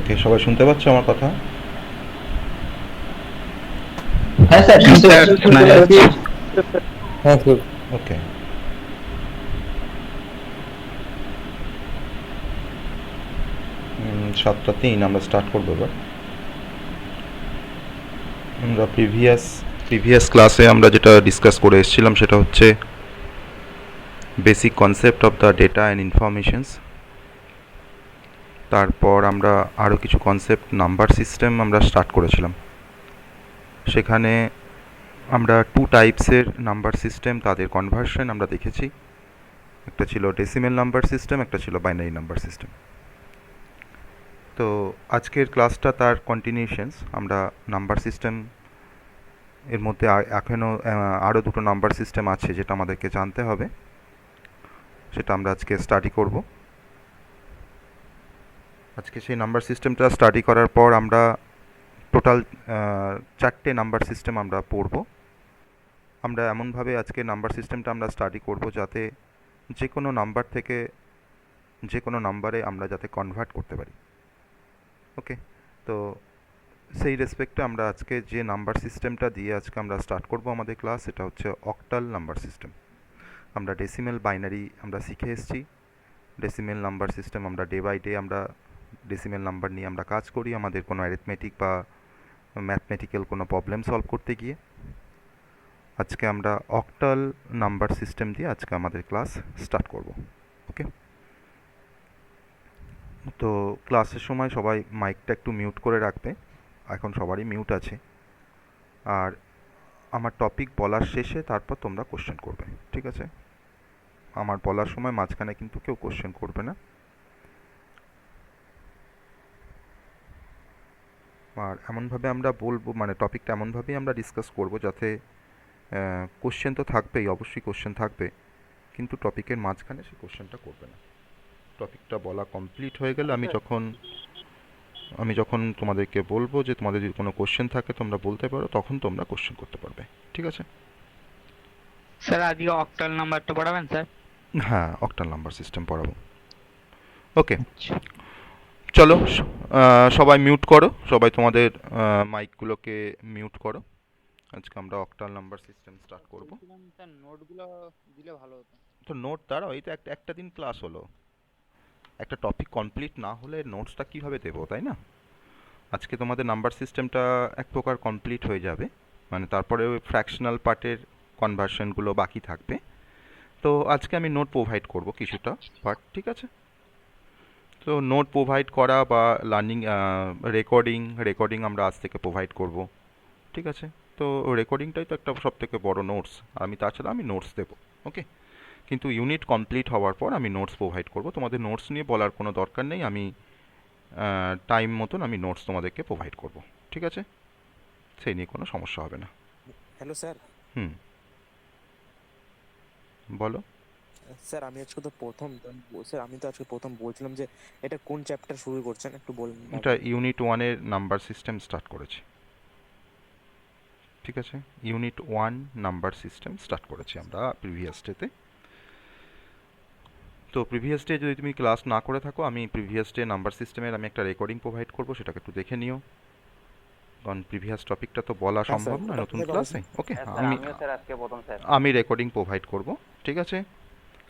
ওকে, সবাই শুনতে পাচ্ছ আমার কথা? হ্যাঁ স্যার, শুনতে স্যার শোনা যাচ্ছে। হ্যাঁ স্যার। ওকে। 7:03 আমরা স্টার্ট করবো এবার। আমরা প্রিভিয়াস ক্লাসে আমরা যেটা ডিসকাস করে এসেছিলাম সেটা হচ্ছে basic concept of the data and informations. তারপর আমরা আরও কিছু কনসেপ্ট নাম্বার সিস্টেম আমরা স্টার্ট করেছিলাম। সেখানে আমরা 2 টাইপসের নাম্বার সিস্টেম, তাদের কনভার্সন আমরা দেখেছি। একটা ছিল ডেসিমেল নাম্বার সিস্টেম, একটা ছিল বাইনারি নাম্বার সিস্টেম। তো আজকের ক্লাসটা তার কন্টিনিউশনস। আমরা নাম্বার সিস্টেম এর মধ্যে এখনও আরও দুটো নাম্বার সিস্টেম আছে যেটা আমাদেরকে জানতে হবে, সেটা আমরা আজকে স্টাডি করব। আজকে সেই নাম্বার সিস্টেমটা স্টাডি করার পর আমরা টোটাল 4টে নাম্বার সিস্টেম আমরা পড়ব। আমরা এমনভাবে আজকে নাম্বার সিস্টেমটা আমরা স্টাডি করব যাতে যে কোনো নাম্বার থেকে যে কোনো নাম্বারে আমরা যাতে কনভার্ট করতে পারি। ওকে, তো সেই রেসপেক্টে আমরা আজকে যে নাম্বার সিস্টেমটা দিয়ে আজকে আমরা স্টার্ট করব আমাদের ক্লাস, সেটা হচ্ছে অক্টাল নাম্বার সিস্টেম। আমরা ডেসিমেল বাইনারি আমরা শিখে এসেছি। ডেসিমেল নাম্বার সিস্টেম আমরা ডে বাই ডে আমরা ডেসিমেল নাম্বার নিয়ে আমরা কাজ করি আমাদের কোনো অ্যারিথমেটিক বা ম্যাথমেটিক্যাল কোনো প্রবলেম সলভ করতে গিয়ে। আজকে আমরা অক্টাল নাম্বার সিস্টেম দিয়ে আজকে আমাদের ক্লাস স্টার্ট করব। ওকে, তো ক্লাসের সময় সবাই মাইকটা একটু মিউট করে রাখবে। এখন সবারই মিউট আছে। আর আমার টপিক বলার শেষে তারপর তোমরা কোশ্চেন করবে, ঠিক আছে? আমার বলার সময় মাঝখানে কিন্তু কেউ কোশ্চেন করবে না। আর এমনভাবে আমরা বলবো, মানে টপিকটা এমনভাবেই আমরা ডিসকাস করব যাতে কোশ্চেন তো থাকবেই, অবশ্যই কোশ্চেন থাকবে, কিন্তু টপিকের মাঝখানে সেই কোশ্চেনটা করবে না। টপিকটা বলা কমপ্লিট হয়ে গেলে আমি যখন তোমাদেরকে বলবো যে তোমাদের যদি কোনো কোশ্চেন থাকে তোমরা বলতে পারো, তখন তোমরা কোশ্চেন করতে পারবে, ঠিক আছে? স্যার আজকে অক্টাল নাম্বারটা পড়াবেন স্যার? হ্যাঁ, অক্টাল নাম্বার সিস্টেম পড়াবো। ওকে, চলো সবাই মিউট করো, সবাই তোমাদের মাইকগুলোকে মিউট করো। আজকে আমরা অক্টাল নাম্বার সিস্টেম স্টার্ট করব। স্যার নোটগুলো দিলে ভালো হতো। তো নোট দাঁড়াও, এই তো একটা দিন ক্লাস হলো, একটা টপিক কমপ্লিট না হলে নোটসটা কীভাবে দেবো, তাই না? আজকে তোমাদের নাম্বার সিস্টেমটা এক প্রকার কমপ্লিট হয়ে যাবে, মানে তারপরে ওই ফ্র্যাকশনাল পার্টের কনভার্সনগুলো বাকি থাকবে। তো আজকে আমি নোট প্রোভাইড করব কিছুটা পার্ট, ঠিক আছে? তো নোট প্রোভাইড করা বা লার্নিং রেকর্ডিং আমরা আজ থেকে প্রোভাইড করব, ঠিক আছে? তো রেকর্ডিংটাই তো একটা সব থেকে বড় নোটস। তাছাড়া আমি নোটস দেবো, ওকে? কিন্তু ইউনিট কমপ্লিট হওয়ার পর আমি নোটস প্রোভাইড করব। তোমাদের নোটস নিয়ে বলার কোনো দরকার নেই, আমি টাইম মতন আমি নোটস তোমাদেরকে প্রোভাইড করব, ঠিক আছে? সেই নিয়ে কোনো সমস্যা হবে না। Hello sir. হুম, বলো। স্যার আমি আজকে তো প্রথম স্যার আমি তো আজকে প্রথম বলছিলাম যে এটা কোন চ্যাপ্টার শুরু করছেন একটু বলুন। এটা ইউনিট 1-এর নাম্বার সিস্টেম স্টার্ট করেছি, ঠিক আছে? ইউনিট 1 নাম্বার সিস্টেম স্টার্ট করেছি আমরা প্রিভিয়াস ডেতে। তো প্রিভিয়াস ডে যদি তুমি ক্লাস না করে থাকো, আমি প্রিভিয়াস ডে নাম্বার সিস্টেমের আমি একটা রেকর্ডিং প্রোভাইড করবো, সেটাকে একটু দেখে নিও, কারণ প্রিভিয়াস টপিকটা তো বলা হ্যাঁ সম্ভব স্যার, না ওটা নতুন কোথায় পাবো ক্লাসে। স্যার? ওকে, হ্যাঁ স্যার, আমিও স্যার আজকে প্রথম স্যার। আমি রেকর্ডিং প্রোভাইড করব, ঠিক আছে?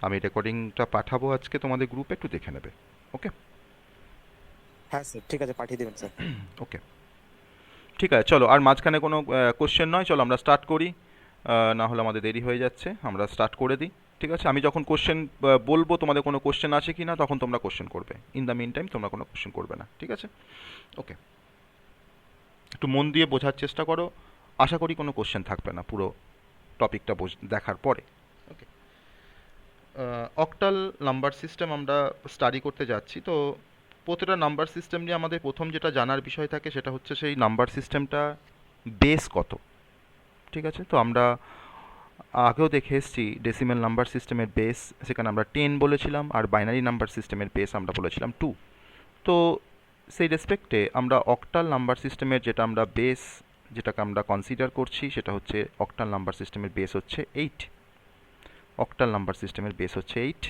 আমি রেকর্ডিংটা পাঠাবো আজকে তোমাদের গ্রুপে, একটু দেখে নেবে, ওকে? হ্যাঁ স্যার, ঠিক আছে, পাঠিয়ে দেবেন স্যার। ওকে, ঠিক আছে, চলো। আর মাঝখানে কোনো কোশ্চেন নয়, চলো আমরা স্টার্ট করি, না হলে আমাদের দেরি হয়ে যাচ্ছে। আমরা স্টার্ট করে দিই, ঠিক আছে? আমি যখন কোশ্চেন বলবো তোমাদের কোনো কোশ্চেন আছে কি না, তখন তোমরা কোশ্চেন করবে। ইন দ্য মিন টাইম তোমরা কোনো কোশ্চেন করবে না, ঠিক আছে? ওকে, একটু মন দিয়ে বোঝার চেষ্টা করো। আশা করি কোনো কোশ্চেন থাকবে না পুরো টপিকটা দেখার পরে। ওকে, অক্টাল নাম্বার সিস্টেম আমরা স্টাডি করতে যাচ্ছি। তো প্রতিটা নাম্বার সিস্টেম নিয়ে আমাদের প্রথম যেটা জানার বিষয় থাকে সেটা হচ্ছে সেই নাম্বার সিস্টেমটা বেস কত, ঠিক আছে? তো আমরা আগেও দেখে এসেছি ডেসিমেল নাম্বার সিস্টেমের বেস, সেখানে আমরা 10 বলেছিলাম, আর বাইনারি নাম্বার সিস্টেমের বেস আমরা বলেছিলাম 2। তো সেই রেসপেক্টে আমরা অক্টাল নাম্বার সিস্টেমের যেটাকে আমরা কনসিডার করছি সেটা হচ্ছে অক্টাল নাম্বার সিস্টেমের বেস হচ্ছে 8। অক্টাল নাম্বার সিস্টেমের বেস হচ্ছে 8।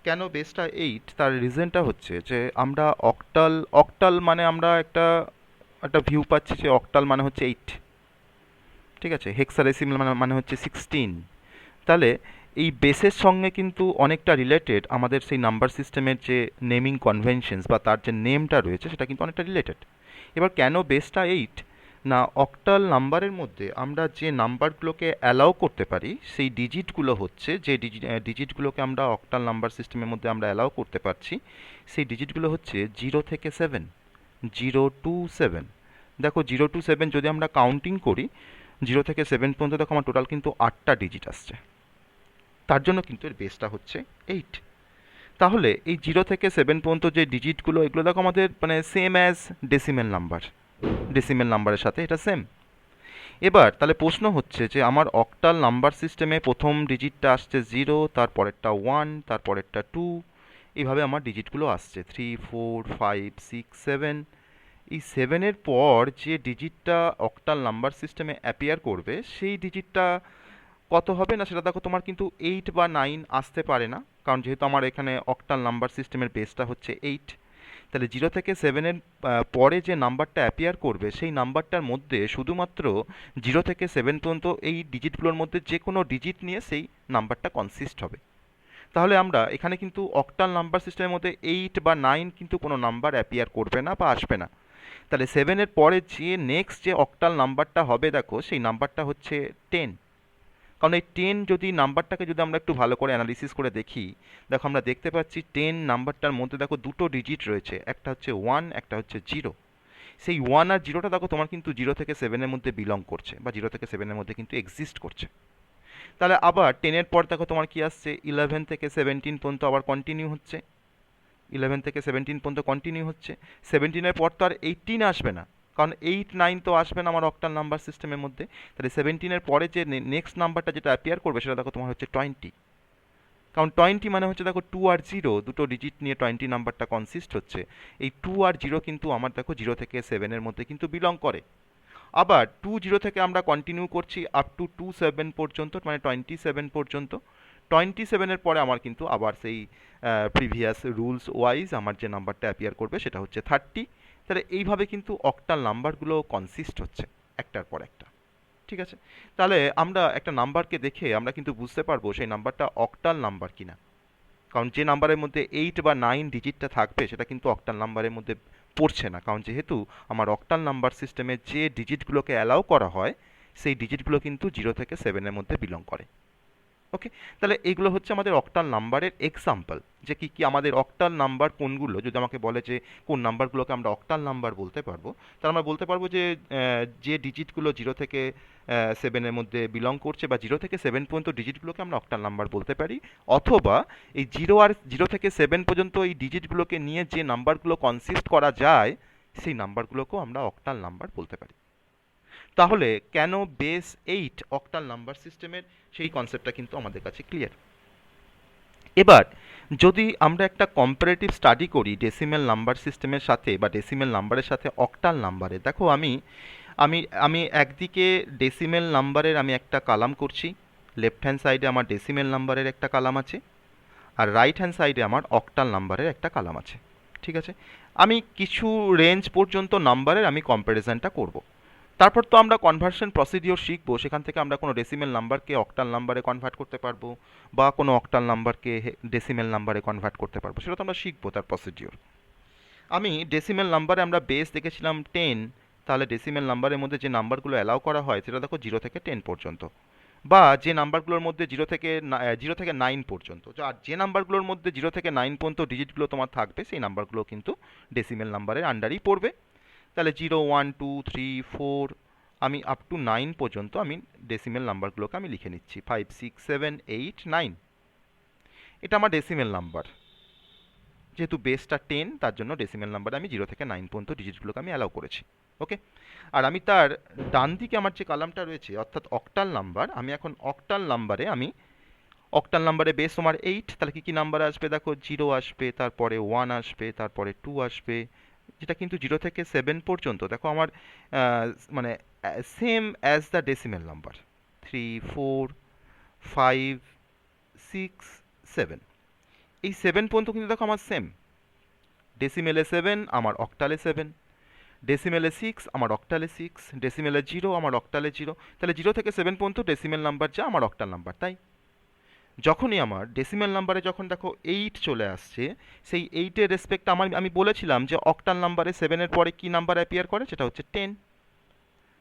কেন বেসটা 8 তার রিজনটা হচ্ছে যে আমরা অক্টাল অক্টাল মানে আমরা একটা একটা ভিউ পাচ্ছি যে অক্টাল মানে হচ্ছে 8, ঠিক আছে, হেক্সাডেসিমাল মানে মানে হচ্ছে 16। তাহলে এই বেসের সঙ্গে কিন্তু অনেকটা রিলেটেড আমাদের সেই নাম্বার সিস্টেমের যে নেমিং কনভেনশনস বা তার যে নেমটা রয়েছে সেটা কিন্তু অনেকটা রিলেটেড। এবার কেন বেসটা 8 না, অক্টাল নাম্বারের মধ্যে আমরা যে নাম্বারগুলোকে অ্যালাউ করতে পারি সেই ডিজিটগুলো হচ্ছে যে ডিজিটগুলোকে আমরা অক্টাল নাম্বার সিস্টেমের মধ্যে আমরা অ্যালাউ করতে পারছি সেই ডিজিটগুলো হচ্ছে 0 থেকে 7, 0 টু 7। দেখো 0 টু 7 যদি আমরা কাউন্টিং করি 0 থেকে 7 পর্যন্ত দেখো আমার টোটাল কিন্তু 8টা ডিজিট আসছে, তার জন্য কিন্তু এর বেসটা হচ্ছে 8। তাহলে এই 0 থেকে 7 পর্যন্ত যে ডিজিটগুলো এগুলো দেখো আমাদের মানে same as decimal number, decimal নাম্বারের সাথে এটা সেম। এবার তাহলে প্রশ্ন হচ্ছে যে আমার অক্টাল নাম্বার সিস্টেমে প্রথম ডিজিটটা আসছে 0, তারপরেরটা 1, তারপরেরটা 2, এইভাবে আমার ডিজিটগুলো আসছে 3, 4, 5, 6, 7। এই 7-এর পর যে ডিজিটটা অক্টাল নাম্বার সিস্টেমে অ্যাপিয়ার করবে সেই ডিজিটটা কত হবে না সেটা দেখো তোমার কিন্তু 8 বা 9 আসতে পারে না, কারণ যেহেতু আমার এখানে অক্টাল নাম্বার সিস্টেমের বেসটা হচ্ছে 8। তাহলে 0 থেকে 7-এর পরে যে নাম্বারটা অ্যাপিয়ার করবে সেই নাম্বারটার মধ্যে শুধুমাত্র 0 থেকে 7 পর্যন্ত এই ডিজিটগুলোর মধ্যে যে কোনো ডিজিট নিয়ে সেই নাম্বারটা কনসিস্ট হবে। তাহলে আমরা এখানে কিন্তু অক্টাল নাম্বার সিস্টেমের মধ্যে 8 বা 9 কিন্তু কোনো নাম্বার অ্যাপিয়ার করবে না বা আসবে না। তাহলে 7-এর পরে যে নেক্সট যে অক্টাল নাম্বারটা হবে দেখো সেই নাম্বারটা হচ্ছে 10। কারণ এই 10 যদি নাম্বারটাকে যদি আমরা একটু ভালো করে অ্যানালিসিস করে দেখি, দেখো আমরা দেখতে পাচ্ছি 10 নাম্বারটার মধ্যে দেখো দুটো ডিজিট রয়েছে, একটা হচ্ছে 1, একটা হচ্ছে 0। সেই 1 আর 0টা দেখো তোমার কিন্তু 0 থেকে 7-এর মধ্যে বিলং করছে বা 0 থেকে 7-এর মধ্যে কিন্তু এক্সিস্ট করছে। তাহলে আবার 10-এর পর দেখো তোমার কি আসছে 11 থেকে 17 পর্যন্ত আবার কন্টিনিউ হচ্ছে, 11 থেকে 17 পর্যন্ত কন্টিনিউ হচ্ছে। 17-এর পর তো আর 18 আসবে না, কারণ 8, 9 তো আসবে না আমার অক্টাল নাম্বার সিস্টেমের মধ্যে। তাহলে 17-এর পরে যে নেক্সট নাম্বারটা যেটা অ্যাপিয়ার করবে সেটা দেখো তোমার হচ্ছে 20। কারণ 20 মানে হচ্ছে দেখো 2 আর 0 দুটো ডিজিট নিয়ে 20 নাম্বারটা কনসিস্ট হচ্ছে। এই 2 আর 0 কিন্তু আমার দেখো 0 থেকে 7-এর মধ্যে কিন্তু বিলং করে। আবার 2 0 থেকে আমরা কন্টিনিউ করছি আপ টু 27 পর্যন্ত, মানে 27 পর্যন্ত। 27-এর পরে আমার কিন্তু আবার সেই প্রিভিয়াস রুলস ওয়াইজ আমার যে নাম্বারটা অ্যাপিয়ার করবে সেটা হচ্ছে 30। তাহলে এইভাবে কিন্তু অক্টাল নাম্বারগুলো কনসিস্ট হচ্ছে একটার পর একটা, ঠিক আছে। তাহলে আমরা একটা নাম্বারকে দেখে আমরা কিন্তু বুঝতে পারবো সেই নাম্বারটা অক্টাল নাম্বার কিনা, কারণ যে নাম্বারের মধ্যে 8 বা 9 ডিজিটটা থাকবে সেটা কিন্তু অক্টাল নাম্বারের মধ্যে পড়ছে না, কারণ যেহেতু আমার অক্টাল নাম্বার সিস্টেমে যে ডিজিটগুলোকে অ্যালাউ করা হয় সেই ডিজিটগুলো কিন্তু 0 থেকে 7-এর মধ্যে বিলং করে। ওকে, তাহলে এইগুলো হচ্ছে আমাদের অক্টাল নাম্বারের এক্সাম্পল, যে কি কি আমাদের অক্টাল নাম্বার কোনগুলো, যদি আমাকে বলে যে কোন নাম্বারগুলোকে আমরা অক্টাল নাম্বার বলতে পারবো, তাহলে আমরা বলতে পারবো যে যে ডিজিটগুলো 0 থেকে 7-এর মধ্যে বিলং করছে বা 0 থেকে 7 পর্যন্ত ডিজিটগুলোকে আমরা অক্টাল নাম্বার বলতে পারি, অথবা এই 0 থেকে 7 পর্যন্ত এই ডিজিটগুলোকে নিয়ে যে নাম্বারগুলো কনসিস্ট করা যায় সেই নাম্বারগুলোকেও আমরা অক্টাল নাম্বার বলতে পারি। তাহলে কেন বেস 8 অক্টাল নাম্বার সিস্টেমের সেই কনসেপ্টটা কিন্তু আমাদের কাছে ক্লিয়ার। এবার যদি আমরা একটা কম্পারেটিভ স্টাডি করি ডেসিমেল নাম্বার সিস্টেমের সাথে বা ডেসিমেল নাম্বারের সাথে অক্টাল নাম্বারে, দেখো আমি আমি আমি একদিকে ডেসিমেল নাম্বারের আমি একটা কালাম করছি, লেফট হ্যান্ড সাইডে আমার ডেসিমেল নাম্বারের একটা কালাম আছে, আর রাইট হ্যান্ড সাইডে আমার অক্টাল নাম্বারের একটা কালাম আছে, ঠিক আছে। আমি কিছু রেঞ্জ পর্যন্ত নাম্বারের আমি কম্প্যারিজনটা করব। তারপর তো আমরা কনভার্সন প্রসিডিওর শিখবো, সেখান থেকে আমরা কোনো ডেসিমেল নাম্বারকে অক্টাল নাম্বারে কনভার্ট করতে পারবো বা কোনো অক্টাল নাম্বারকে ডেসিমেল নাম্বারে কনভার্ট করতে পারবো, সেটা তো আমরা শিখবো তার প্রসিডিওর। আমি ডেসিমেল নাম্বারে আমরা বেস দেখেছিলাম 10, তাহলে ডেসিমেল নাম্বারের মধ্যে যে নাম্বারগুলো অ্যালাউ করা হয় সেটা দেখো 0 থেকে 10 পর্যন্ত, বা যে নাম্বারগুলোর মধ্যে 0 থেকে 9 পর্যন্ত, আর যে নাম্বারগুলোর মধ্যে 0 থেকে 9 পর্যন্ত ডিজিটগুলো তোমার থাকবে সেই নাম্বারগুলো কিন্তু ডেসিমেল নাম্বারের আন্ডারই পড়বে। তাহলে 0, 1, 2, 3, 4 আমি আপ টু 9 পর্যন্ত আমি ডেসিমেল নাম্বারগুলোকে আমি লিখে নিচ্ছি, 5, 6, 7, 8, 9। এটা আমার ডেসিমেল নাম্বার, যেহেতু বেসটা 10 তার জন্য ডেসিমেল নাম্বারে আমি 0 থেকে 9 পর্যন্ত ডিজিটগুলোকে আমি অ্যালাউ করেছি। ওকে, আর আমি তার ডান দিকে আমার যে কলামটা রয়েছে অর্থাৎ অক্টাল নাম্বার, আমি এখন অক্টাল নাম্বারে বেস তোমার 8, তাহলে কি কি নাম্বার আসবে দেখো 0 আসবে, তারপরে 1 আসবে, তারপরে 2 আসবে, যেটা কিন্তু 0 থেকে 7 পর্যন্ত দেখো আমার মানে same as the decimal number, 3, 4, 5, 6, 7। এই 7 পর্যন্ত কিন্তু দেখো আমার সেম, ডেসিমেলে 7 আমার অক্টালে 7, ডেসিমেলে 6 আমার অক্টালে 6, ডেসিমেলে 0 আমার অক্টালে 0। তাহলে 0 থেকে 7 পর্যন্ত ডেসিমেল নাম্বার যা আমার অক্টাল নাম্বার তাই। যখনই আমার ডেসিমেল নাম্বারে যখন দেখো 8 চলে আসছে, সেই 8-এর রেসপেক্ট আমি বলেছিলাম যে অক্টাল নাম্বারে 7-এর পরে কি নাম্বার অ্যাপিয়ার করে, সেটা হচ্ছে 10।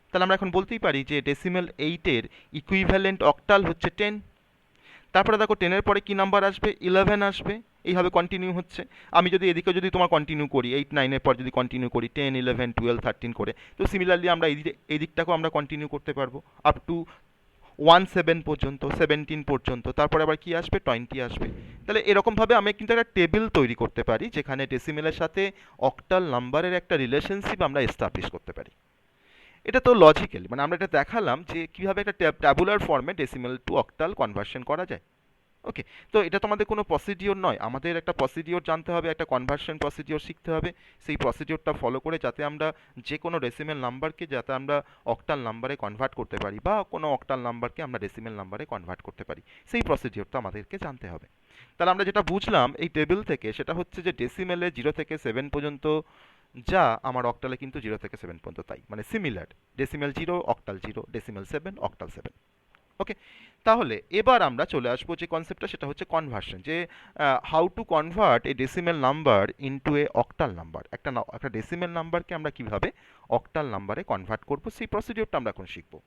তাহলে আমরা এখন বলতেই পারি যে ডেসিমেল 8-এর ইকুইভ্যালেন্ট অক্টাল হচ্ছে 10। তারপরে দেখো 10-এর পরে কি নাম্বার আসবে, 11 আসবে, এইভাবে কন্টিনিউ হচ্ছে। আমি যদি এদিকে যদি তোমার কন্টিনিউ করি 8 9-এর পর যদি কন্টিনিউ করি 10 11 12 13 করে, তো সিমিলারলি আমরা এই দিকটাকেও আমরা কন্টিনিউ করতে পারবো আপ টু 17 পর্যন্ত, 17 পর্যন্ত। তারপরে আবার কি আসবে, 20 আসবে। তাহলে এরকমভাবে আমি কিন্তু একটা টেবিল তৈরি করতে পারি যেখানে ডেসিমেলের সাথে অক্টাল নাম্বারের একটা রিলেশনশিপ আমরা এস্টাবলিশ করতে পারি। এটা তো লজিক্যাল, মানে আমরা এটা দেখালাম যে কীভাবে একটা ট্যাবুলার ফর্মে ডেসিমেল টু অক্টাল কনভার্সন করা যায়। ওকে, তো এটা তো আমাদের কোনো প্রসিডিওর নয়, আমাদের একটা প্রসিডিওর জানতে হবে, একটা কনভার্সন প্রসিডিওর শিখতে হবে। সেই প্রসিডিওরটা ফলো করে যাতে আমরা যে কোনো ডেসিমেল নাম্বারকে যাতে আমরা অক্টাল নাম্বারে কনভার্ট করতে পারি, বা কোনো অক্টাল নাম্বারকে আমরা ডেসিমেল নাম্বারে কনভার্ট করতে পারি, সেই প্রসিডিওরটা আমাদেরকে জানতে হবে। তাহলে আমরা যেটা বুঝলাম এই টেবিল থেকে সেটা হচ্ছে যে ডেসিমেলে 0 থেকে 7 পর্যন্ত যা আমার অক্টালে কিন্তু 0 থেকে 7 পর্যন্ত তাই, মানে similar. Decimal 0 octal 0, decimal 7 octal 7। ওকে, তাহলে এবার আমরা চলে আসবো যে কনসেপ্টটা, সেটা হচ্ছে কনভার্সন, যে how to convert A decimal number into a octal number. একটা ডেসিমেল নাম্বারকে আমরা কিভাবে অক্টাল নাম্বারে কনভার্ট করব, সেই প্রসিডিওরটা আমরা এখন শিখবো।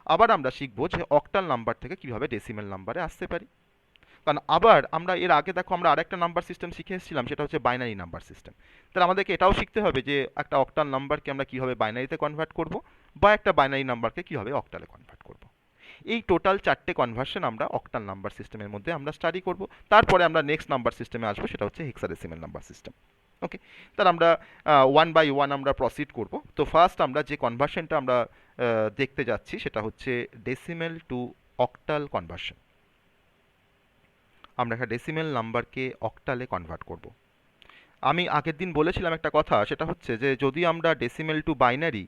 আবার আমরা শিখবো যে অক্টাল নাম্বার থেকে কিভাবে ডেসিমেল নাম্বারে আসতে পারি। কারণ আবার আমরা এর আগে দেখো আমরা আরেকটা নাম্বার সিস্টেম শিখে এসেছিলাম, সেটা হচ্ছে বাইনারি নাম্বার সিস্টেম। তাহলে আমাদেরকে এটাও শিখতে হবে যে একটা অক্টাল নাম্বারকে আমরা কিভাবে বাইনারিতে কনভার্ট করব, বা একটা বাইনারি নাম্বারকে কিভাবে অক্টালে কনভার্ট করব। এই টোটাল 4টে কনভার্সন আমরা অক্টাল নাম্বার সিস্টেমের মধ্যে আমরা স্টাডি করব। তারপরে আমরা নেক্সট নাম্বার সিস্টেমে আসবো, সেটা হচ্ছে হেক্সাডেসিমেল নাম্বার সিস্টেম। ওকে, তাহলে আমরা 1 বাই 1 আমরা প্রসিড করব। তো ফার্স্ট আমরা যে কনভার্সনটা আমরা দেখতে যাচ্ছি সেটা হচ্ছে ডেসিমেল টু অক্টাল কনভার্সন। আমরা একটা ডেসিমেল নাম্বারকে অক্টালে কনভার্ট করব। আমি আগের দিন বলেছিলাম একটা কথা, সেটা হচ্ছে যে যদি আমরা ডেসিমেল টু বাইনারি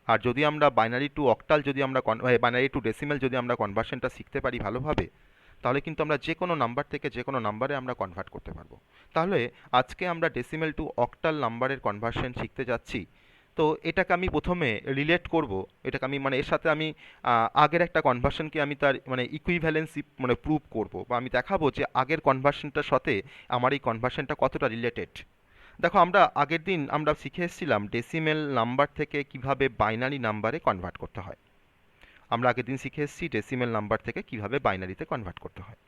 আর যদি আমরা বাইনারি টু অক্টাল যদি আমরা বাইনারি টু ডেসিমেল যদি আমরা কনভার্সনটা শিখতে পারি ভালোভাবে, তাহলে কিন্তু আমরা যে কোনো নাম্বার থেকে যে কোনো নাম্বারে আমরা কনভার্ট করতে পারবো। তাহলে আজকে আমরা ডেসিমেল টু অক্টাল নাম্বারের কনভার্সন শিখতে যাচ্ছি। তো এটাকে আমি প্রথমে রিলেট করব, এটাকে আমি মানে এর সাথে আমি আগের একটা কনভার্সনকে আমি তার মানে ইকুইভ্যালেন্সি মানে প্রুভ করব, বা আমি দেখাবো যে আগের কনভার্সনটার সাথে আমার এই কনভার্সনটা কতটা রিলেটেড। দেখো আমরা আগের দিন আমরা শিখে এসেছিলাম ডেসিমেল নাম্বার থেকে কিভাবে বাইনারি নাম্বারে কনভার্ট করতে হয়। আমরা আগের দিন শিখে এসেছি ডেসিমেল নাম্বার থেকে কিভাবে বাইনারিতে কনভার্ট করতে হয়।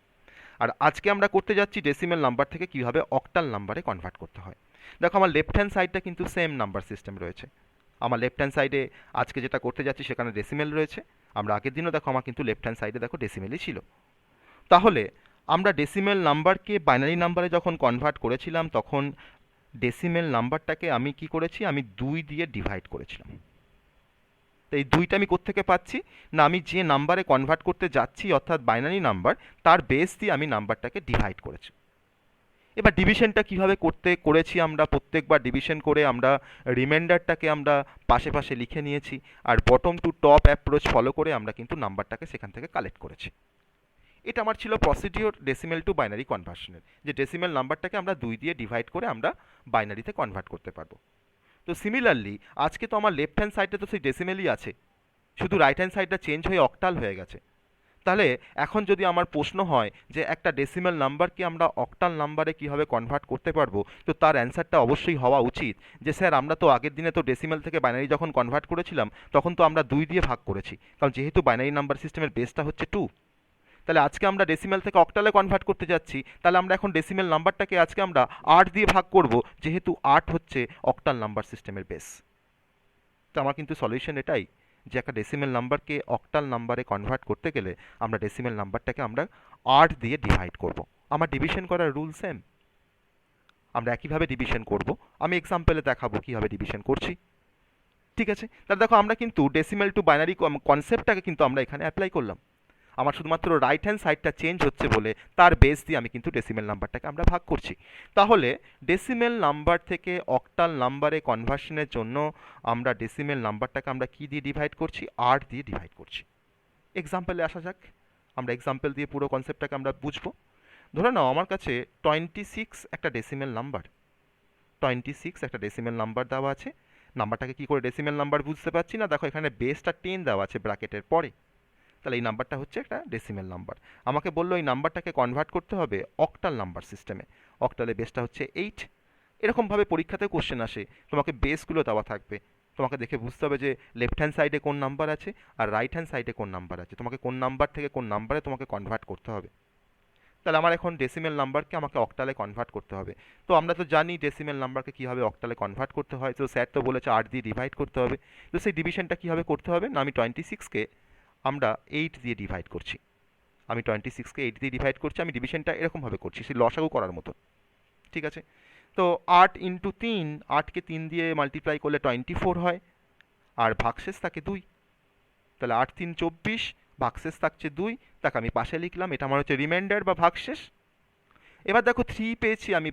আর আজকে আমরা করতে যাচ্ছি ডেসিমেল নাম্বার থেকে কিভাবে অক্টাল নাম্বারে কনভার্ট করতে হয়। দেখো আমার লেফট হ্যান্ড সাইডটা কিন্তু সেম নাম্বার সিস্টেম রয়েছে। আমার লেফট হ্যান্ড সাইডে আজকে যেটা করতে যাচ্ছি সেখানে ডেসিমেল রয়েছে। আমরা আগের দিনও দেখো আমার কিন্তু লেফট হ্যান্ড সাইডে দেখো ডেসিমেলই ছিল। তাহলে আমরা ডেসিমেল নাম্বারকে বাইনারি নাম্বারে যখন কনভার্ট করেছিলাম তখন ডেসিমেল নাম্বারটাকে আমি কি করেছি, আমি 2 দিয়ে ডিভাইড করেছিলাম। তো এই 2টা আমি কোত্থেকে পাচ্ছি না, আমি যে নাম্বারে কনভার্ট করতে যাচ্ছি অর্থাৎ বাইনারি নাম্বার, তার বেস দিয়ে আমি নাম্বারটাকে ডিভাইড করেছি। এবার ডিভিশনটা কিভাবে করেছি আমরা প্রত্যেকবার ডিভিশন করে আমরা রিমাইন্ডারটাকে আমরা পাশে পাশে লিখে নিয়েছি, আর bottom to top approach follow করে আমরা কিন্তু নাম্বারটাকে সেখান থেকে কালেক্ট করেছি। এটা আমার ছিল প্রসিডিওর ডেসিমেল টু বাইনারি কনভার্সনের, যে ডেসিমেল নাম্বারটাকে আমরা 2 দিয়ে ডিভাইড করে আমরা বাইনারিতে কনভার্ট করতে পারবো। তো সিমিলারলি আজকে তো আমার লেফট হ্যান্ড সাইডে তো সেই ডেসিমেলই আছে, শুধু রাইট হ্যান্ড সাইডটা চেঞ্জ হয়ে অক্টাল হয়ে গেছে। তাহলে এখন যদি আমার প্রশ্ন হয় যে একটা ডেসিমেল নাম্বারকে আমরা অক্টাল নাম্বারে কীভাবে কনভার্ট করতে পারবো, তো তার অ্যান্সারটা অবশ্যই হওয়া উচিত যে স্যার আমরা তো আগের দিনে তো ডেসিমেল থেকে বাইনারি যখন কনভার্ট করেছিলাম তখন তো আমরা 2 দিয়ে ভাগ করেছি, কারণ যেহেতু বাইনারি নাম্বার সিস্টেমের বেসটা হচ্ছে 2। তাহলে আজকে আমরা ডেসিমেল থেকে অক্টালে কনভার্ট করতে যাচ্ছি, তাহলে আমরা এখন ডেসিমেল নাম্বারটাকে আজকে আমরা 8 দিয়ে ভাগ করব, যেহেতু 8 হচ্ছে অক্টাল নাম্বার সিস্টেমের বেস। তো আমার কিন্তু সলিউশন এটাই যে একটা ডেসিমেল নাম্বারকে অক্টাল নাম্বারে কনভার্ট করতে গেলে আমরা ডেসিমেল নাম্বারটাকে আমরা 8 দিয়ে ডিভাইড করব। আমার ডিভিশন করার রুল সেম, আমরা একইভাবে ডিভিশন করব। আমি এক্সাম্পলে দেখাবো কীভাবে ডিভিশন করছি। ঠিক আছে, তাহলে দেখো আমরা কিন্তু ডেসিমেল টু বাইনারি কনসেপ্টটাকে কিন্তু আমরা এখানে অ্যাপ্লাই করলাম। আমার শুধুমাত্র রাইট হ্যান্ড সাইডটা চেঞ্জ হচ্ছে বলে তার বেস দিয়ে আমি কিন্তু ডেসিমেল নাম্বারটাকে আমরা ভাগ করছি। তাহলে ডেসিমেল নাম্বার থেকে অক্টাল নাম্বারে কনভার্সনের জন্য আমরা ডেসিমেল নাম্বারটাকে আমরা কি দিয়ে ডিভাইড করছি, 8 দিয়ে ডিভাইড করছি। এক্সাম্পলে আসা যাক, আমরা এক্সাম্পল দিয়ে পুরো কনসেপ্টটাকে আমরা বুঝবো। ধরে নাও আমার কাছে 26 একটা ডেসিমেল নাম্বার, 26 একটা ডেসিমেল নাম্বার দেওয়া আছে। নাম্বারটাকে কি করে ডেসিমেল নাম্বার বুঝতে পারছি না, দেখো এখানে বেসটা 10 দেওয়া আছে ব্র্যাকেটের পরে, তাহলে এই নাম্বারটা হচ্ছে একটা ডেসিমেল নাম্বার। আমাকে বললো এই নাম্বারটাকে কনভার্ট করতে হবে অক্টাল নাম্বার সিস্টেমে। অক্টালে বেসটা হচ্ছে 8। এরকমভাবে পরীক্ষাতে কোশ্চেন আসে, তোমাকে বেসগুলো দেওয়া থাকবে, তোমাকে দেখে বুঝতে হবে যে লেফট হ্যান্ড সাইডে কোন নাম্বার আছে আর রাইট হ্যান্ড সাইডে কোন নাম্বার আছে, তোমাকে কোন নাম্বার থেকে কোন নাম্বারে তোমাকে কনভার্ট করতে হবে। তাহলে আমার এখন ডেসিমেল নাম্বারকে আমাকে অক্টালে কনভার্ট করতে হবে। তো আমরা তো জানি ডেসিমেল নাম্বারকে কীভাবে অক্টালে কনভার্ট করতে হয়, তো স্যার তো বলেছে 8 দিয়ে ডিভাইড করতে হবে। তো সেই ডিভিশনটা কীভাবে করতে হবে না, আমি 26কে আমরা 8 দিয়ে ডিভাইড করছি, আমি 26কে 8 দিয়ে ডিভাইড করছি, আমি ডিভিশনটা এরকমভাবে করছি সেই লসাগু করার মতো, ঠিক আছে। তো 8 ইন্টু 3, 8কে 3 দিয়ে মাল্টিপ্লাই করলে 24 হয়, আর ভাগশেষ থাকে 2। তাহলে 8 3 24, ভাগশেষ থাকছে 2, তাকে আমি পাশে লিখলাম, এটা আমার হচ্ছে রিমাইন্ডার বা ভাগশেষ। এবার দেখো 3 পেয়েছি আমি,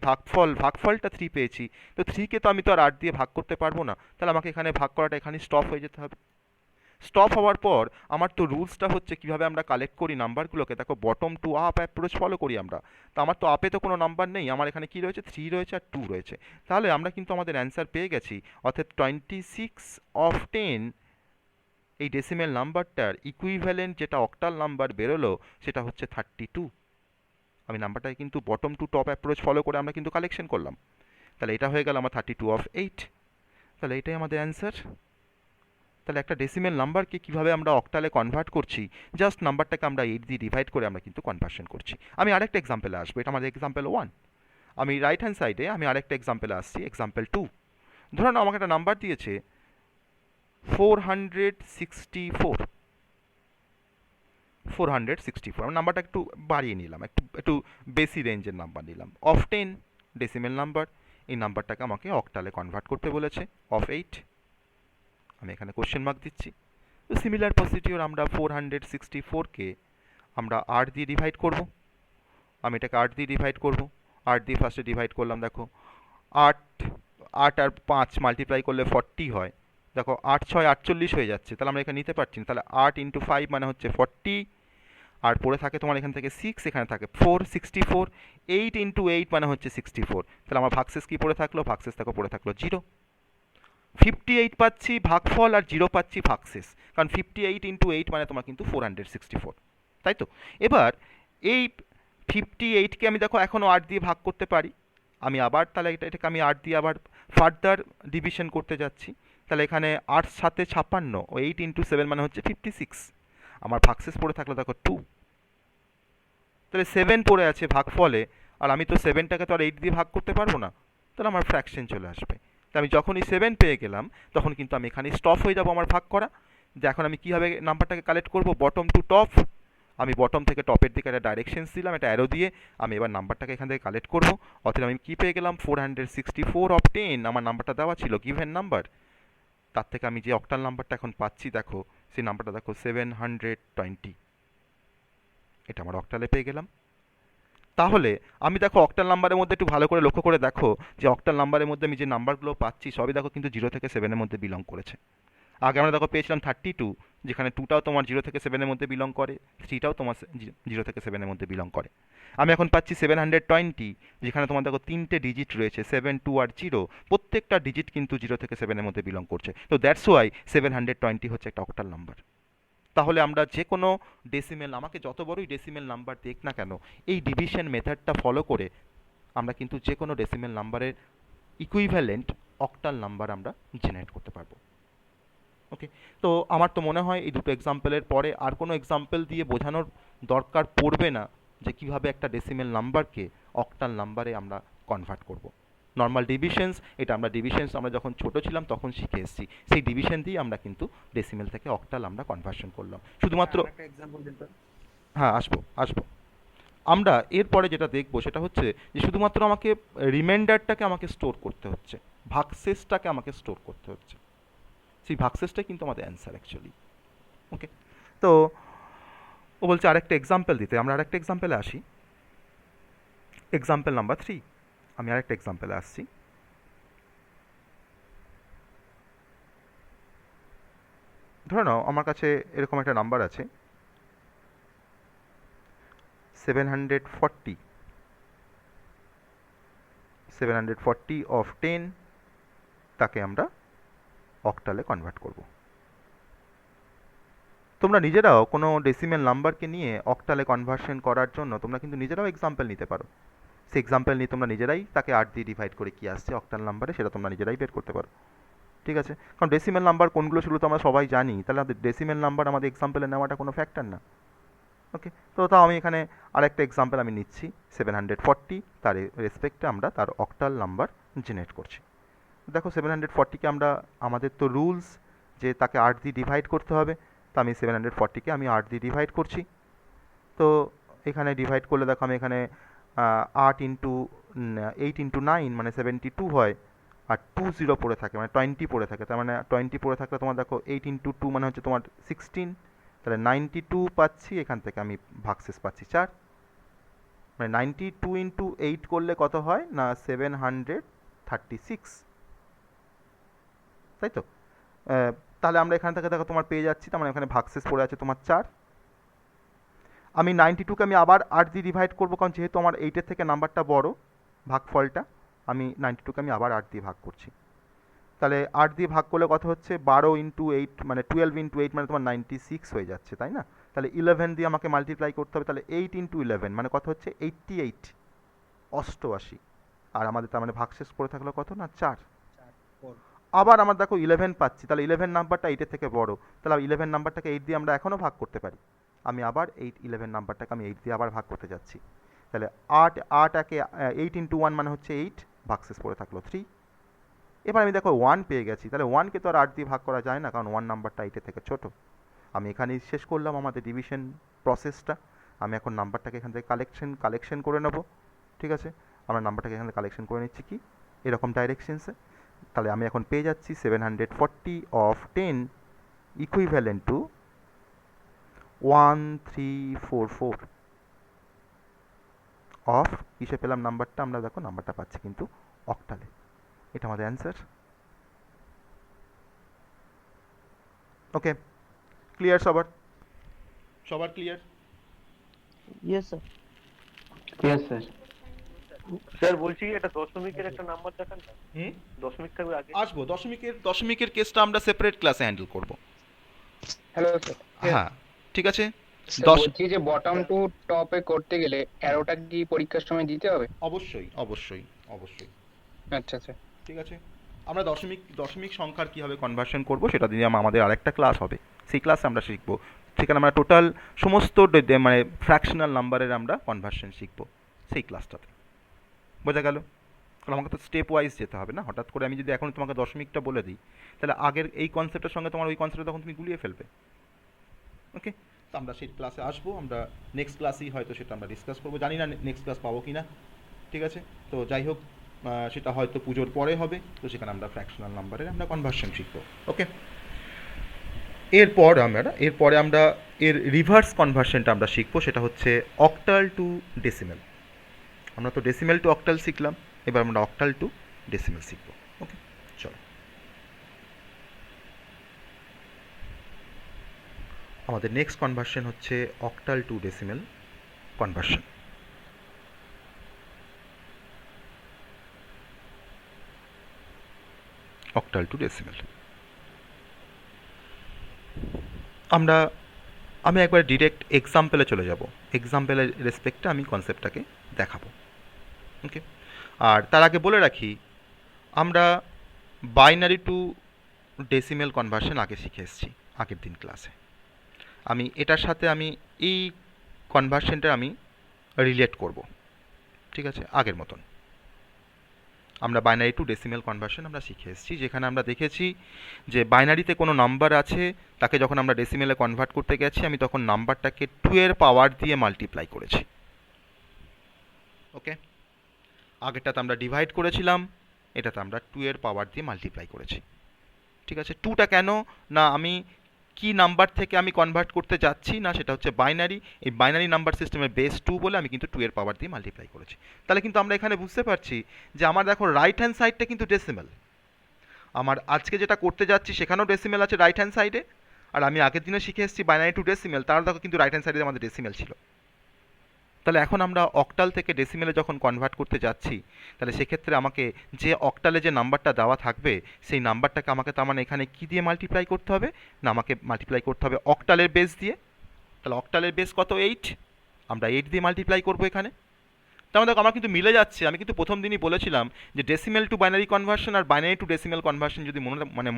ভাগফলটা 3 পেয়েছি। তো 3কে তো আমি তো আর 8 দিয়ে ভাগ করতে পারবো না, তাহলে আমাকে এখানে ভাগ করাটা এখানে স্টপ হয়ে যেতে হবে। স্টপ হওয়ার পর আমার তো রুলসটা হচ্ছে কিভাবে আমরা কালেক্ট করি নাম্বারগুলোকে, দেখো bottom to up approach follow করি আমরা। তো আমার তো আপে তো কোনো নাম্বার নেই, আমার এখানে কি রয়েছে 3 রয়েছে আর 2 রয়েছে, তাহলে আমরা কিন্তু আমাদের অ্যান্সার পেয়ে গেছি। অর্থাৎ 26 অফ 10 এই ডেসিমেল নাম্বারটার ইকুইভ্যালেন্ট যেটা অক্টাল নাম্বার বেরোলো সেটা হচ্ছে 32। আমি নাম্বারটাকে কিন্তু bottom to top approach follow করে আমরা কিন্তু কালেকশন করলাম, তাহলে এটা হয়ে গেল আমার 32 অফ 8। তাহলে এটাই আমাদের অ্যান্সার। তাহলে একটা ডেসিমেল নাম্বারকে কীভাবে আমরা অক্টালে কনভার্ট করছি, জাস্ট নাম্বারটাকে আমরা 8 দিয়ে ডিভাইড করে আমরা কিন্তু কনভার্সন করছি। আমি আরেকটা এক্সাম্পলে আসবো, এটা আমাদের এক্সাম্পল 1। আমি রাইট হ্যান্ড সাইডে আমি আরেকটা এক্সাম্পলে আসছি, এক্সাম্পল 2। ধরুন আমাকে একটা নাম্বার দিয়েছে 464। 464 আমি নাম্বারটা একটু বাড়িয়ে নিলাম, একটু বেশি রেঞ্জের নাম্বার নিলাম। অফ 10 ডেসিমেল নাম্বার, এই নাম্বারটাকে আমাকে অক্টালে কনভার্ট করতে বলেছে। অফ 8 আমি এখানে কোশ্চেন মার্ক দিচ্ছি। তো সিমিলার প্রসিডিওর, আমরা 464কে আমরা 8 দিয়ে ডিভাইড করব। আমি এটাকে 8 দিয়ে ডিভাইড করব, 8 দিয়ে ফার্স্টে ডিভাইড করলাম, দেখো 8 8 আর 5 মাল্টিপ্লাই করলে 40 হয়। দেখো 8 6 48 হয়ে যাচ্ছে, তাহলে আমরা এখানে নিতে পারছি না, তাহলে 8 ইন্টু 5 মানে হচ্ছে 40, আর পরে থাকে তোমার এখান থেকে 6, এখানে থাকে 4, 64। 8 ইন্টু 8 মানে হচ্ছে 64, তাহলে আমার ভাগশেষ কি পড়ে থাকলো, ভাগশেষ দেখো পড়ে থাকলো 0। 58 পাচ্ছি ভাগফল আর 0 পাচ্ছি ভাগশেষ, কারণ 58 ইন্টু 8 মানে তোমার কিন্তু 464, তাই তো। এবার এই 58কে আমি দেখো এখনও 8 দিয়ে ভাগ করতে পারি, আমি আবার তাহলে এটাকে আমি 8 দিয়ে আবার ফার্দার ডিভিশন করতে যাচ্ছি। তাহলে এখানে 8 সাথে 56, ও 8 ইন্টু 7 মানে হচ্ছে 56, আমার ভাগশেষ পড়ে থাকলো দেখো 2। তাহলে 7 পড়ে আছে ভাগফলে, আর আমি তো 7টাকে তো আর 8 দিয়ে ভাগ করতে পারবো না, তাহলে আমার ফ্র্যাকশন চলে আসবে। তো আমি যখনই 7 পেয়ে গেলাম তখন কিন্তু আমি এখানে স্টপ হয়ে যাব আমার ভাগ করা। যে এখন আমি কীভাবে নাম্বারটাকে কালেক্ট করব, বটম টু টপ। আমি বটম থেকে টপের দিকে একটা ডাইরেকশনস দিলাম, একটা অ্যারো দিয়ে আমি এবার নাম্বারটাকে এখান থেকে কালেক্ট করব। অর্থাৎ আমি কী পেয়ে গেলাম, 464 অফ 10 আমার নাম্বারটা দেওয়া ছিল গিভেন নাম্বার। তার থেকে আমি যে অক্টাল নাম্বারটা এখন পাচ্ছি দেখো, সেই নাম্বারটা দেখো 720, এটা আমার অক্টালে পেয়ে গেলাম। তাহলে আমি দেখো অক্টাল নাম্বারের মধ্যে একটু ভালো করে লক্ষ্য করে দেখো যে অক্টাল নাম্বারের মধ্যে আমি যে নাম্বারগুলো পাচ্ছি সবই দেখো কিন্তু 0 থেকে 7-এর মধ্যে বিলং করেছে। আগে আমরা দেখো পেয়েছিলাম 32, যেখানে 2টাও তোমার 0 থেকে 7-এর মধ্যে বিলং করে, 3টাও তোমার 0 থেকে 7-এর মধ্যে বিলং করে। আমি এখন পাচ্ছি 720, যেখানে তোমার দেখো 3টে ডিজিট রয়েছে, 7 2 আর 0, প্রত্যেকটা ডিজিট কিন্তু 0 থেকে 7-এর মধ্যে বিলং করছে। তো দ্যাটস ওয়াই 720 হচ্ছে একটা অক্টাল নাম্বার। তাহলে আমরা যে কোনো ডেসিমেল, আমাকে যত বড়ই ডেসিমেল নাম্বার দেখ না কেন, এই ডিভিশন মেথডটা ফলো করে আমরা কিন্তু যে কোনো ডেসিমেল নাম্বারের ইকুইভ্যালেন্ট অক্টাল নাম্বার আমরা জেনারেট করতে পারবো। ওকে, তো আমার তো মনে হয় এই দুটো এক্সাম্পলের পরে আর কোনো এক্সাম্পল দিয়ে বোঝানোর দরকার পড়বে না যে কীভাবে একটা ডেসিমেল নাম্বারকে অক্টাল নাম্বারে আমরা কনভার্ট করব। নর্মাল ডিভিশনস, এটা আমরা ডিভিশনস আমরা যখন ছোটো ছিলাম তখন শিখে এসেছি, সেই ডিভিশন দিয়ে আমরা কিন্তু ডেসিমেল থেকে অক্টাল আমরা কনভার্সন করলাম শুধুমাত্র। হ্যাঁ, আসবো। আমরা এরপরে যেটা দেখবো সেটা হচ্ছে যে শুধুমাত্র আমাকে রিমাইন্ডারটাকে আমাকে স্টোর করতে হচ্ছে, ভাগশেষটাকে আমাকে স্টোর করতে হচ্ছে, সেই ভাগশেষটাই কিন্তু আমাদের অ্যান্সার অ্যাকচুয়ালি। ওকে, তো ও বলছে আরেকটা এক্সাম্পল দিতে, আমরা আরেকটা এক্সাম্পলে আসি, এক্সাম্পল নাম্বার 3। আমি আরেকটা এক্সাম্পলে আসছি। ধরে নাও আমার কাছে এরকম একটা নাম্বার আছে 740। 740 অফ 10 তাকে আমরা অক্টালে কনভার্ট করব। তোমরা নিজেরাও কোনো ডেসিমেল নাম্বারকে নিয়ে অক্টালে কনভার্সন করার জন্য তোমরা কিন্তু নিজেরাও এক্সাম্পল নিতে পারো। সেই এক্সাম্পল নিয়ে তোমরা নিজেরাই তাকে 8 দিয়ে ডিভাইড করে কী আসছে অক্টাল নাম্বারে সেটা তোমরা নিজেরাই বের করতে পারো। ঠিক আছে, কারণ ডেসিমেল নাম্বার কোনগুলো সেগুলো তো আমরা সবাই জানি, তাহলে আমাদের ডেসিমেল নাম্বার আমাদের এক্সাম্পলে নেওয়াটা কোনো ফ্যাক্টর না। ওকে, তো তাও আমি এখানে আরেকটা এক্সাম্পল আমি নিচ্ছি 740, তার রেসপেক্টে আমরা তার অক্টাল নাম্বার জেনারেট করছি। দেখো 740কে আমরা, আমাদের তো রুলস যে তাকে 8 দিয়ে ডিভাইড করতে হবে, তো আমি 740কে আমি 8 দিয়ে ডিভাইড করছি। তো এখানে ডিভাইড করলে দেখো আমি এখানে 8 ইন্টু 8 ইন্টু 9 মানে 72 হয়, আর 20 পড়ে থাকে মানে 20 পড়ে থাকে, তার মানে 20 পড়ে থাকলে তোমার দেখো 8 ইন্টু 2 মানে হচ্ছে তোমার 16, তাহলে 92 পাচ্ছি, এখান থেকে আমি ভাগশেষ পাচ্ছি 4, মানে 92 ইন্টু 8 করলে কত হয় না 736, তাই তো? তাহলে আমরা এখান থেকে দেখো তোমার পেয়ে যাচ্ছি, তার মানে এখানে ভাগশেষ পড়ে আছে তোমার 4। আমি 92কে আমি আবার 8 দিয়ে ডিভাইড করবো, কারণ যেহেতু আমার 8-এর থেকে নাম্বারটা বড় ভাগফলটা, আমি 92কে আমি আবার 8 দিয়ে ভাগ করছি। তাহলে 8 দিয়ে ভাগ করলে কত হচ্ছে 12 ইন্টু 8 মানে 12 ইন্টু 8 মানে তোমার 96 হয়ে যাচ্ছে, তাই না? তাহলে 11 দিয়ে আমাকে মাল্টিপ্লাই করতে হবে, তাহলে 8 ইন্টু 11 মানে কত হচ্ছে 88, 88। আর আমাদের তার মানে ভাগশেষ পড়ে থাকলো কত না 4। আবার আমার দেখো 11 পাচ্ছি, তাহলে 11 নাম্বারটা 8-এর থেকে বড়, তাহলে 11 নাম্বারটাকে 8 দিয়ে আমরা এখনও ভাগ করতে পারি। আমি আবার 11 নাম্বারটাকে আমি 8 দিয়ে আবার ভাগ করতে যাচ্ছি, তাহলে 8 ইন্টু 1 মানে হচ্ছে 8, ভাগশেষ পড়ে থাকলো 3। এবার আমি দেখো 1 পেয়ে গেছি, তাহলে 1কে তো আর 8 দিয়ে ভাগ করা যায় না, কারণ 1 নাম্বারটা 8-এর থেকে ছোট। আমি এখানেই শেষ করলাম আমাদের ডিভিশন প্রসেসটা। আমি এখন নাম্বারটাকে এখান থেকে কালেকশন করে নেব। ঠিক আছে, আমরা নাম্বারটাকে এখানে কালেকশন করে নিচ্ছি কি এরকম ডাইরেকশনসে। তাহলে আমি এখন পেয়ে যাচ্ছি 740 অফ 10 ইকুইভ্যালেন্ট টু 1344 অফ কিসে পেলাম নাম্বারটা, আমরা দেখো নাম্বারটা পাচ্ছি কিন্তু অক্টালে। এটা আমাদের অ্যান্সার। ওকে, ক্লিয়ার সবার clear? Yes sir. Yes sir. Sir বলছি এটা দশমিকের একটা নাম্বার দেখান না, হুম, দশমিক থাকবে আগে। আসবো দশমিকের কেসটা আমরা সেপারেট ক্লাসে হ্যান্ডেল করব। Hello sir. হ্যাঁ ঠিক আছে। স্যার, 10 বলছি যে বটম টু টপে করতে গেলে অ্যারোটা কি পরীক্ষার সময় দিতে হবে? অবশ্যই অবশ্যই অবশ্যই। আচ্ছা আচ্ছা। ঠিক আছে, আমরা দশমিক সংখ্যার কীভাবে কনভার্সন করব সেটা দিয়ে আমাদের আরেকটা ক্লাস হবে, সেই ক্লাসে আমরা শিখব। সেখানে আমরা টোটাল সমস্ত মানে ফ্র্যাকশনাল নাম্বারের আমরা কনভার্সন শিখব সেই ক্লাসটাতে। বোঝা গেল? কারণ আমাকে তো স্টেপ ওয়াইজ যেতে হবে না, হঠাৎ করে আমি যদি এখন তোমাকে দশমিকটা বলে দিই তাহলে আগের এই কনসেপ্টের সঙ্গে তোমার ওই কনসেপ্টটা তখন তুমি গুলিয়ে ফেলবে। ওকে, তো আমরা সেই ক্লাসে আসবো, আমরা নেক্সট ক্লাসেই হয়তো সেটা আমরা ডিসকাস করবো, জানি না নেক্সট ক্লাস পাবো কি না। ঠিক আছে, তো যাই হোক সেটা হয়তো পুজোর পরে হবে, তো সেখানে আমরা ফ্র্যাকশনাল নাম্বারের আমরা কনভার্সন শিখবো। ওকে, এরপরে আমরা এর রিভার্স কনভার্সনটা আমরা শিখবো, সেটা হচ্ছে অক্টাল টু ডেসিমেল। আমরা তো ডেসিমেল টু অক্টাল শিখলাম, এবার আমরা অক্টাল টু ডেসিমেল শিখবো। ওকে, চলো। আমাদের নেক্সট কনভার্সন হচ্ছে octal two decimal conversion. Octal two decimal আমি একবার ডিরেক্ট এক্সাম্পলে চলে যাব, এক্সাম্পলের রেসপেক্টে আমি কনসেপ্টটাকে দেখাবো। ওকে, আর তার আগে বলে রাখি আমরা বাইনারি টু ডেসিমেল কনভার্সন আগে শিখে এসেছি আগের দিন ক্লাসে। আমি এটার সাথে আমি এই কনভার্সনটা আমি রিলেট করব। ঠিক আছে, আগের মতন আমরা বাইনারি টু ডেসিমেল কনভার্সন আমরা শিখে এসেছি, যেখানে আমরা দেখেছি যে বাইনারিতে কোনো নাম্বার আছে, তাকে যখন আমরা ডেসিমেলে কনভার্ট করতে গেছি আমি তখন নাম্বারটাকে 2 এর পাওয়ার দিয়ে মাল্টিপ্লাই করেছি। ওকে, আগেরটাতে আমরা ডিভাইড করেছিলাম, এটাতে আমরা 2 এর পাওয়ার দিয়ে মাল্টিপ্লাই করেছি। ঠিক আছে, 2টা কেন না আমি কি নাম্বার থেকে আমি কনভার্ট করতে যাচ্ছি না সেটা হচ্ছে বাইনারি, এই বাইনারি নাম্বার সিস্টেমের বেস 2 বলে আমি কিন্তু 2 এর পাওয়ার দিয়ে মাল্টিপ্লাই করেছি। তাহলে কিন্তু আমরা এখানে বুঝতে পারছি যে আমার দেখো রাইট হ্যান্ড সাইডটা কিন্তু ডেসিমেল, আমার আজকে যেটা করতে যাচ্ছি সেখানেও ডেসিমেল আছে রাইট হ্যান্ড সাইডে, আর আমি আগের দিনে শিখে এসেছি বাইনারি টু ডেসিমেল, তাহলে দেখো কিন্তু রাইট হ্যান্ড সাইডে আমাদের ডেসিমেল ছিল। তাহলে এখন আমরা অক্টাল থেকে ডেসিমেলে যখন কনভার্ট করতে যাচ্ছি, তাহলে সেক্ষেত্রে আমাকে যে অক্টালে যে নাম্বারটা দেওয়া থাকবে সেই নাম্বারটাকে আমাকে তার মানে এখানে কী দিয়ে মাল্টিপ্লাই করতে হবে, না আমাকে মাল্টিপ্লাই করতে হবে অক্টালের বেস দিয়ে। তাহলে অক্টালের বেস কত? 8। আমরা 8 দিয়ে মাল্টিপ্লাই করবো এখানে। তার দেখো আমার কিন্তু মিলে যাচ্ছে। আমি কিন্তু প্রথম দিনই বলেছিলাম যে ডেসিমেল টু বাইনারি কনভার্সন আর বাইনারি টু ডেসিমেল কনভার্সন যদি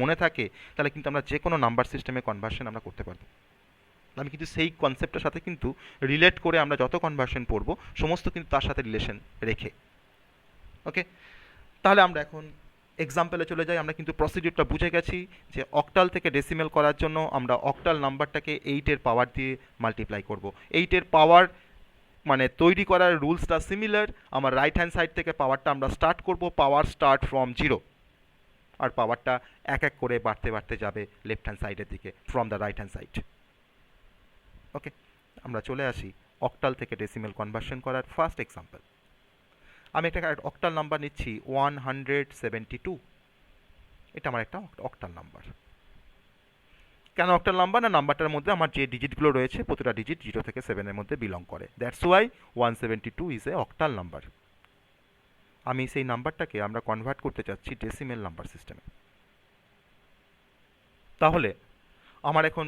মনে থাকে, তাহলে কিন্তু আমরা যে কোনো নাম্বার সিস্টেমে কনভার্সন আমরা করতে পারবো। আমি কিন্তু সেই কনসেপ্টের সাথে কিন্তু রিলেট করে আমরা যত কনভার্সন পড়বো সমস্ত কিন্তু তার সাথে রিলেশন রেখে। ওকে, তাহলে আমরা এখন এক্সাম্পলে চলে যাই। আমরা কিন্তু প্রসিডিউরটা বুঝে গেছি যে অক্টাল থেকে ডেসিমেল করার জন্য আমরা অক্টাল নাম্বারটাকে 8-এর পাওয়ার দিয়ে মাল্টিপ্লাই করব। 8-এর পাওয়ার মানে তৈরি করার রুলসটা সিমিলার। আমার রাইট হ্যান্ড সাইড থেকে পাওয়ারটা আমরা স্টার্ট করব, পাওয়ার স্টার্ট ফ্রম 0, আর পাওয়ারটা এক এক করে বাড়তে বাড়তে যাবে লেফট হ্যান্ড সাইডের দিকে from the right hand side. Okay, আমরা চলে আসি অক্টাল থেকে ডেসিমেল কনভার্সন করার ফার্স্ট এক্সাম্পল। আমি একটা অক্টাল নাম্বার নিচ্ছি 172। এটা আমার একটা অক্টাল নাম্বার। কেন অক্টাল নাম্বার? না, নাম্বারটার মধ্যে আমার যে ডিজিটগুলো রয়েছে প্রতিটা ডিজিট 0 থেকে 7-এর মধ্যে বিলং করে। That's why 172 is a octal number. আমি সেই নাম্বারটাকে আমরা কনভার্ট করতে চাচ্ছি ডেসিমেল নাম্বার সিস্টেমে। তাহলে আমার এখন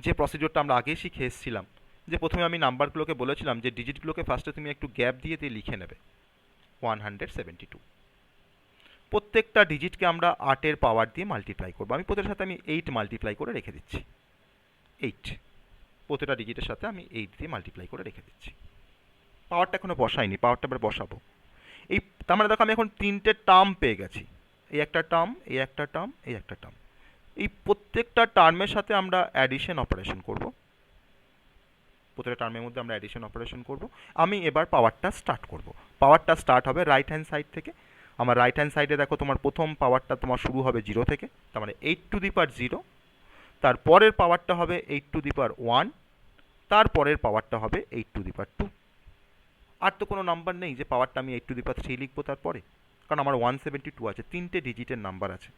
যে প্রসিডিওরটা আমরা আগেই শিখে এসেছিলাম, যে প্রথমে আমি নাম্বারগুলোকে বলেছিলাম যে ডিজিটগুলোকে ফার্স্টে তুমি একটু গ্যাপ দিয়ে লিখে নেবে 172। প্রত্যেকটা ডিজিটকে আমরা 8-এর পাওয়ার দিয়ে মাল্টিপ্লাই করবো। আমি প্রত্যেকটার সাথে 8 মাল্টিপ্লাই করে রেখে দিচ্ছি। 8 প্রত্যেকটা ডিজিটের সাথে আমি 8 দিয়ে মাল্টিপ্লাই করে রেখে দিচ্ছি। পাওয়ারটা এখনো বসাইনি, পাওয়ারটা এবার বসাবো। তার মানে দেখো আমি এখন 3টে টার্ম পেয়ে গেছি। এই একটা টার্ম, এই একটা টার্ম, এই একটা টার্ম। এই প্রত্যেকটা টার্মের সাথে আমরা অ্যাডিশন অপারেশন করব। প্রত্যেকটা টার্মের মধ্যে আমরা অ্যাডিশন অপারেশন করব। আমি এবার পাওয়ারটা স্টার্ট করব। পাওয়ারটা স্টার্ট হবে রাইট হ্যান্ড সাইড থেকে। আমার রাইট হ্যান্ড সাইডে দেখো তোমার প্রথম পাওয়ারটা তোমার শুরু হবে 0 থেকে, তার মানে 8 টু দি পাওয়ার 0। তারপরের পাওয়ারটা হবে 8 টু দি পাওয়ার 1। তারপরের পাওয়ারটা হবে 8 টু দি পাওয়ার 2। আর তো কোনো নাম্বার নেই যে পাওয়ারটা আমি 8 টু দি পাওয়ার 3 লিখবো তারপরে, কারণ আমার 172 আছে, 3টে ডিজিটের নাম্বার আছে।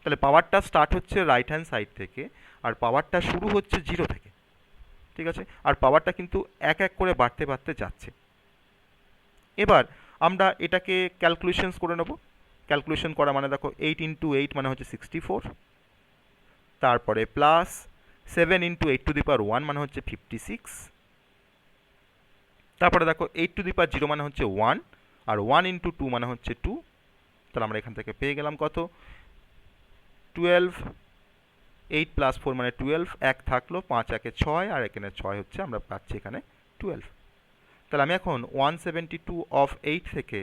তাহলে পাওয়ারটা স্টার্ট হচ্ছে রাইট হ্যান্ড সাইড থেকে, আর পাওয়ারটা শুরু হচ্ছে 0 থেকে। ঠিক আছে, আর পাওয়ারটা কিন্তু এক এক করে বাড়তে বাড়তে যাচ্ছে। এবার আমরা এটাকে ক্যালকুলেশনস করে নেব। ক্যালকুলেশন করা মানে দেখো 8 ইন্টু 8 মানে হচ্ছে 64, তারপরে প্লাস 7 ইন্টু 8 টু দি পাওয়ার 1 মানে হচ্ছে 56, তারপরে দেখো 8 টু দি পাওয়ার 0 মানে হচ্ছে 1, আর 1 ইন্টু 2 মানে হচ্ছে 2। তাহলে আমরা এখান থেকে পেয়ে গেলাম কত? 12। 8 প্লাস 4 মানে 12, এক থাকলো, 5 একে 6, আর এখানে 6 হচ্ছে, আমরা পাচ্ছি এখানে 12। তাহলে আমি এখন 172 অফ 8 থেকে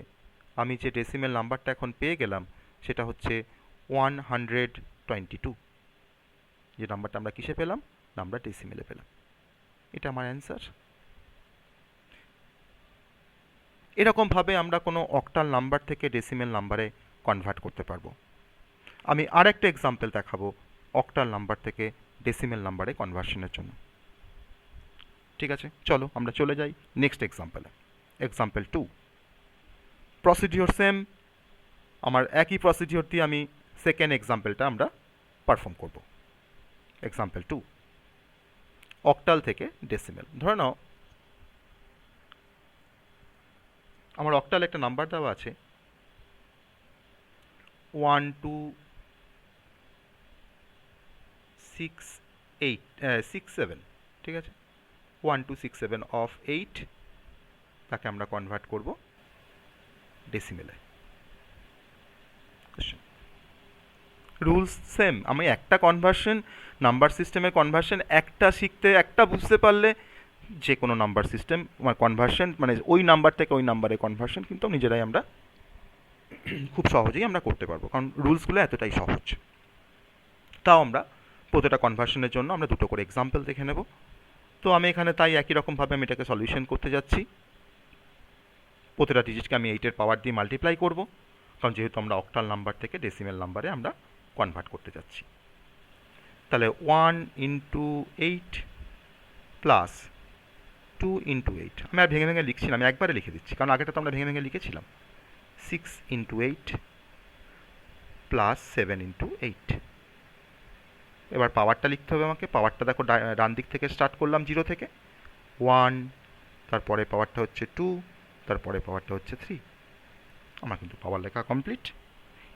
আমি যে ডেসিমেল নাম্বারটা এখন পেয়ে গেলাম সেটা হচ্ছে 122। যে নাম্বারটা আমরা কিসে পেলাম? না, আমরা ডেসিমেলে পেলাম। এটা আমার অ্যান্সার। এরকমভাবে আমরা কোনো অক্টাল নাম্বার থেকে ডেসিমেল নাম্বারে কনভার্ট করতে পারবো। আমি আরেকটা এক্সাম্পল দেখাবো অক্টাল নাম্বার থেকে ডেসিমেল নাম্বারে কনভার্সনের জন্য। ঠিক আছে, চলো আমরা চলে যাই নেক্সট এক্সাম্পলে। এক্সাম্পল 2। Procedure same. আমার একই প্রসিডিওর দিয়ে আমি সেকেন্ড এক্সাম্পলটা আমরা পারফর্ম করব। এক্সাম্পল 2, অক্টাল থেকে ডেসিমেল। ধরে নাও আমার অক্টাল একটা নাম্বার দেওয়া আছে 1267। ঠিক আছে, 1267 অফ 8 তাকে আমরা কনভার্ট করব ডেসিমেলে। Rules same. আমি একটা কনভার্সন, নাম্বার সিস্টেমের কনভার্সন একটা শিখতে, একটা বুঝতে পারলে যে কোনো নাম্বার সিস্টেম কনভার্সন মানে ওই নাম্বার থেকে ওই নাম্বারে কনভার্সন কিন্তু নিজেরাই আমরা খুব সহজেই আমরা করতে পারবো, কারণ রুলসগুলো এতটাই সহজ। তাও আমরা প্রতিটা কনভার্সনের জন্য আমরা দুটো করে এক্সাম্পল দেখে নেব। তো আমি এখানে তাই একই রকমভাবে আমি এটাকে সলিউশন করতে যাচ্ছি। প্রতিটা ডিজিটকে আমি 8-এর পাওয়ার দিয়ে মাল্টিপ্লাই করব, কারণ যেহেতু আমরা অক্টাল নাম্বার থেকে ডেসিমেল নাম্বারে আমরা কনভার্ট করতে যাচ্ছি। তাহলে 1 ইন্টু 8 প্লাস 2 ইন্টু 8। আমি আর ভেঙে ভেঙে লিখছি না, আমি একবারে লিখে দিচ্ছি, কারণ আগেটা তো আমরা ভেঙে ভেঙে লিখেছিলাম। 6 ইন্টু 8 প্লাস 7 ইন্টু 8। এবার পাওয়ারটা লিখতে হবে আমাকে। পাওয়ারটা দেখো ডান দিক থেকে স্টার্ট করলাম 0 থেকে। 1 তারপরে পাওয়ারটা হচ্ছে 2, তারপরে পাওয়ারটা হচ্ছে 3। আমার কিন্তু পাওয়ার লেখা কমপ্লিট।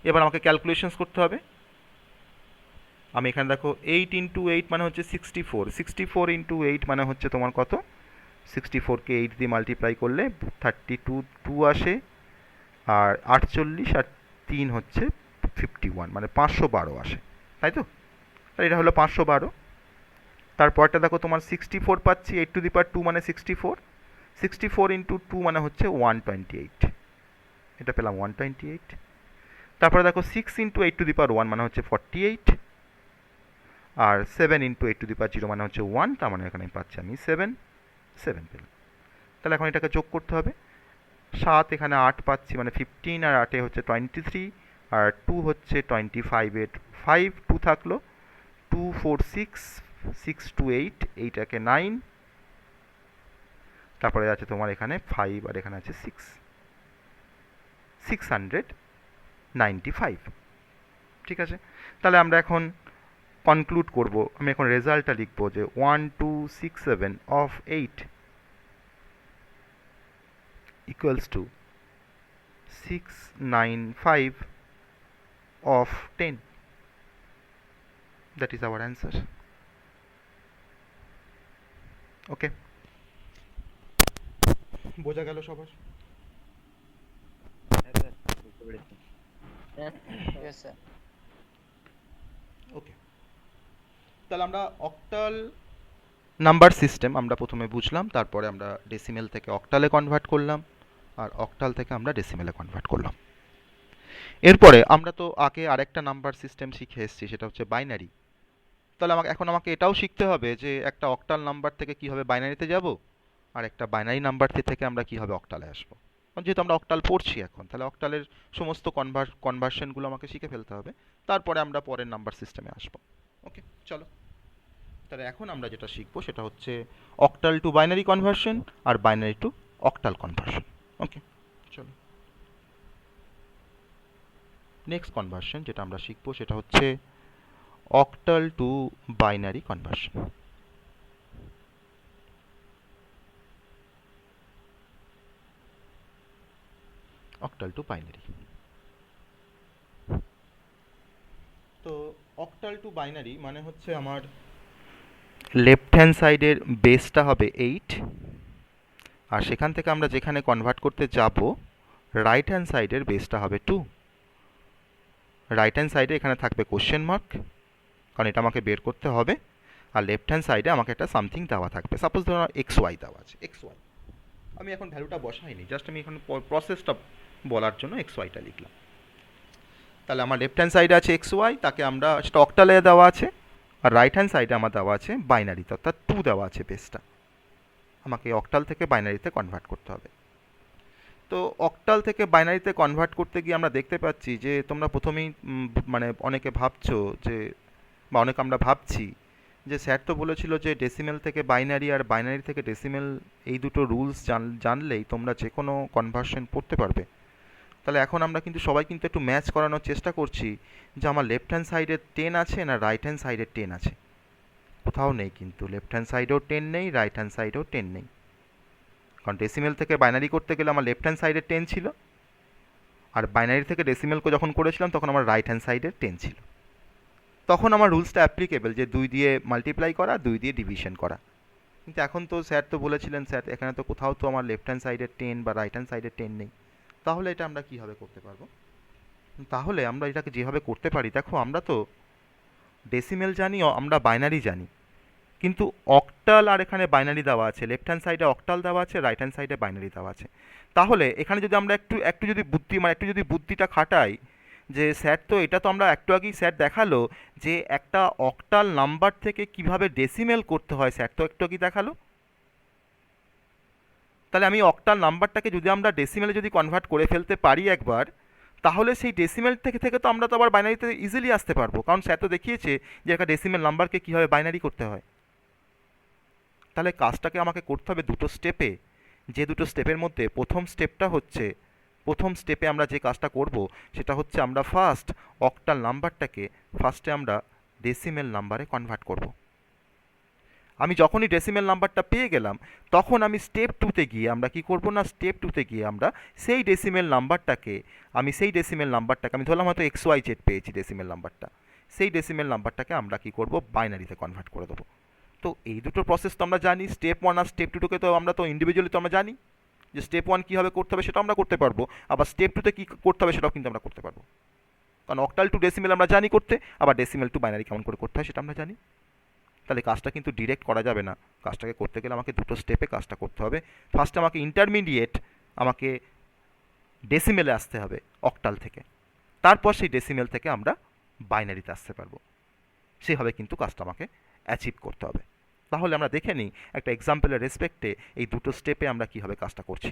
এবার আমাকে ক্যালকুলেশনস করতে হবে। আমি এখানে দেখো 8 ইন্টু 8 মানে হচ্ছে 64, 64 ইন্টু 8 মানে হচ্ছে তোমার কত, 64কে 8 দিয়ে মাল্টিপ্লাই করলে 32 2 আসে, আর 48 আর 3 হচ্ছে 51, মানে 512 আসে, তাই তো? তাহলে এটা হলো 512। তারপরটা দেখো তোমার 64 পাচ্ছি, 8 টু দি পাওয়ার 2 মানে 64, 64 ইন্টু 2 মানে হচ্ছে 128, এটা পেলাম 128। তারপরে দেখো 6 ইন্টু 8 টু দি পাওয়ার 1 মানে হচ্ছে 48, আর 7 ইন্টু 8 টু দি পাওয়ার 0 মানে হচ্ছে 1, তার মানে এখানে পাচ্ছি আমি 7 পেলাম। তাহলে এখন এটাকে যোগ করতে হবে। 7 এখানে 8 পাচ্ছি, মানে 15, আর 8 হচ্ছে 23, আর 2 হচ্ছে 25 এর 5, 2 থাকলো, 2 4 6, 6 2 8, এইটাকে 9, তারপরে আছে তোমার এখানে 5, আর এখানে আছে 6, 695। ঠিক আছে, তাহলে আমরা এখন কনক্লুড করব। আমি এখন রেজাল্টটা লিখব যে 1267 of 8 equals to 695 of 10. That is our answer. Okay, বোঝা গেল সবার? Yes, sir. ওকে, তাহলে আমরা অক্টাল নাম্বার সিস্টেম আমরা প্রথমে বুঝলাম, তারপরে আমরা ডেসিমেল থেকে অক্টালে কনভার্ট করলাম, আর অক্টাল থেকে আমরা ডেসিমেলে কনভার্ট করলাম। এরপরে আমরা তো আগে আরেকটা নাম্বার সিস্টেম শিখে এসেছি, সেটা হচ্ছে বাইনারি। তাহলে আমাকে এটাও শিখতে হবে যে একটা অক্টাল নাম্বার থেকে কীভাবে বাইনারিতে যাব, আর একটা বাইনারি নাম্বার থেকে আমরা কীভাবে অক্টালে আসবো। যেহেতু আমরা অক্টাল পড়ছি এখন, তাহলে অক্টালের সমস্ত কনভার্সনগুলো আমাকে শিখে ফেলতে হবে, তারপরে আমরা পরের নাম্বার সিস্টেমে আসবো। ওকে, চলো তাহলে এখন আমরা যেটা শিখবো সেটা হচ্ছে অক্টাল টু বাইনারি কনভার্সন আর binary to octal conversion. Okay, চলো নেক্সট কনভার্সন যেটা আমরা শিখবো সেটা হচ্ছে octal to binary conversion. Octal to binary. তো অক্টাল টু বাইনারি মানে হচ্ছে আমার লেফট হ্যান্ড সাইডের বেসটা হবে 8, আর সেখান থেকে আমরা যেখানে কনভার্ট করতে যাব রাইট হ্যান্ড সাইডের বেসটা হবে 2। রাইট হ্যান্ড সাইডে এখানে থাকবে কোশ্চেন মার্ক, কারণ এটা আমাকে বের করতে হবে, আর লেফট হ্যান্ড সাইডে আমাকে একটা সামথিং দেওয়া থাকবে, সাপোজ ধরো XY দেওয়া আছে, XY আমি এখন ভ্যালুটা বসাইনি, জাস্ট আমি এখন প্রসেসটা বলার জন্য XYটা লিখলাম। তাহলে আমার লেফট হ্যান্ড সাইডে আছে XY, তাকে আমরা সেটা অক্টালে দেওয়া আছে, আর রাইট হ্যান্ড সাইডে আমার দেওয়া আছে বাইনারিতে, অর্থাৎ 2 দেওয়া আছে বেসটা। আমাকে অক্টাল থেকে বাইনারিতে কনভার্ট করতে হবে। তো অক্টাল থেকে বাইনারিতে কনভার্ট করতে গিয়ে আমরা দেখতে পাচ্ছি যে তোমরা প্রথমেই মানে অনেকে ভাবছো যে, বা অনেকে আমরা ভাবছি যে স্যার তো বলেছিল যে ডেসিমেল থেকে বাইনারি আর বাইনারি থেকে ডেসিমেল, এই দুটো রুলস জানলেই তোমরা যে কোনো কনভার্সন করতে পারবে। তাহলে এখন আমরা কিন্তু সবাই কিন্তু একটু ম্যাচ করানোর চেষ্টা করছি যে আমার লেফট হ্যান্ড সাইডে 10 আছে না রাইট হ্যান্ড সাইডে 10 আছে। কোথাও নেই, কিন্তু লেফট হ্যান্ড সাইডেও 10 নেই, রাইট হ্যান্ড সাইডেও 10 নেই, কারণ ডেসিমেল থেকে বাইনারি করতে গেলে আমার লেফট হ্যান্ড সাইডে 10 ছিল, আর বাইনারি থেকে ডেসিমেলকে যখন করেছিলাম তখন আমার রাইট হ্যান্ড সাইডে 10 ছিল। তখন আমার রুলসটা অ্যাপ্লিকেবল যে 2 দিয়ে মাল্টিপ্লাই করা, 2 দিয়ে ডিভিশন করা। কিন্তু এখন তো স্যার তো বলেছিলেন, স্যার এখানে তো কোথাও তো আমার লেফট হ্যান্ড সাইডে 10 বা রাইট হ্যান্ড সাইডে 10 নেই, তাহলে এটা আমরা কীভাবে করতে পারবো? তাহলে আমরা এটাকে যেভাবে করতে পারি, দেখো আমরা তো ডেসিমেল জানি, আমরা বাইনারি জানি, কিন্তু অক্টাল আর এখানে বাইনারি দেওয়া আছে, লেফট হ্যান্ড সাইডে অক্টাল দেওয়া আছে, রাইট হ্যান্ড সাইডে বাইনারি দেওয়া আছে। তাহলে এখানে যদি আমরা একটু যদি বুদ্ধিটা খাটাই, যে স্যার তো এটা তো আমরা একটু আগেই স্যার দেখালো যে একটা অক্টাল নাম্বার থেকে কিভাবে ডেসিমেল করতে হয়, স্যার তো একটু আগেই দেখালো। তাহলে আমি অক্টাল নাম্বারটাকে যদি আমরা ডেসিমেলে যদি কনভার্ট করে ফেলতে পারি একবার, তাহলে সেই ডেসিমেল থেকে তো আমরা তো আবার বাইনারিতে ইজিলি আসতে পারবো, কারণ স্যার তো দেখিয়েছে যে একটা ডেসিমেল নাম্বারকে কীভাবে বাইনারি করতে হয়। তাহলে কাজটাকে আমাকে করতে হবে দুটো স্টেপে, যে দুটো স্টেপের মধ্যে প্রথম স্টেপে আমরা যে কাজটা করব সেটা হচ্ছে আমরা ফার্স্ট অক্টাল নাম্বারটাকে ফার্স্টে আমরা ডেসিমেল নাম্বারে কনভার্ট করব। আমি যখনই ডেসিমেল নাম্বারটা পেয়ে গেলাম তখন আমি স্টেপ টুতে গিয়ে আমরা কি করব না, স্টেপ টুতে গিয়ে আমরা সেই ডেসিমেল নাম্বারটাকে আমি ধরলাম হয়তো XYZ পেয়েছি ডেসিমেল নাম্বারটা, সেই ডেসিমেল নাম্বারটাকে আমরা কি করব, বাইনারিতে কনভার্ট করে দেবো। তো এই দুটো প্রসেস তো আমরা জানি, স্টেপ 1 আর স্টেপ 2কে তো আমরা তো ইন্ডিভিজুয়ালি তো আমরা জানি যে স্টেপ 1 কীভাবে করতে হবে সেটা আমরা করতে পারবো, আবার স্টেপ 2তে কী করতে হবে সেটাও কিন্তু আমরা করতে পারবো। কারণ অক্টাল টু ডেসিমেল আমরা জানি করতে, আবার ডেসিমেল টু বাইনারি কেমন করে করতে হয় সেটা আমরা জানি। তাহলে কাজটা কিন্তু ডিরেক্ট করা যাবে না, কাজটাকে করতে গেলে আমাকে দুটো স্টেপে কাজটা করতে হবে। ফার্স্ট আমাকে ইন্টারমিডিয়েট আমাকে ডেসিমেলে আসতে হবে অক্টাল থেকে, তারপর সেই ডেসিমেল থেকে আমরা বাইনারিতে আসতে পারবো। সেভাবে কিন্তু কাজটা আমাকে অ্যাচিভ করতে হবে। তাহলে আমরা দেখে নিই একটা এক্সাম্পলের রেসপেক্টে এই দুটো স্টেপে আমরা কীভাবে কাজটা করছি।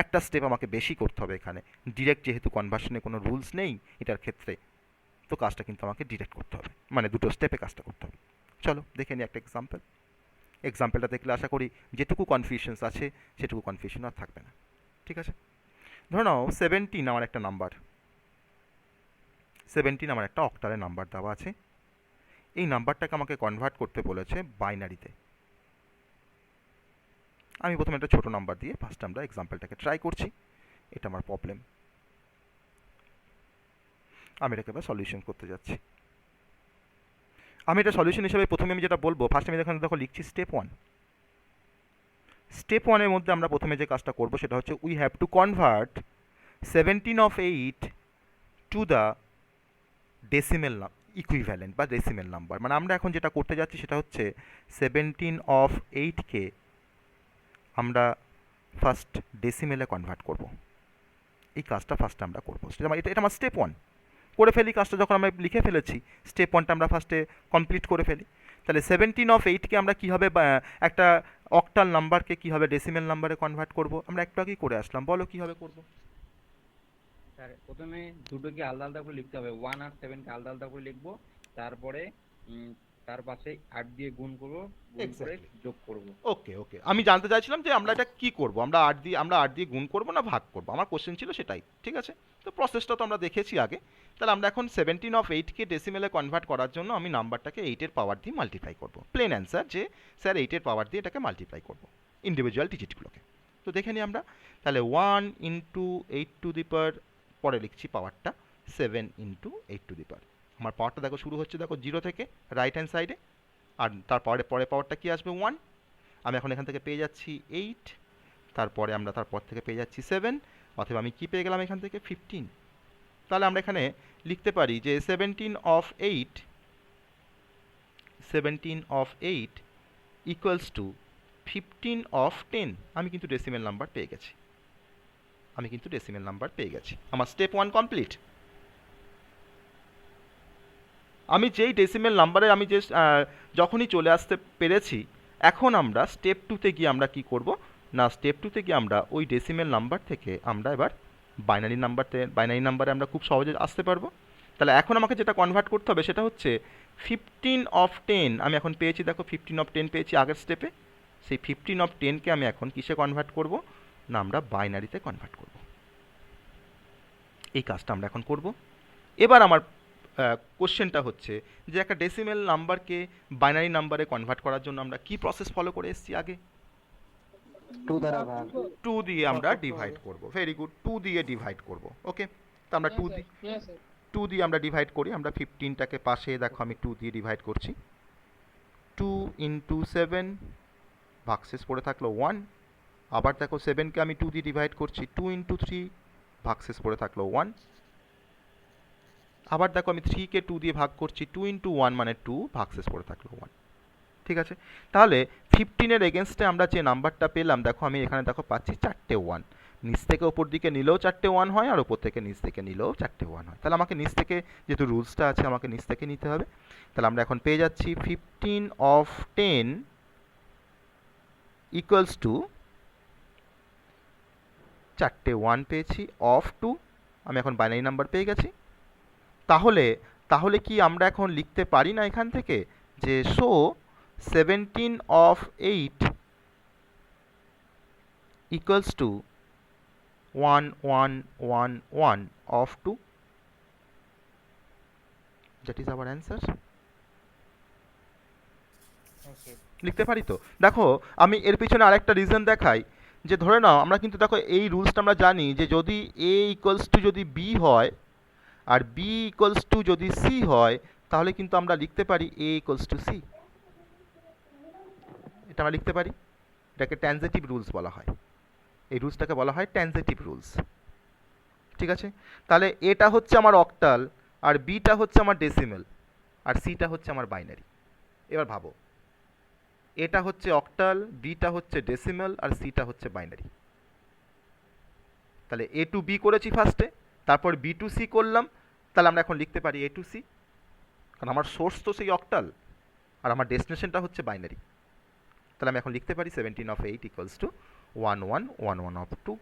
একটা স্টেপ আমাকে বেশি করতে হবে এখানে, ডিরেক্ট যেহেতু কনভার্সনে কোনো রুলস নেই এটার ক্ষেত্রে, তো কাজটা কিন্তু আমাকে ডিরেক্ট করতে হবে, মানে দুটো স্টেপে কাজটা করতে হবে। চলো দেখে নিই একটা এক্সাম্পলটা দেখলে আশা করি যেটুকু কনফিউশনস আছে সেটুকু কনফিউশন আর থাকবে না। ঠিক আছে, ধরে নাও 17 আমার একটা নাম্বার, 17 আমার একটা অক্টালের নাম্বার দেওয়া আছে। এই নাম্বারটাকে আমাকে কনভার্ট করতে বলেছে বাইনারিতে। আমি প্রথমে একটা ছোটো নাম্বার দিয়ে ফার্স্ট আমরা এক্সাম্পলটাকে ট্রাই করছি। এটা আমার প্রবলেম, আমি এটাকে এবার সলিউশন করতে যাচ্ছি। আমি এটা সলিউশন হিসেবে প্রথমে আমি যেটা বলবো, ফার্স্ট আমি এখানে দেখো লিখছি স্টেপ 1। স্টেপ 1-এর মধ্যে আমরা প্রথমে যে কাজটা করবো সেটা হচ্ছে we have to convert 17 of 8 to the decimal equivalent বা ডেসিমেল নাম্বার। মানে আমরা এখন যেটা করতে যাচ্ছি সেটা হচ্ছে 17 of 8কে আমরা ফার্স্ট ডেসিমেলে কনভার্ট করব। এই কাজটা ফার্স্ট আমরা করবো, এটা আমার স্টেপ 1 করে ফেলি। কাজটা যখন আমরা লিখে ফেলেছি স্টেপ 1টা আমরা ফার্স্টে কমপ্লিট করে ফেলি। তাহলে 17 of 8কে আমরা কীভাবে একটা অক্টাল নাম্বারকে কীভাবে ডেসিমেল নাম্বারে কনভার্ট করব, আমরা একটু আগেই করে আসলাম। বলো কীভাবে করব? স্যার প্রথমে দুটোকে আলাদা আলাদা করে লিখতে হবে, 1 আর 7 কে আলাদা আলাদা করে লিখবো, তারপরে তার পাশে 8 দিয়ে গুণ করবো, গুণ করে যোগ করবো। ওকে ওকে, আমি জানতে চাইছিলাম যে আমরা এটা কি করব, আমরা 8 দিয়ে গুণ করব না ভাগ করব, আমার কোশ্চেন ছিল সেটাই। ঠিক আছে, তো প্রসেসটা তো আমরা দেখেছি আগে। তাহলে আমরা এখন 17 of 8কে ডেসিমেলে কনভার্ট করার জন্য আমি নাম্বারটাকে 8-এর পাওয়ার দিয়ে মাল্টিপ্লাই করব। প্লেন অ্যান্সার যে স্যার 8-এর পাওয়ার দিয়ে এটাকে মাল্টিপ্লাই করব ইন্ডিভিজুয়াল ডিজিটগুলোকে। তো দেখে নিই আমরা, তাহলে 1 into 8 to the power, পরে লিখছি পাওয়ারটা 7 into 8 to the power। আমার পাওয়ারটা দেখো শুরু হচ্ছে দেখো 0 থেকে রাইট হ্যান্ড সাইডে, আর তারপরে পাওয়ারটা কি আসবে 1। আমি এখন এখান থেকে পেয়ে যাচ্ছি 8, তারপর থেকে পেয়ে যাচ্ছি 7, অথবা আমি কি পেয়ে গেলাম এখান থেকে 15। তাহলে আমরা এখানে লিখতে পারি যে 17 of 8 ইকুয়ালস টু 15 of 10। আমি কিন্তু ডেসিমেল নাম্বার পেয়ে গেছি, আমার স্টেপ 1 কমপ্লিট। আমি যেই ডেসিমেল নাম্বারে আমি যে যখনই চলে আসতে পেরেছি, এখন আমরা স্টেপ 2-তে গিয়ে আমরা কি করব না, স্টেপ 2-তে গিয়ে আমরা ওই ডেসিমেল নাম্বার থেকে আমরা এবার বাইনারি নাম্বারে আমরা খুব সহজে আসতে পারবো। তাহলে এখন আমাকে যেটা কনভার্ট করতে হবে সেটা হচ্ছে 15 of 10। আমি এখন পেয়েছি দেখো 15 of 10 পেয়েছি আগের স্টেপে। সেই 15 of 10কে আমি এখন কিসে কনভার্ট করব না, আমরা বাইনারিতে কনভার্ট করব। এই কাজটা আমরা এখন করব। এবার আমার কোশ্চেনটা হচ্ছে যে একটা ডেসিমেল নাম্বারকে বাইনারি নাম্বারে কনভার্ট করার জন্য আমরা কি প্রসেস ফলো করে এসেছি আগে? 2 দ্বারা ভাগ। 2 দিয়ে আমরা ডিভাইড করব। ভেরি গুড, 2 দিয়ে ডিভাইড করব। ওকে, তো আমরা 2 দিয়ে আমরা ডিভাইড করি। আমরা 15টাকে পাশে দেখো আমি 2 দিয়ে ডিভাইড করছি। 2 into 7 ভাগশেষ পড়ে থাকলো 1। আবার দেখো 7কে আমি 2 দিয়ে ডিভাইড করছি, 2 into 3 ভাগশেষ পড়ে থাকলো 1। আবার দেখো আমি 3কে 2 দিয়ে ভাগ করছি, 2 into 1 মানে 2, ভাগশেষ পড়ে থাকলো 1। ঠিক আছে, তাহলে 15-এর এগেনস্টে আমরা যে নাম্বারটা পেলাম, দেখো আমি এখানে দেখো পাচ্ছি 4টে 1। নিচ থেকে ওপর দিকে নিলেও 4টে 1 হয়, আর ওপর থেকে নিচ থেকে নিলেও 4টে 1 হয়। তাহলে আমাকে নিচ থেকে, যেহেতু রুলসটা আছে আমাকে নিচ থেকে নিতে হবে। তাহলে আমরা এখন পেয়ে যাচ্ছি 15 of 10 ইকুয়ালস টু 4টে 1 পেয়েছি অফ 2। আমি এখন বাইনারি নাম্বার পেয়ে গেছি। তাহলে কি আমরা এখন লিখতে পারি না এখান থেকে যে 17 of 8 equals to 1111 of 2? That is our answer. লিখতে পারি তো? দেখো আমি এর পিছনে আরেকটা রিজন দেখাই, যে ধরে নাও আমরা কিন্তু দেখো এই রুলসটা আমরা জানি যে যদি এ ইকুয়ালস টু যদি বি হয় আর বি ইকুয়ালস টু যদি সি হয়, তাহলে কিন্তু আমরা লিখতে পারি এ ইকুয়ালস টু সি। এটা আমরা লিখতে পারি, এটাকে ট্যানজেটিভ রুলস বলা হয়। এই রুলসটাকে বলা হয় ট্যানজেটিভ রুলস। ঠিক আছে, তাহলে এটা হচ্ছে আমার অক্টাল, আর বিটা হচ্ছে আমার ডেসিমেল, আর সিটা হচ্ছে আমার বাইনারি। এবার ভাবো, এটা হচ্ছে অক্টাল, বিটা হচ্ছে ডেসিমেল, আর সিটা হচ্ছে বাইনারি। তাহলে এ টু বি করেছি ফার্স্টে, তারপর বি টু সি করলাম, তাহলে আমরা এখন লিখতে পারি এ টু সি, কারণ আমার সোর্স তো সেই অক্টাল আর আমার ডেস্টিনেশনটা হচ্ছে বাইনারি। তাহলে আমি এখন লিখতে পারি 17 of 8 ইকুয়ালস টু 1 1 1 1 of 2।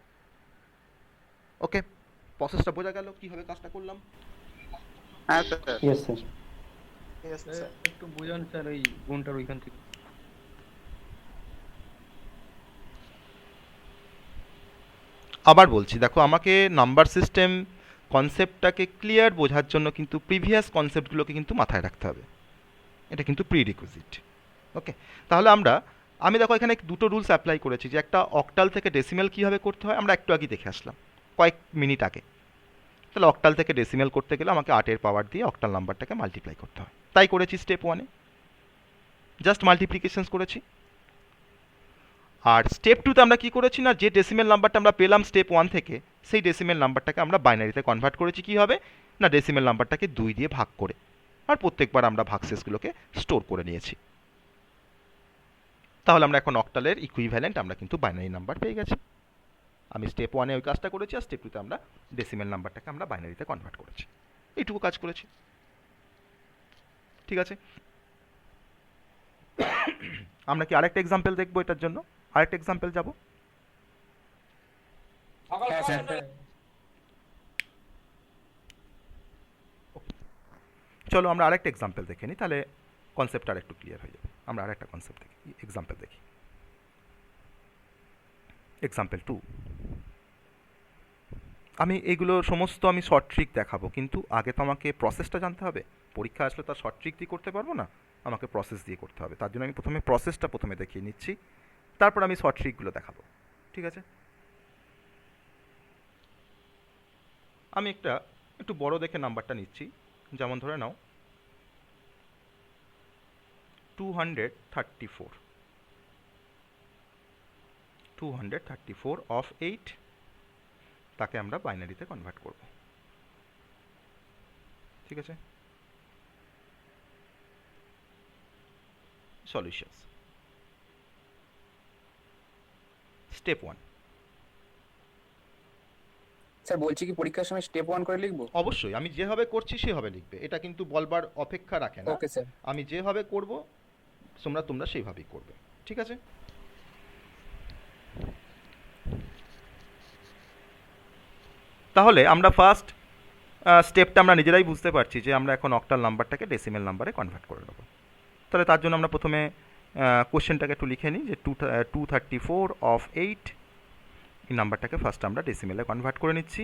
ওকে, প্রসেসটা বোঝা গেল কীভাবে কাজটা করলাম? হ্যাঁ স্যার। Yes sir. একটু বুঝান স্যার ওই গুণটার ওইখান থেকে। আবার বলছি, দেখো আমাকে নাম্বার সিস্টেম কনসেপ্টটাকে ক্লিয়ার বোঝার জন্য কিন্তু প্রিভিয়াস কনসেপ্টগুলোকে কিন্তু মাথায় রাখতে হবে, এটা কিন্তু প্রিরিকুইজিট। ওকে, তাহলে আমি দেখো এখানে দুটো রুলস অ্যাপ্লাই করেছি, যে একটা অক্টাল থেকে ডেসিমেল কীভাবে করতে হয় আমরা একটু আগে দেখে আসলাম কয়েক মিনিট আগে। তাহলে অক্টাল থেকে ডেসিমেল করতে গেলে আমাকে 8-এর পাওয়ার দিয়ে অক্টাল নাম্বারটাকে মাল্টিপ্লাই করতে হয়, তাই করেছি স্টেপ 1-এ, জাস্ট মাল্টিপ্লিকেশনস করেছি। আর স্টেপ 2-তে আমরা কী করেছি না, যে ডেসিমেল নাম্বারটা আমরা পেলাম স্টেপ 1 থেকে, সেই ডেসিমেল নাম্বারটাকে আমরা বাইনারিতে কনভার্ট করেছি। কী হবে না, ডেসিমেল নাম্বারটাকে 2 দিয়ে ভাগ করে, আর প্রত্যেকবার আমরা ভাগশেষগুলোকে স্টোর করে নিয়েছি। তাহলে আমরা এখন অক্টালের ইকুইভ্যালেন্ট আমরা কিন্তু বাইনারি নাম্বার পেয়ে গেছি। আমি স্টেপ 1-এ ওই কাজটা করেছি, আর স্টেপ 2-তে আমরা ডেসিমেল নাম্বারটাকে আমরা বাইনারিতে কনভার্ট করেছি। এইটুকু কাজ করেছি, ঠিক আছে। আমরা কি আরেকটা এক্সাম্পল দেখবো এটার জন্য? আরেকটা এক্সাম্পল যাব। হ্যাঁ স্যার। চলো আমরা আরেকটা এক্সাম্পল দেখে নিই, তাহলে কনসেপ্ট আর একটু ক্লিয়ার হয়ে যাবে। আমরা আরেকটা কনসেপ্ট দেখি, এক্সাম্পল দেখি। এক্সাম্পল 2। আমি এগুলো সমস্ত আমি শর্ট ট্রিক দেখাবো, কিন্তু আগে তো আমাকে প্রসেসটা জানতে হবে। পরীক্ষা আসলে তার শর্ট ট্রিক দিয়ে করতে পারবো না, আমাকে প্রসেস দিয়ে করতে হবে। তার জন্য আমি প্রসেসটা প্রথমে দেখিয়ে নিচ্ছি, তারপর আমি শর্ট ট্রিকগুলো দেখাবো, ঠিক আছে। আমি একটু বড় দেখে নাম্বারটা নিচ্ছি, যেমন ধরে নাও 234 of 8, তাকে আমরা বাইনারিতে কনভার্ট করব, ঠিক আছে। সলিউশনস। স্টেপ 1। স্যার বলছি কি পরীক্ষার সময় স্টেপ 1 করে লিখবো? অবশ্যই আমি যেভাবে করছি সেভাবে লিখবে, এটা কিন্তু বলবার অপেক্ষা রাখে না। Okay sir. আমি যেভাবে করব তোমরা সেইভাবেই করবে, ঠিক আছে। তাহলে আমরা ফার্স্ট স্টেপটা আমরা নিজেরাই বুঝতে পারছি, যে আমরা এখন অক্টাল নাম্বারটাকে ডেসিমেল নাম্বারে কনভার্ট করে নেব। তাহলে তার জন্য আমরা প্রথমে কোশ্চেনটাকে একটু লিখে নিই, যে 234 of 8 এই নাম্বারটাকে ফার্স্ট আমরা ডেসিমেলে কনভার্ট করে নিচ্ছি।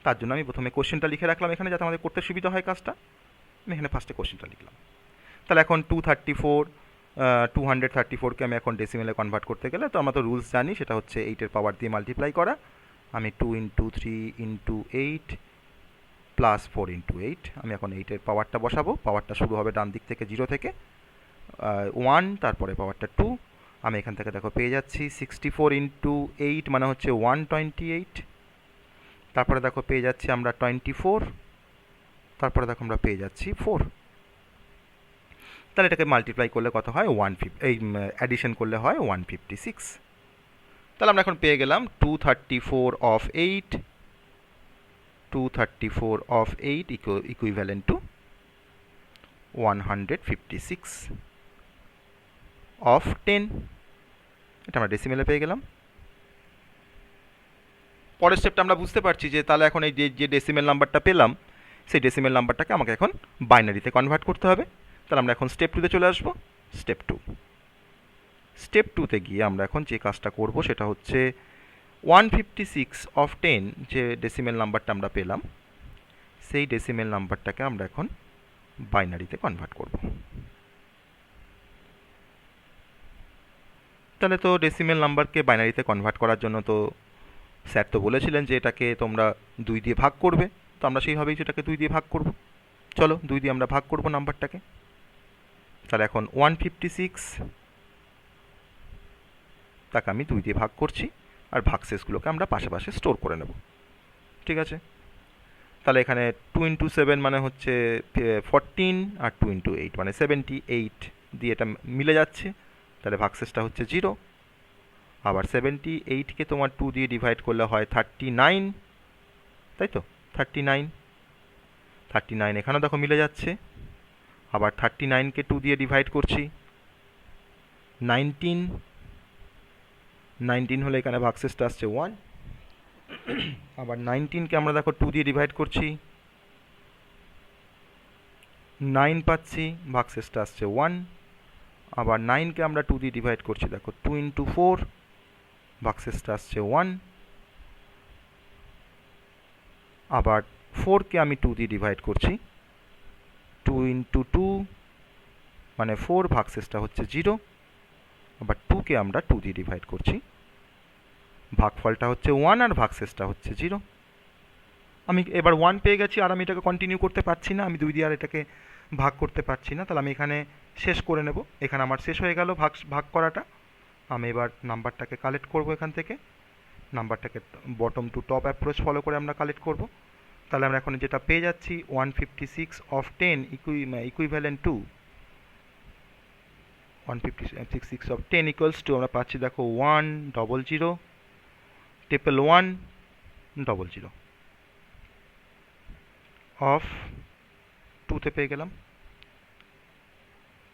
তার জন্য আমি প্রথমে কোশ্চেনটা লিখে রাখলাম এখানে, যাতে আমাদের করতে সুবিধা হয় কাজটা। আমি এখানে ফার্স্টে কোশ্চেনটা লিখলাম। তাহলে এখন 234কে আমি এখন ডেসিমেলে কনভার্ট করতে গেলে তো আমরা তো রুলস জানি, সেটা হচ্ছে 8-এর পাওয়ার দিয়ে মাল্টিপ্লাই করা। আমি 2 × 3 × 8 প্লাস 4 × 8, আমি এখন 8-এর পাওয়ারটা বসাবো। পাওয়ারটা শুরু হবে ডান দিক থেকে 0 থেকে 1, তারপরে পাওয়ারটা 2। আমি এখান থেকে দেখো পেয়ে যাচ্ছি 64 × 8 মানে হচ্ছে 128। তারপরে দেখো পেয়ে যাচ্ছি আমরা 24, তারপরে দেখো আমরা পেয়ে যাচ্ছি 4। তাহলে এটাকে মাল্টিপ্লাই করলে কত হয় 150, এই অ্যাডিশন করলে হয় 156। তাহলে আমরা এখন পেয়ে গেলাম 234 of 8 ইকুইভ্যালেন্ট টু 156 of 10। এটা আমরা ডেসিমেলে পেয়ে গেলাম। পরের স্টেপটা আমরা বুঝতে পারছি, যে তাহলে এখন এই যে ডেসিমেল নাম্বারটা পেলাম, সেই ডেসিমেল নাম্বারটাকে আমাকে এখন বাইনারিতে কনভার্ট করতে হবে। তাহলে আমরা এখন স্টেপ 2-তে চলে আসবো। স্টেপ 2-তে গিয়ে আমরা এখন যে কাজটা করব সেটা হচ্ছে 156 of 10 যে ডেসিমেল নাম্বারটা আমরা পেলাম, সেই ডেসিমেল নাম্বারটাকে আমরা এখন বাইনারিতে কনভার্ট করব। তাহলে তো ডেসিমেল নাম্বারকে বাইনারিতে কনভার্ট করার জন্য তো স্যার তো বলেছিলেন যে এটাকে তোমরা 2 দিয়ে ভাগ করবে, তো আমরা সেইভাবেই সেটাকে 2 দিয়ে ভাগ করব। চলো 2 দিয়ে আমরা ভাগ করব নাম্বারটাকে। তাহলে এখন 156 তাকে আমি 2 দিয়ে ভাগ করছি, আর ভাগশেষগুলোকে আমরা পাশে পাশে স্টোর করে নেব। ঠিক আছে, তাহলে এখানে 2 ইন্টু 7 মানে হচ্ছে 14, আর 2 ইন্টু 8 মানে 78 দিয়ে এটা মিলে যাচ্ছে, তাহলে ভাগশেষটা হচ্ছে 0। আবার 78কে তোমার 2 দিয়ে ডিভাইড করলে হয় 39, তাই তো 39 এখানেও দেখো মিলে যাচ্ছে। আবার 39কে 2 দিয়ে ডিভাইড করছি 19 হলে এখানে ভাগশেষটা আসছে 1। আবার 19কে আমরা দেখো 2 দিয়ে ডিভাইড করছি 9 পাচ্ছি, ভাগশেষটা আসছে 1। আবার 9কে আমরা 2 দিয়ে ডিভাইড করছি, দেখো 2 ইন্টু 4, ভাগশেষটা আসছে 1। আবার 4কে আমি 2 দিয়ে ডিভাইড করছি 2 ইন্টু 2 মানে 4, ভাগশেষটা হচ্ছে 0। আবার 2কে আমরা 2 দিয়ে ডিভাইড করছি, ভাগফলটা হচ্ছে 1 আর ভাগশেষটা হচ্ছে 0। আমি এবার 1 পেয়ে গেছি, আর আমি এটাকে কন্টিনিউ করতে পারছি না, আমি 2 দিয়ে আর এটাকে ভাগ করতে পারছি না, তাহলে আমি এখানে শেষ করে নেব। এখানে আমার শেষ হয়ে গেল ভাগ করাটা। আমি এবার নাম্বারটাকে কালেক্ট করব, এখান থেকে নাম্বারটাকে bottom to top approach follow করে আমরা কালেক্ট করব। তাহলে আমরা এখন যেটা পেয়ে যাচ্ছি 156 of 10 equivalent to 156 of 10 equals to আমরা পাচ্ছি দেখো 100 111 অফ 2তে পেয়ে গেলাম।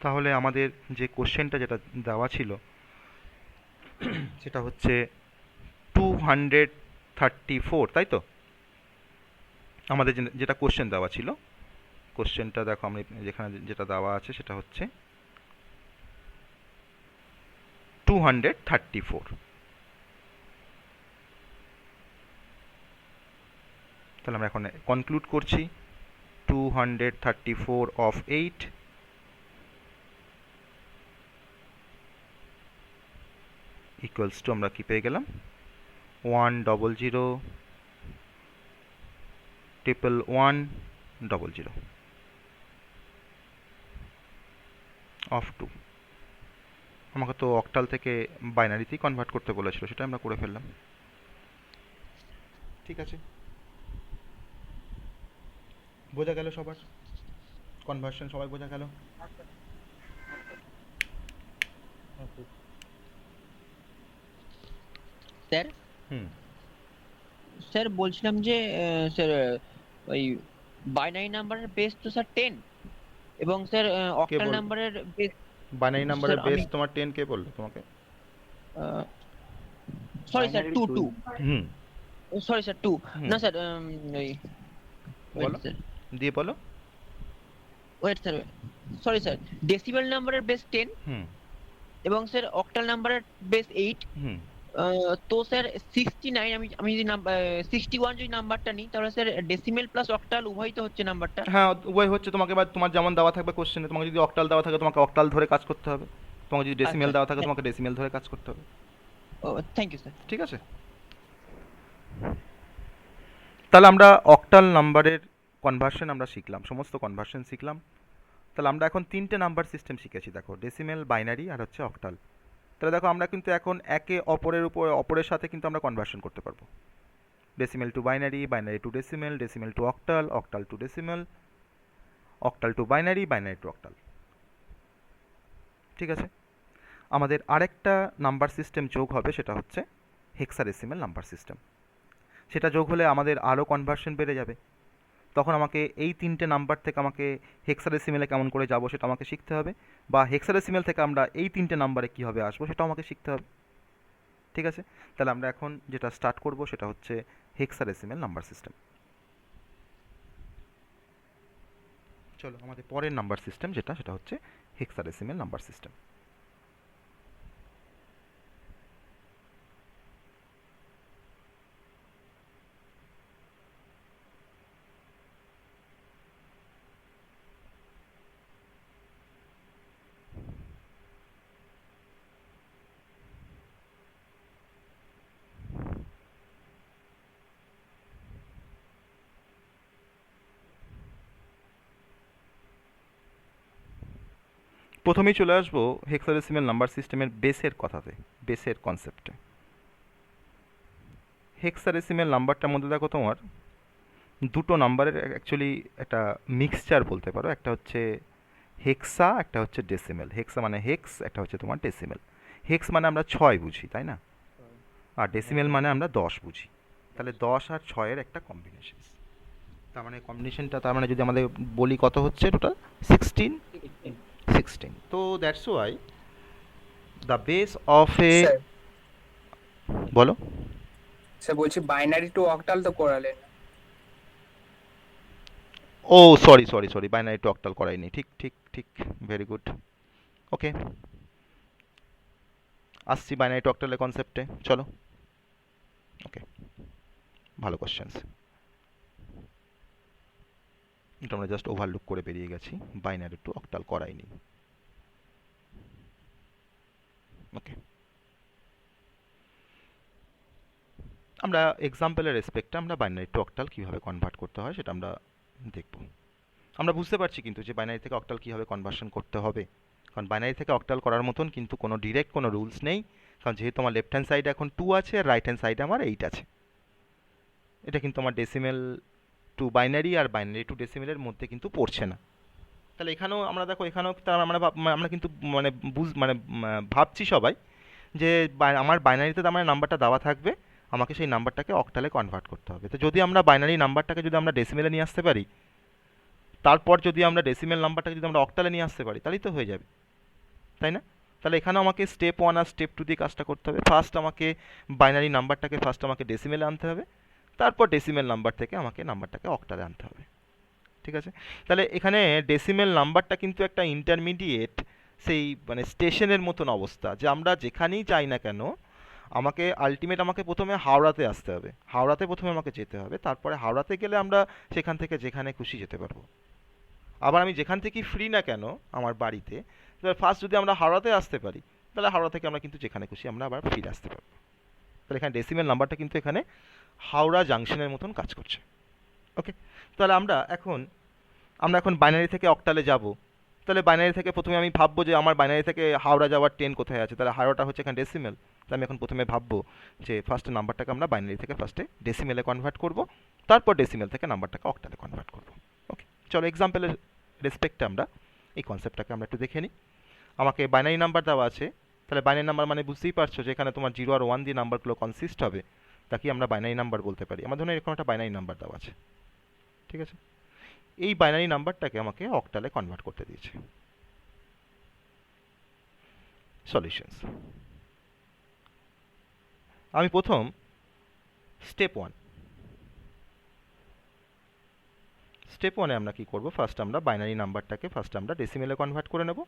তাহলে আমাদের যে কোশ্চেনটা যেটা দেওয়া ছিল সেটা হচ্ছে 234, তাই তো? আমাদের যেটা কোশ্চেন দেওয়া ছিল, কোশ্চেনটা দেখো আমি যেখানে যেটা দেওয়া আছে সেটা হচ্ছে 234। তাহলে আমরা এখন কনক্লুড করছি 234 অফ 8 ইকুয়ালস টু আমরা কি পেয়ে গেলাম 100 অফ 2। আমাকে তো অক্টাল থেকে বাইনারিতেই কনভার্ট করতে বলেছিল, সেটা আমরা করে ফেললাম। ঠিক আছে, বোঝা গেল সবার কনভার্সন, সবাই বোঝা গেল? স্যার হুম, স্যার বলছিলাম যে স্যার ওই বাইনারি নাম্বারের বেস তো স্যার 10, এবং স্যার অক্টাল বলল? নাম্বারের বেস বাইনারি নাম্বারের স্যার বেস আমি তোমার 10 কে বললো তোমাকে? সরি স্যার 2 2 হুম, সরি স্যার 2 হুম, না স্যার ওই বলো, স্যার দিয়ে বলো। Wait sir sorry sir decimal নাম্বারের বেস 10 হুম, এবং স্যার অক্টাল নাম্বারের বেস 8। হুম, তো স্যার 69 আমি যদি 61 যদি নাম্বারটা নিই, তাহলে স্যার ডেসিমেল প্লাস অক্টাল উভয়ই তো হচ্ছে নাম্বারটা। হ্যাঁ উভয় হচ্ছে। তোমাকে এবার তোমার যেমন দেওয়া থাকবে কোশ্চেনে, তোমাকে যদি অক্টাল দেওয়া থাকে তোমাকে অক্টাল ধরে কাজ করতে হবে, তোমাকে যদি ডেসিমেল আচ্ছা দেওয়া থাকে তোমাকে ডেসিমেল ধরে কাজ করতে হবে। Thank you sir. ঠিক আছে, তাহলে আমরা অক্টাল নাম্বারের কনভার্সন আমরা শিখলাম, সমস্ত কনভার্সন শিখলাম। তাহলে আমরা এখন 3টে নাম্বার সিস্টেম শিখেছি, দেখো ডেসিমেল, বাইনারি আর হচ্ছে অক্টাল। তাহলে দেখো আমরা কিন্তু এখন একে অপরের সাথে কিন্তু আমরা কনভার্সন করতে পারবো। Decimal to binary, binary to decimal, decimal two octal, octal two decimal, octal to binary, binary to octal. ঠিক আছে, আমাদের আরেকটা নাম্বার সিস্টেম যোগ হবে, সেটা হচ্ছে হেক্সাডেসিমেল নাম্বার সিস্টেম। সেটা যোগ হলে আমাদের আরও কনভার্সন বেড়ে যাবে। তখন আমাকে এই 3টে নাম্বার থেকে আমাকে হেক্সাডেসিমেলে কেমন করে যাব সেটা আমাকে শিখতে হবে, বা হেক্সাডেসিমেল থেকে আমরা এই 3টে নাম্বারে কীভাবে আসবো সেটাও আমাকে শিখতে হবে। ঠিক আছে, তাহলে আমরা এখন যেটা স্টার্ট করব সেটা হচ্ছে হেক্সাডেসিমেল নাম্বার সিস্টেম। চলো আমাদের পরের নাম্বার সিস্টেম সেটা হচ্ছে হেক্সাডেসিমেল নাম্বার সিস্টেম। প্রথমেই চলে আসবো হেক্সাডেসিমেল নাম্বার সিস্টেমের বেসের কথাতে, বেসের কনসেপ্টে। হেক্সাডেসিমেল নাম্বারটার মধ্যে দেখো তোমার দুটো নাম্বারের অ্যাকচুয়ালি একটা মিক্সচার বলতে পারো, একটা হচ্ছে হেক্সা, একটা হচ্ছে ডেসিমেল। হেক্সা মানে হেক্স, একটা হচ্ছে তোমার ডেসিমেল। হেক্স মানে আমরা 6 বুঝি, তাই না? আর ডেসিমেল মানে আমরা 10 বুঝি। তাহলে 10 আর 6-এর একটা কম্বিনেশন। তার মানে কম্বিনেশনটা, তার মানে যদি আমাদের বলি কত হচ্ছে টোটাল 16। তো that's why the base of A, sir বলো। স্যার বলছি বাইনারি টু অক্টাল তো করালেন। ও সরি, বাইনারি টু অক্টাল করাইনি। ঠিক, ভেরি গুড। ওকে, আসছি বাইনারি টু অক্টালের কনসেপ্টে, চলো। ওকে, ভালো কোশ্চেন্স। এটা আমরা জাস্ট ওভারলুক করে বেরিয়ে গেছি, বাইনারি টু অক্টাল করাইনি। ওকে, আমরা এক্সাম্পলের রেসপেক্টে আমরা বাইনারি টু অক্টাল কীভাবে কনভার্ট করতে হয় সেটা আমরা দেখব। আমরা বুঝতে পারছি কিন্তু যে বাইনারি থেকে অক্টাল কীভাবে কনভার্সন করতে হবে, কারণ বাইনারি থেকে অক্টাল করার মতন কিন্তু কোনো ডিরেক্ট কোনো রুলস নেই, কারণ যেহেতু আমার লেফট হ্যান্ড সাইডে এখন 2 আছে আর রাইট হ্যান্ড সাইডে আমার 8 আছে। এটা কিন্তু আমার ডেসিমেল টু বাইনারি আর বাইনারি টু ডেসিমেলের মধ্যে কিন্তু পড়ছে না। তাহলে এখানেও আমরা দেখো, এখানেও তার আমরা কিন্তু মানে ভাবছি সবাই যে আমার বাইনারিতে আমার নাম্বারটা দেওয়া থাকবে, আমাকে সেই নাম্বারটাকে অক্টালে কনভার্ট করতে হবে। তো যদি আমরা বাইনারি নাম্বারটাকে যদি আমরা ডেসিমেলে নিয়ে আসতে পারি, তারপর যদি আমরা ডেসিমেল নাম্বারটাকে যদি আমরা অক্টালে নিয়ে আসতে পারি, তাহলেই তো হয়ে যাবে, তাই না? তাহলে এখানে আমাকে স্টেপ 1 আর স্টেপ 2 দিয়ে কাজটা করতে হবে। ফার্স্ট আমাকে বাইনারি নাম্বারটাকে আমাকে ডেসিমেলে আনতে হবে, তারপর ডেসিমেল নাম্বার থেকে আমাকে নাম্বারটাকে অক্টালে আনতে হবে। ঠিক আছে? তাহলে এখানে ডেসিমেল নাম্বারটা কিন্তু একটা ইন্টারমিডিয়েট, সেই মানে স্টেশনের মতন অবস্থা, যে আমরা যেখানেই যাই না কেন আমাকে আমাকে প্রথমে হাওড়াতে আসতে হবে, হাওড়াতে প্রথমে আমাকে যেতে হবে, তারপরে হাওড়াতে গেলে আমরা সেখান থেকে যেখানে খুশি যেতে পারবো। আবার আমি যেখান থেকেই ফ্রি না কেন আমার বাড়িতে, ফার্স্ট যদি আমরা হাওড়াতে আসতে পারি, তাহলে হাওড়া থেকে আমরা কিন্তু যেখানে খুশি আমরা আবার ফিরে আসতে পারবো। তাহলে এখানে ডেসিমেল নাম্বারটা কিন্তু এখানে হাওড়া জাংশনের মতন কাজ করছে। ওকে, তাহলে আমরা এখন বাইনারি থেকে অক্টালে যাব। তাহলে বাইনারি থেকে প্রথমে আমি ভাববো যে আমার বাইনারি থেকে হাওড়া যাওয়ার ট্রেন কোথায় আছে, তাহলে হাওড়াটা হচ্ছে এখানে ডেসিমেল। তাহলে আমি এখন প্রথমে ভাববো যে ফার্স্ট নাম্বারটাকে আমরা বাইনারি থেকে ফার্স্টে ডেসিমেলে কনভার্ট করব, তারপর ডেসিমেল থেকে নাম্বারটাকে অক্টালে কনভার্ট করব। ওকে, চলো এক্সাম্পলের রেসপেক্টে আমরা এই কনসেপ্টটাকে আমরা একটু দেখে নিই। আমাকে বাইনারি নাম্বার দেওয়া আছে, তাহলে বাইনারি নাম্বার মানে বুঝতেই পারছো যে এখানে তোমার 0 আর 1 দিয়ে নাম্বারগুলো কনসিস্ট হবে, তাকে আমরা বাইনারি নাম্বার বলতে পারি। আমার ধরুন এরকম একটা বাইনারি নাম্বার দেওয়া আছে, ঠিক আছে? এই বাইনারি নাম্বারটাকে আমাকে অক্টালে কনভার্ট করতে দিয়েছে। সলিউশনস, আমি প্রথম স্টেপ 1এ আমরা কি করব, ফার্স্ট আমরা বাইনারি নাম্বারটাকে আমরা ডেসিমেলে কনভার্ট করে নেব।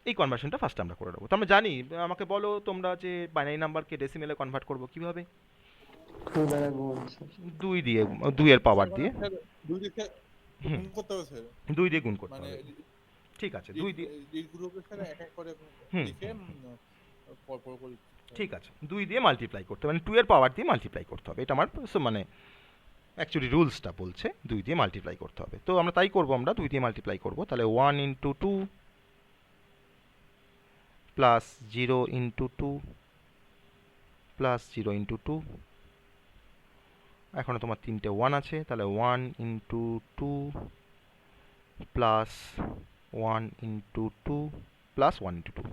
এই কনভার্সনটা ফার্স্ট আমরা করে নেবো। তো আমরা জানি, আমাকে বলো তোমরা যে বাইনারি নাম্বারকে ডেসিমেলে কনভার্ট করব কিভাবে? 2 দ্বারা গুণ স্যার। 2 দিয়ে, 2 এর পাওয়ার দিয়ে, দুই দিকে হুম, গুণ করতে হবে স্যার, 2 দিয়ে গুণ করতে মানে হবে। ঠিক আছে, 2 দিয়ে, এই গ্রুপে স্যার এক এক করে হুম, লিখে পর পর করে ঠিক আছে, 2 দিয়ে মাল্টিপ্লাই করতে হবে, মানে 2 এর পাওয়ার দিয়ে মাল্টিপ্লাই করতে হবে। এটা আমার মানে অ্যাকচুয়ালি রুলসটা বলছে 2 দিয়ে মাল্টিপ্লাই করতে হবে। তো আমরা তাই করব, আমরা 2 দিয়ে মাল্টিপ্লাই করব। তাহলে 1 into 2 plus 0 into 2 plus 0 into 2, এখনও তোমার 3টে 1 আছে, তাহলে 1 into 2 plus 1 into 2 plus 1 into 2।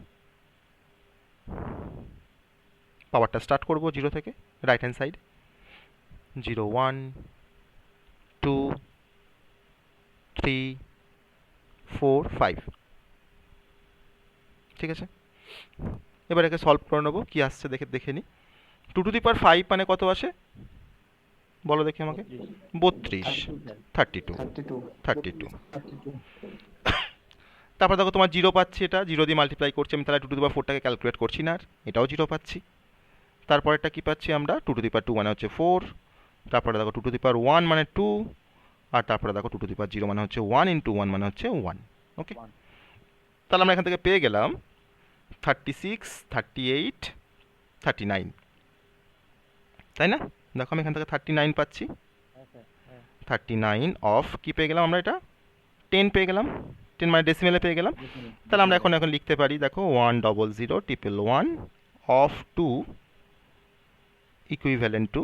পাওয়ারটা স্টার্ট করব 0 থেকে, রাইট হ্যান্ড সাইড, 0 1 2 3 4 5। ঠিক আছে, এবার একে সলভ করে নেবো, কি আসছে দেখে নিই। 2 টু দি পাওয়ার 5 মানে কত আসে বলো দেখি আমাকে? 32, 32, 32। তারপর দেখো তোমার 0 পাচ্ছি, এটা 0 দিয়ে মাল্টিপ্লাই করছি আমি, তাহলে 2 টু দি পাওয়ার 4টাকে ক্যালকুলেট করছি না আর, এটাও 0 পাচ্ছি। তারপরেরটা কি পাচ্ছি আমরা? 2 টু দি পাওয়ার 2 মানে হচ্ছে 4, তারপরে দেখো 2 টু দি পাওয়ার 1 মানে 2, আর তারপরে দেখো 2 টু দি পাওয়ার 0 মানে হচ্ছে 1 ইন্টু 1 মানে হচ্ছে 1। ওকে, তাহলে আমরা এখান থেকে পেয়ে গেলাম 36, 38, 39। তাই না? দেখো আমি এখান থেকে 39 পাচ্ছি। 39 অফ কি পেয়ে গেলাম আমরা, এটা 10 পেয়ে গেলাম, 10 মানে ডেসিমেলে পেয়ে গেলাম। তাহলে আমরা এখন লিখতে পারি, দেখো 100,111 অফ 2 ইকুইভ্যালেন্ট টু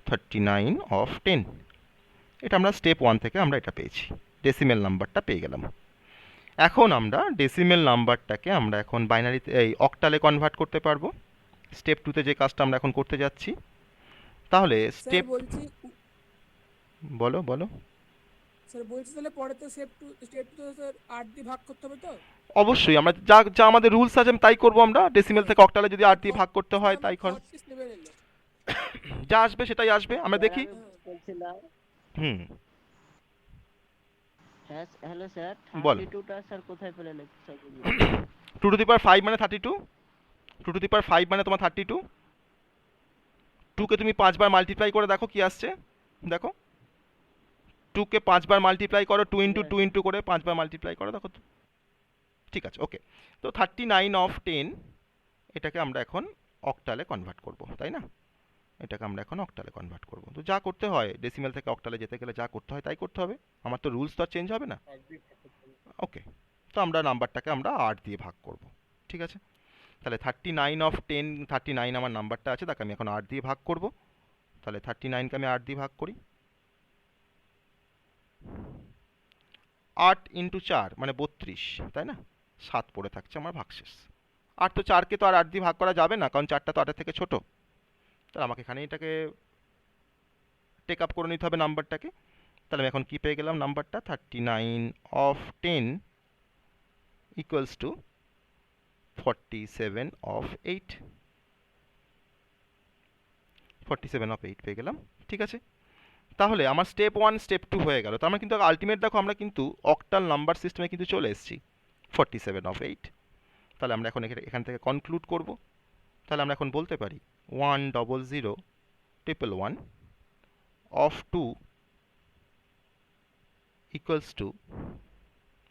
39 অফ 10। এটা আমরা স্টেপ 1 থেকে আমরা এটা পেয়েছি, ডেসিমেল নাম্বারটা পেয়ে গেলাম। এখন আমরা ডেসিমেল নাম্বারটাকে আমরা এখন বাইনারিতে এই অক্টালে কনভার্ট করতে পারবো, স্টেপ 2তে যে কাজটা আমরা এখন করতে যাচ্ছি। তাহলে স্টেপ, বলো বলো। স্যার বলছি তাহলে পরে তো স্টেপ টু স্যার 8 দিয়ে ভাগ করতে হবে তো? অবশ্যই আমরা যা যা আমাদের রুলস আছে তাই করবো আমরা। ডেসিমেল থেকে অক্টালে যদি 8 দিয়ে ভাগ করতে হয় তাই যা আসবে সেটাই আসবে, আমরা দেখি। বলছিলাম, হুম, হ্যাঁ হ্যালো স্যার, বল। 32টা স্যার কোথায় পেলেন একটু স্যার বলুন। 2 টু দি পাওয়ার 5 মানে 32, 2 টু দি পাওয়ার 5 মানে তোমার 32। 2কে তুমি 5 বার মাল্টিপ্লাই করে দেখো কি আসছে, দেখো 2কে 5 বার মাল্টিপ্লাই করো, 2 ইন্টু 2 ইন্টু করে 5 বার মাল্টিপ্লাই করো, দেখো তো। ঠিক আছে, ওকে। তো 39 অফ 10 এটাকে আমরা এখন অক্টালে কনভার্ট করব, তাই না? এটাকে আমরা এখন অক্টালে কনভার্ট করব। তো যা করতে হয় ডেসিমেল থেকে অক্টালে যেতে গেলে যা করতে হয় তাই করতে হবে, আমার তো রুলস তো আর চেঞ্জ হবে না। ওকে, তো আমরা নাম্বারটাকে আমরা 8 দিয়ে ভাগ করব, ঠিক আছে? তাহলে 39 অফ 10, 39 আমার নাম্বারটা আছে, তাকে আমি এখন 8 দিয়ে ভাগ করব। তাহলে 39কে আমি 8 দিয়ে ভাগ করি, 8 ইন্টু 4 মানে 32, তাই না? 7 পড়ে থাকছে আমার ভাগশেষ। 8 তো 4কে তো আর 8 দিয়ে ভাগ করা যাবে না, কারণ 4টা তো 8-এর থেকে ছোট। তাহলে আমাকে এখানে এটাকে টেক আপ করে নিতে হবে নাম্বারটাকে। তাহলে আমি এখন কি পেয়ে গেলাম নাম্বারটা, 39 of 10 equals to 47 of 8, 47 of 8 পেয়ে গেলাম, ঠিক আছে? তাহলে আমার স্টেপ 1 স্টেপ 2 হয়ে গেল। তো আমরা কিন্তু আলটিমেট দেখো আমরা কিন্তু অক্টাল নাম্বার সিস্টেমে কিন্তু চলে এসেছি, 47 অফ 8। তাহলে আমরা এখন এখান থেকে কনক্লুড করব। তাহলে আমরা এখন বলতে পারি 100,111 of 2 equals to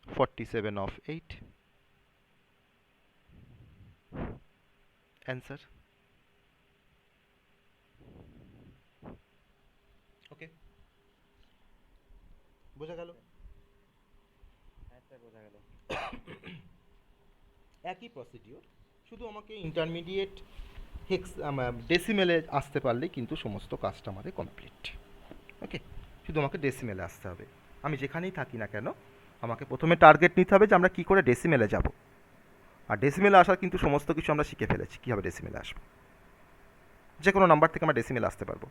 47 of 8। Answer. Okay, বোঝা গেল? বোঝা গেল। একই প্রসিডিওর, শুধু আমাকে ইন্টারমিডিয়েট ডেসিমেলে আসতে পারলেই কিন্তু সমস্ত কাজটা আমাদের কমপ্লিট। ওকে, শুধু আমাকে ডেসিমেলে আসতে হবে। আমি যেখানেই থাকি না কেন আমাকে প্রথমে টার্গেট নিতে হবে যে আমরা কী করে ডেসিমেলে যাব। আর ডেসিমেলে আসার কিন্তু সমস্ত কিছু আমরা শিখে ফেলেছি, কীভাবে ডেসিমেলে আসবো। যে কোনো নাম্বার থেকে আমরা ডেসিমেলে আসতে পারবো।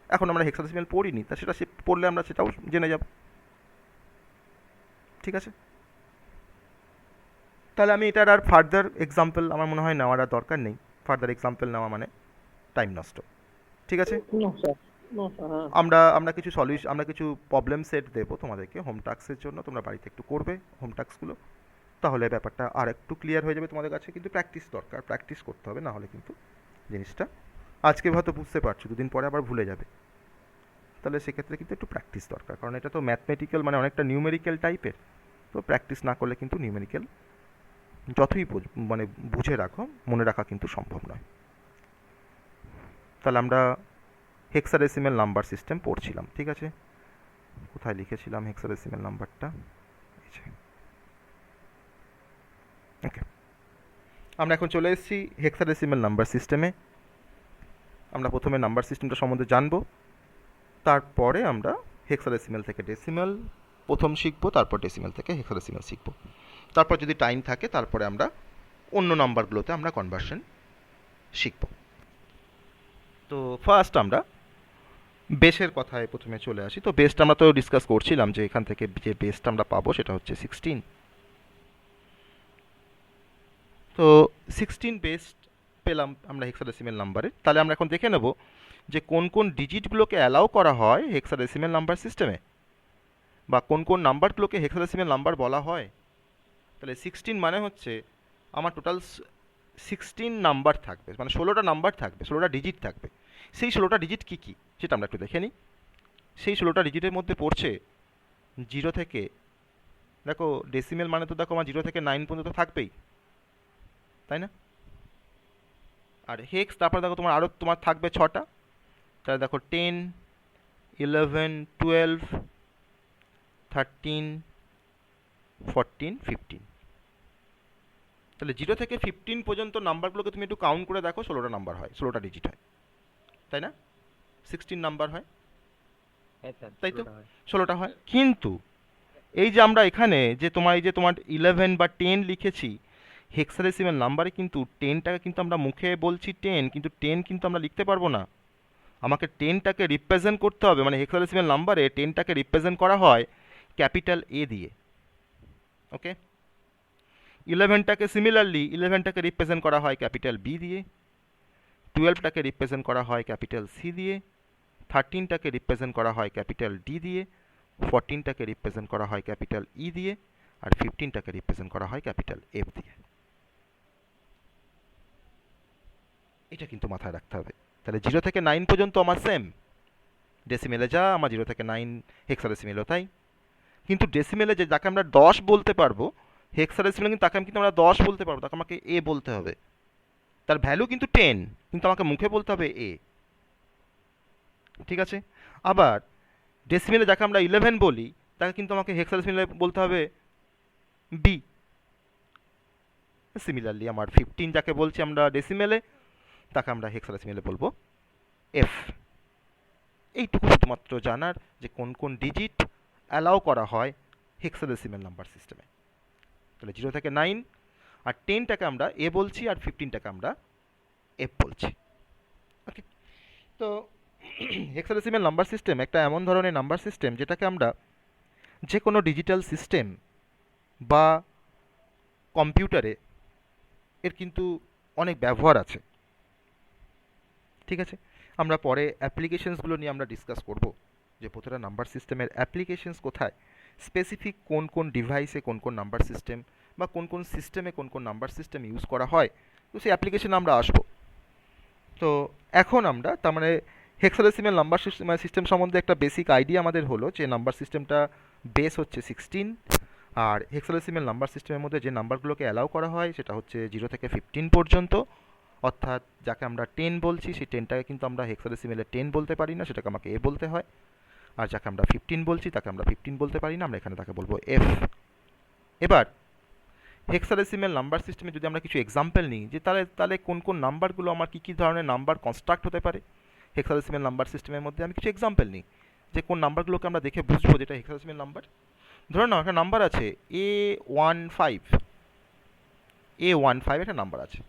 এখন আমরা হেক্সাডেসিমেল পড়িনি, তা সেটা পড়লে আমরা সেটাও জেনে যাব, ঠিক আছে? তাহলে আমি এটার আর ফার্দার এক্সাম্পল আমার মনে হয় নেওয়ার আর দরকার নেই। ফার্দার এক্সাম্পল নেওয়া মানে টাইম নষ্ট, ঠিক আছে? আমরা কিছু আমরা কিছু প্রবলেম সেট দেবো তোমাদেরকে হোম টাস্কের জন্য, তোমরা বাড়িতে একটু করবে হোম টাস্কগুলো, তাহলে ব্যাপারটা আর একটু ক্লিয়ার হয়ে যাবে তোমাদের কাছে। কিন্তু প্র্যাকটিস দরকার, প্র্যাকটিস করতে হবে, না হলে কিন্তু জিনিসটা আজকে হয়তো বুঝতে পারছো, দুদিন পরে আবার ভুলে যাবে। তাহলে সেক্ষেত্রে কিন্তু একটু প্র্যাকটিস দরকার, কারণ এটা তো ম্যাথমেটিক্যাল মানে অনেকটা নিউমেরিক্যাল টাইপের। তো প্র্যাকটিস না করলে কিন্তু নিউমেরিক্যাল যতই মানে বুঝে রাখো মনে রাখা কিন্তু সম্ভব নয়। তাহলে আমরা হেক্সাডেসিমেল নাম্বার সিস্টেম পড়ছিলাম, ঠিক আছে? কোথায় লিখেছিলাম হেক্সাডেসিমেল নাম্বারটা? ওকে, আমরা এখন চলে এসেছি হেক্সাডেসিমেল নাম্বার সিস্টেমে। আমরা প্রথমে নাম্বার সিস্টেমটা সম্বন্ধে জানবো, তারপরে আমরা হেক্সাডেসিমেল থেকে ডেসিমেল প্রথম শিখবো, তারপর ডেসিমেল থেকে হেক্সাডেসিমেল শিখবো। তারপর যদি টাইম থাকে তারপরে আমরা অন্য নাম্বারগুলোতে আমরা কনভার্সন শিখব। তো ফার্স্ট আমরা বেসের কথায় প্রথমে চলে আসি। তো বেসটা আমরা তো ডিসকাস করছিলাম যে এখান থেকে যে বেসটা আমরা পাবো সেটা হচ্ছে 16। তো 16 বেস পেলাম আমরা হেক্সাডেসিমেল নাম্বারে। তাহলে আমরা এখন দেখে নেব যে কোন কোন ডিজিটগুলোকে অ্যালাউ করা হয় হেক্সাডেসিমেল নাম্বার সিস্টেমে, বা কোন কোন নাম্বারগুলোকে হেক্সাডেসিমেল নাম্বার বলা হয়। তাহলে 16 মানে হচ্ছে আমার টোটাল 16 নাম্বার থাকবে, মানে 16টা নাম্বার থাকবে, 16টা ডিজিট থাকবে। সেই 16টা ডিজিট কী কী সেটা আমরা একটু দেখে নিই। সেই 16টা ডিজিটের মধ্যে পড়ছে 0 থেকে, দেখো ডেসিমেল মানে তো দেখো আমার 0 থেকে 9 পর্যন্ত থাকবেই, তাই না? আর হেক্স তারপরে দেখো তোমার আরও তোমার থাকবে 6টা, তাহলে দেখো 10, 11, 12, 13, 14, 15। তাহলে 0 থেকে 15 পর্যন্ত নাম্বারগুলোকে তুমি একটু কাউন্ট করে দেখো, 16টা নাম্বার হয়, 16টা ডিজিট হয়, তাই না? 16 নাম্বার হয়, হ্যাঁ স্যার, তাই তো? ষোলোটা হয়। 16টা হয়, কিন্তু এই যে আমরা এখানে যে তোমার 11 বা 10 লিখেছি, হেক্সাডেসিমাল নাম্বারে কিন্তু 10টাকে কিন্তু আমরা মুখে বলছি 10, কিন্তু 10 কিন্তু আমরা লিখতে পারবো না। আমাকে 10টাকে রিপ্রেজেন্ট করতে হবে, মানে হেক্সাডেসিমাল নাম্বারে 10টাকে রিপ্রেজেন্ট করা হয় ক্যাপিটাল এ দিয়ে। ওকে, 11টাকে সিমিলারলি 11টাকে রিপ্রেজেন্ট করা হয় ক্যাপিটাল বি দিয়ে, 12টাকে রিপ্রেজেন্ট করা হয় ক্যাপিটাল সি দিয়ে, 13টাকে রিপ্রেজেন্ট করা হয় ক্যাপিটাল ডি দিয়ে, 14টাকে রিপ্রেজেন্ট করা হয় ক্যাপিটাল ই দিয়ে, আর 15টাকে রিপ্রেজেন্ট করা হয় ক্যাপিটাল এফ দিয়ে। এটা কিন্তু মাথায় রাখতে হবে। তাহলে 0 থেকে 9 পর্যন্ত আমার সেম, ডেসিমেলে যা আমার 0 থেকে 9 হেক্সাডেসিমেলও তাই। কিন্তু ডেসিমেলে যে যাকে আমরা 10 বলতে পারবো, হেক্সাডেসিমেলে কিন্তু তাকে কিন্তু আমরা 10 বলতে পারবো, তাকে আমাকে এ বলতে হবে। তার ভ্যালু কিন্তু 10, কিন্তু আমাকে মুখে বলতে হবে এ। ঠিক আছে? আবার ডেসিমেলে যাকে আমরা 11 বলি, তাকে কিন্তু আমাকে হেক্সাডেসিমেলে বলতে হবে বি। সিমিলারলি আমার 15 যাকে বলছি আমরা ডেসিমেলে, তাকে আমরা হেক্সাডেসিমেলে বলবো এফ। এইটুকু শুধুমাত্র জানার যে কোন কোন ডিজিট অ্যালাউ করা হয় হেক্সাডেসিমেল নাম্বার সিস্টেমে। তাহলে 0 থেকে 9 আর 10টাকে আমরা এ বলছি, আর 15টাকে আমরা এফ বলছি। ওকে, তো হেক্সাডেসিমেল নাম্বার সিস্টেম একটা এমন ধরনের নাম্বার সিস্টেম যেটাকে আমরা যে কোনো ডিজিটাল সিস্টেম বা কম্পিউটারে এর কিন্তু অনেক ব্যবহার আছে। ঠিক আছে, আমরা পরে অ্যাপ্লিকেশনসগুলো নিয়ে আমরা ডিসকাস করব, যে প্রতিটা নাম্বার সিস্টেমের অ্যাপ্লিকেশনস কোথায়, স্পেসিফিক কোন কোন ডিভাইসে কোন কোন নাম্বার সিস্টেম বা কোন কোন সিস্টেমে কোন কোন নাম্বার সিস্টেম ইউজ করা হয়, তো সেই অ্যাপ্লিকেশন আমরা আসবো। তো এখন আমরা তার মানে হেক্সাডেসিমেল নাম্বার সিস্টেম সম্বন্ধে একটা বেসিক আইডিয়া আমাদের হলো, যে নাম্বার সিস্টেমটা বেস হচ্ছে 16, আর হেক্সাডেসিমেল নাম্বার সিস্টেমের মধ্যে যে নাম্বারগুলোকে অ্যালাউ করা হয় সেটা হচ্ছে 0 থেকে 15 পর্যন্ত। অর্থাৎ যাকে আমরা 10 বলছি, সেই 10টাকে কিন্তু আমরা হেক্সাডেসিমেলে 10 বলতে পারি না, সেটাকে আমাকে এ বলতে হয়। আর যাকে আমরা 15 বলছি, তাকে আমরা 15 বলতে পারি না, আমরা এখানে তাকে বলবো এফ। এবার হেক্সাডেসিমেল নাম্বার সিস্টেমে যদি আমরা কিছু এক্সাম্পল নিই, যে তাহলে কোন কোন নাম্বারগুলো আমার কী কী ধরনের নাম্বার কনস্ট্রাক্ট হতে পারে হেক্সাডেসিমেল নাম্বার সিস্টেমের মধ্যে, আমি কিছু এক্সাম্পল নিই যে কোন নাম্বারগুলোকে আমরা দেখে বুঝবো যেটা হেক্সাডেসিমেল নাম্বার। ধরুন না একটা নাম্বার আছে A15 একটা নাম্বার আছে।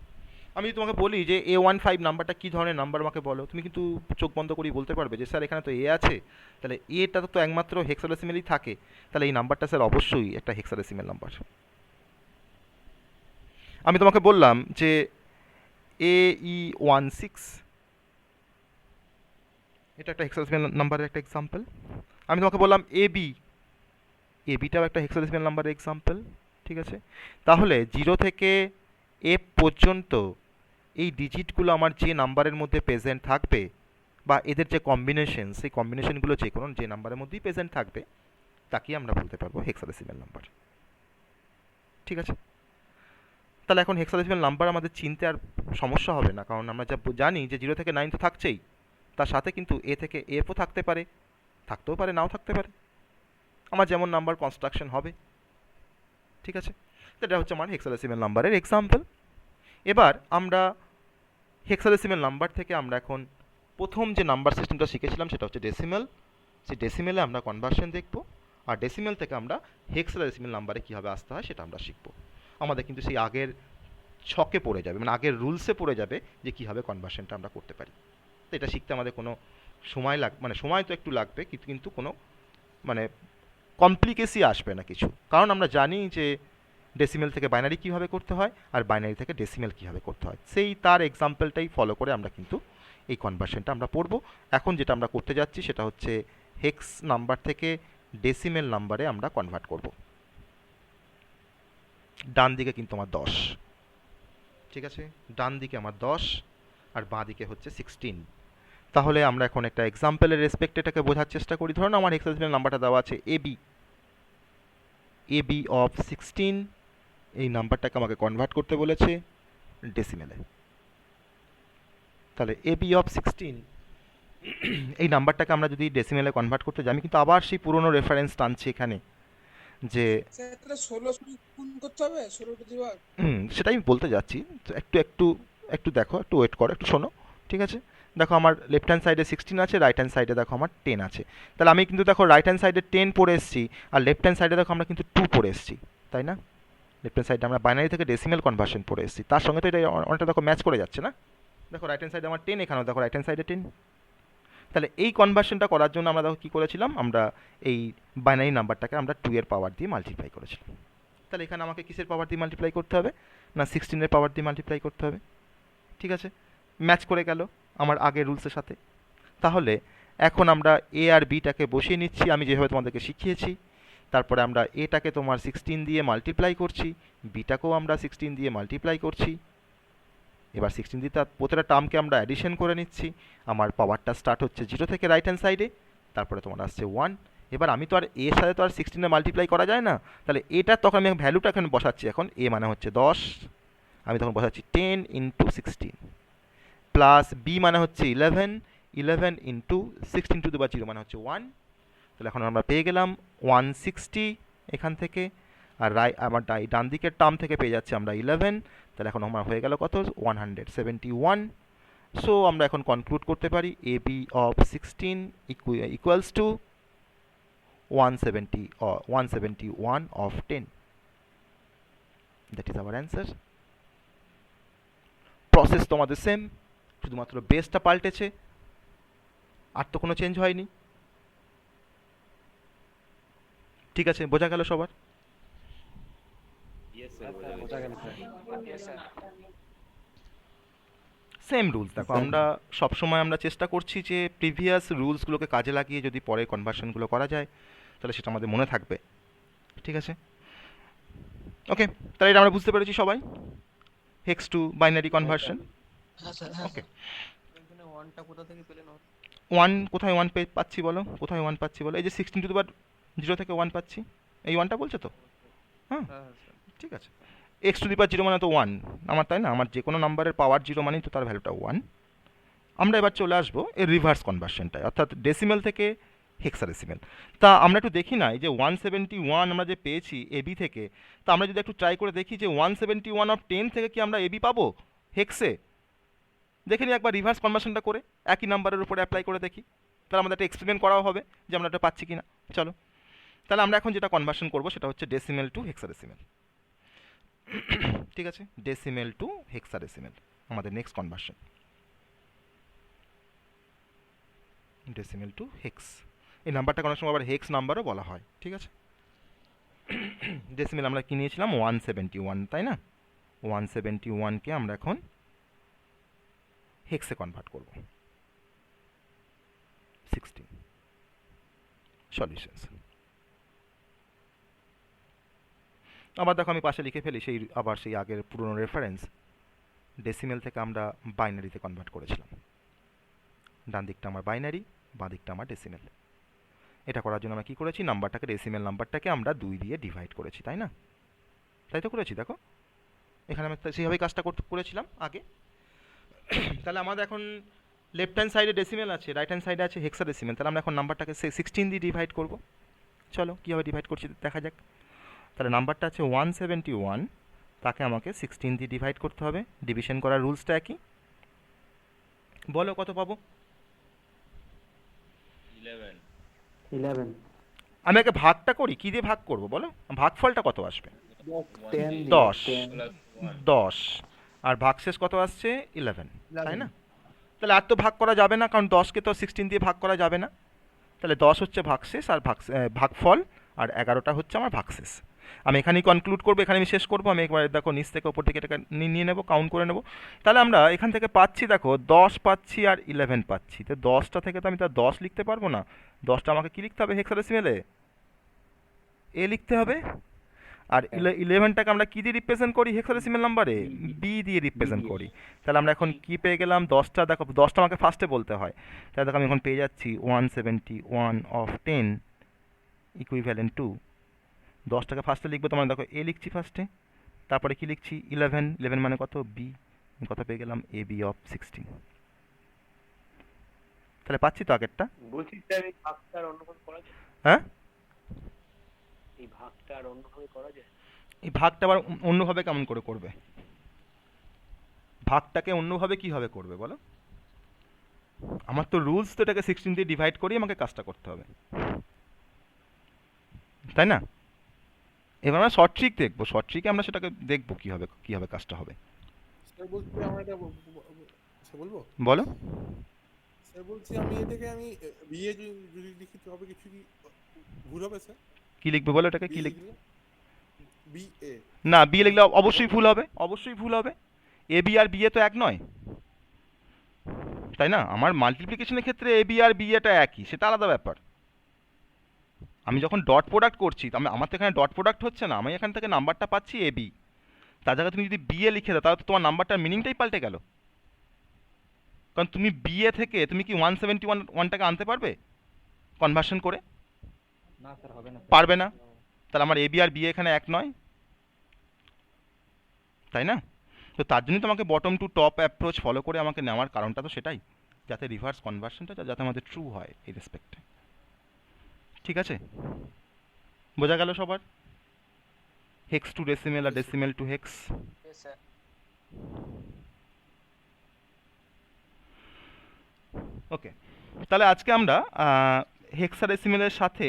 আমি যদি তোমাকে বলি যে A15 নাম্বারটা কী ধরনের নাম্বার আমাকে বলো, তুমি কিন্তু চোখ বন্ধ করেই বলতে পারবে যে স্যার এখানে তো এ আছে, তাহলে এটা তো একমাত্র হেক্সাডেসিমেলই থাকে, তাহলে এই নাম্বারটা স্যার অবশ্যই একটা হেক্সাডেসিমেল নাম্বার। আমি তোমাকে বললাম যে AE16, এটা একটা হেক্সাডেসিমেল নাম্বারের একটা এক্সাম্পল। আমি তোমাকে বললাম এবিটাও একটা হেক্সাডেসিমেল নাম্বারের এক্সাম্পল। ঠিক আছে, তাহলে 0 থেকে এফ পর্যন্ত এই ডিজিটগুলো আমার যে নাম্বারের মধ্যে প্রেজেন্ট থাকবে, বা এদের যে কম্বিনেশন, সেই কম্বিনেশনগুলো যে কোনো যে নাম্বারের মধ্যেই প্রেজেন্ট থাকবে, তাকেই আমরা বলতে পারবো হেক্সাডেসিমেল নাম্বার। ঠিক আছে, তাহলে এখন হেক্সাডেসিমেল নাম্বার আমাদের চিনতে আর সমস্যা হবে না, কারণ আমরা যা জানি যে 0 থেকে 9 তো থাকছেই, তার সাথে কিন্তু এ থেকে এফও থাকতে পারে, থাকতেও পারে, নাও থাকতে পারে, আমার যেমন নাম্বার কনস্ট্রাকশন হবে। ঠিক আছে, এটা হচ্ছে আমার হেক্সাডেসিমেল নাম্বারের এক্সাম্পল। এবার আমরা হেক্সাডেসিমেল নাম্বার থেকে আমরা এখন প্রথম যে নাম্বার সিস্টেমটা শিখেছিলাম সেটা হচ্ছে ডেসিমেল। সেই ডেসিমেলে আমরা কনভার্সন দেখব, আর ডেসিমেল থেকে আমরা হেক্সাডেসিমেল নাম্বারে কীভাবে আসতে হয় সেটা আমরা শিখব। আমাদের কিন্তু সেই আগের ছকে পড়ে যাবে, মানে আগের রুলসে পড়ে যাবে যে কীভাবে কনভার্সনটা আমরা করতে পারি। তো এটা শিখতে আমাদের কোনো সময় মানে সময় তো একটু লাগবে, কিন্তু কোনো মানে কমপ্লিকেসি আসবে না কিছু, কারণ আমরা জানি যে ডেসিমেল থেকে বাইনারি কীভাবে করতে হয় আর বাইনারি থেকে ডেসিমেল কীভাবে করতে হয়, সেই তার এক্সাম্পলটাই ফলো করে আমরা কিন্তু এই কনভার্সনটা আমরা পড়ব। এখন যেটা আমরা করতে যাচ্ছি সেটা হচ্ছে হেক্স নাম্বার থেকে ডেসিমেল নাম্বারে আমরা কনভার্ট করব। ডান দিকে কিন্তু আমার 10, ঠিক আছে, ডান দিকে আমার 10 আর বাঁ দিকে হচ্ছে 16। তাহলে আমরা এখন একটা এক্সাম্পলের রেসপেক্ট এটাকে বোঝার চেষ্টা করি। ধরুন আমার হেক্সাডেসিমেল নাম্বারটা দেওয়া আছে AB অফ 16, এই নাম্বারটাকে আমাকে কনভার্ট করতে বলেছে ডেসিমেলে। তাহলে AB অফ 16 এই নাম্বারটাকে আমরা যদি ডেসিমেলে কনভার্ট করতে যাই, আমি কিন্তু আবার সেই পুরনো রেফারেন্স টানছি এখানে, যে স্যার তাহলে 16 গুণ করতে হবে 16 টু দি পাওয়ার। সেটাই আমি বলতে যাচ্ছি। তো একটু একটু একটু দেখো, একটু ওয়েট করো, একটু শোনো, ঠিক আছে? দেখো আমার লেফট হ্যান্ড সাইডে 16 আছে, রাইট হ্যান্ড সাইডে দেখো আমার 10 আছে। তাহলে আমি কিন্তু দেখো রাইট হ্যান্ড সাইডে 10 পড়ে এসেছি, আর লেফট হ্যান্ড সাইডে দেখো আমরা কিন্তু 2 পড়ে এসেছি, তাই না? লেফট হ্যান্ড সাইডে আমরা বাইনারি থেকে ডেসিমেল কনভার্সন পড়ে এসেছি, তার সঙ্গে তো এটা অনেকটা দেখো ম্যাচ করে যাচ্ছে না? দেখো রাইট হ্যান্ড সাইডে আমার 10, এখানেও দেখো রাইট হ্যান্ড সাইডে 10। তাহলে এই কনভার্সনটা করার জন্য আমরা দেখো কী করেছিলাম, আমরা এই বাইনারি নাম্বারটাকে আমরা 2 এর পাওয়ার দিয়ে মাল্টিপ্লাই করেছিলাম। তাহলে এখানে আমাকে কিসের পাওয়ার দিয়ে মাল্টিপ্লাই করতে হবে? না 16 এর পাওয়ার দিয়ে মাল্টিপ্লাই করতে হবে, ঠিক আছে? ম্যাচ করে গেল আমার আগের রুলসের সাথে। তাহলে এখন আমরা এ আর বিটাকে বসিয়ে নিচ্ছি আমি যেভাবে তোমাদেরকে শিখিয়েছি। তারপরে আমরা এটাকে তোমার 16 দিয়ে মাল্টিপ্লাই করছি, বিটাকেও আমরা 16 দিয়ে মাল্টিপ্লাই করছি। এবার 16 দিয়ে তার প্রতিটা টার্মকে আমরা অ্যাডিশন করে নিচ্ছি। আমার পাওয়ারটা স্টার্ট হচ্ছে 0 থেকে রাইট হ্যান্ড সাইডে, তারপরে তোমার আসছে 1। এবার আমি তো আর এর সাথে তো আর 16 মাল্টিপ্লাই করা যায় না, তাহলে এটা তখন আমি ভ্যালুটা এখানে বসাচ্ছি। এখন এ মানে হচ্ছে 10, আমি তখন বসাচ্ছি 10 ইন্টু 16, প্লাস বি মানে হচ্ছে 11 ইন্টু 16 টু দি পাওয়ার 0 মানে হচ্ছে 1। তাহলে এখন আমরা পেয়ে গেলাম 160 এখান থেকে, আর আমার ডান দিকের টার্ম থেকে পেয়ে যাচ্ছে আমরা 11। তাহলে এখন আমার হয়ে গেল কত? 171। সো আমরা এখন কনক্লুড করতে পারি A B of 16 equals to 171 of 10. That is our answer. Process তোমাদের সেম, শুধুমাত্র বেসটা পাল্টেছে, আর তো কোনো চেঞ্জ হয়নি। ঠিক আছে, বোঝা গেল সবার? Same rules. দেখো আমরা সবসময় আমরা চেষ্টা করছি যে প্রিভিয়াস রুলসগুলোকে কাজে লাগিয়ে যদি পরে কনভার্সনগুলো করা যায় তাহলে সেটা আমাদের মনে থাকবে, ঠিক আছে? ওকে, তাহলে এটা আমরা বুঝতে পেরেছি সবাই, hex to binary conversion. Okay, one কোথায় পাচ্ছি বলো? কোথায় 1 পাচ্ছি বলো? এই যে 16 টু দি পাওয়ার 0 থেকে 1 পাচ্ছি, এই 1টা বলছো তো? হ্যাঁ, ঠিক আছে। এক্স টু দি পাওয়ার 0 মানে তো 1 আমার, তাই না? আমার যে কোনো নাম্বারের পাওয়ার 0 মানেই তো তার ভ্যালুটা 1। আমরা এবার চলে আসবো এর রিভার্স কনভার্সনটায়, অর্থাৎ ডেসিমেল থেকে হেক্সাডেসিমেল। তা আমরা একটু দেখি না, এই যে 171 আমরা যে পেয়েছি এবি থেকে, তা আমরা যদি একটু ট্রাই করে দেখি যে 171 অফ 10 থেকে কি আমরা এবি পাবো হেক্সে? দেখে নিই একবার রিভার্স কনভার্সনটা করে, একই নাম্বারের উপরে অ্যাপ্লাই করে দেখি, তাহলে আমাদের একটা এক্সপেরিমেন্ট করাও হবে যে আমরা এটা পাচ্ছি কিনা। চলো, তাহলে আমরা এখন যেটা কনভার্সন করবো সেটা হচ্ছে ডেসিমেল টু হেক্সাডেসিমেল, ঠিক আছে? ডেসিমেল টু হেক্সাডেসিমেল আমাদের next conversion, decimal to hex. এই নাম্বারটাকে অনেক সময় আবার হেক্স নাম্বারও বলা হয়, ঠিক আছে? ডেসিমেল আমরা কি নিয়েছিলাম? 171, তাই না? 171কে আমরা এখন হেক্সে কনভার্ট করব। 16 সলিউশনস। আবার দেখো আমি পাশে লিখে ফেলি আবার সেই আগের পুরনো রেফারেন্স, ডেসিমেল থেকে আমরা বাইনারিতে কনভার্ট করেছিলাম। ডান দিকটা আমার বাইনারি, বাঁ দিকটা আমার ডেসিমেল। এটা করার জন্য আমরা কী করেছি? নাম্বারটাকে, ডেসিমেল নাম্বারটাকে আমরা 2 দিয়ে ডিভাইড করেছি, তাই না? তাই তো করেছি, দেখো এখানে আমি সেইভাবেই কাজটা করেছিলাম আগে। তাহলে আমাদের এখন লেফট হ্যান্ড সাইডে ডেসিমেল আছে, রাইট হ্যান্ড সাইডে আছে হেক্সাডেসিমেল। তাহলে আমরা এখন নাম্বারটাকে 16 দিয়ে ডিভাইড করব। চলো কীভাবে ডিভাইড করছি দেখা যাক। তাহলে নাম্বারটা আছে 171, তাকে আমাকে 16 দিয়ে ডিভাইড করতে হবে। ডিভিশন করার রুলসটা একই। বলো কত পাবো? 11 আমি আগে ভাগটা করি, কী দিয়ে ভাগ করব বলো? ভাগফলটা কত আসবে? 10 10, আর ভাগশেষ কত আসছে? 11, তাই না? তাহলে আর তো ভাগ করা যাবে না, কারণ 10কে তো 16 দিয়ে ভাগ করা যাবে না। তাহলে 10 হচ্ছে ভাগশেষ আর ভাগফল, আর 11টা হচ্ছে আমার ভাগশেষ। আমি এখানেই কনক্লুড করবো, এখানে আমি শেষ করবো। আমি একবার দেখো নিচ থেকে ওপর থেকে এটাকে নিয়ে নেবো, কাউন্ট করে নেবো। তাহলে আমরা এখান থেকে পাচ্ছি, দেখো 10 পাচ্ছি আর 11 পাচ্ছি। তো 10টা থেকে তো আমি তার 10 লিখতে পারবো না, 10টা আমাকে কী লিখতে হবে হেক্সাডেসিমেলে? এ লিখতে হবে। আর 11টাকে আমরা কী দিয়ে রিপ্রেজেন্ট করি হেক্সাডেসিমেল নাম্বারে? বি দিয়ে রিপ্রেজেন্ট করি। তাহলে আমরা এখন কী পেয়ে গেলাম? 10টা, দেখো 10টা আমাকে ফার্স্টে বলতে হয়। তাহলে দেখো আমি এখন পেয়ে যাচ্ছি 171 of 10 ইকুইভ্যালেন্ট টু, 10টাকে ফার্স্টে লিখবো, তোমার দেখো এ লিখছি ফার্স্টে, তারপরে কি লিখছি? 11 মানে কত? বি। কত পেয়ে গেলাম? এ বি অফ 16। তাহলে পাচ্ছি তো আগেরটা। বলছি স্যার এই ভাগটা আর অন্যভাবে করা যায়? হ্যাঁ, এই ভাগটা আর অন্যভাবে করা যায়? এই ভাগটা আবার অন্যভাবে কেমন করে করবে? ভাগটাকে অন্যভাবে কিভাবে করবে বলো? আমার তো রুলস তো এটাকে 16 দিয়ে ডিভাইড করেই আমাকে কাজটা করতে হবে, তাই না? এবার আমরা শর্ট ট্রিক দেখবো, শর্ট ট্রিকে আমরা সেটাকে দেখবো কিভাবে কাজটা হবে। স্যার বলছি আমার এটা স্যার বলবো? বলো। স্যার বলছি আমি এটাকে আমি বিএ যদি লিখি তবে কিছু কি ভুল হবে স্যার? কি লিখবে বলো, এটাকে কি বিএ লিখবে? লিখলে বিএ না, বি লিখলে অবশ্যই ভুল হবে, অবশ্যই ভুল হবে। A B R B A তো এক নয়, তাই না? আমার মাল্টিপ্লিকেশনের ক্ষেত্রে এ বি আর বি এটা একই, সেটা আলাদা ব্যাপার। আমি যখন ডট প্রোডাক্ট করছি, আমার তো এখানে ডট প্রোডাক্ট হচ্ছে না, আমি এখান থেকে নাম্বারটা পাচ্ছি এ বি, তার জায়গায় তুমি যদি বি এ লিখে দাও তাহলে তো তোমার নাম্বারটার মিনিংটাই পাল্টে গেল। কারণ তুমি বি এ থেকে তুমি কি 171টাকে আনতে পারবে কনভার্সন করে? না স্যার, হবে না। পারবে না। তাহলে আমার এ বি আর বি এখানে এক নয়, তাই না? তো তার জন্যই তোমাকে bottom to top approach follow করে আমাকে নেওয়ার কারণটা তো সেটাই, যাতে রিভার্স কনভার্সনটা যাতে আমাদের ট্রু হয় এই রেসপেক্টে। ঠিক আছে, বোঝা গেল সবার? হেক্স টু ডেসিমেল আর ডেসিমেল টু হেক্স। ওকে, তাহলে আজকে আমরা হেক্সাডেসিমেলের সাথে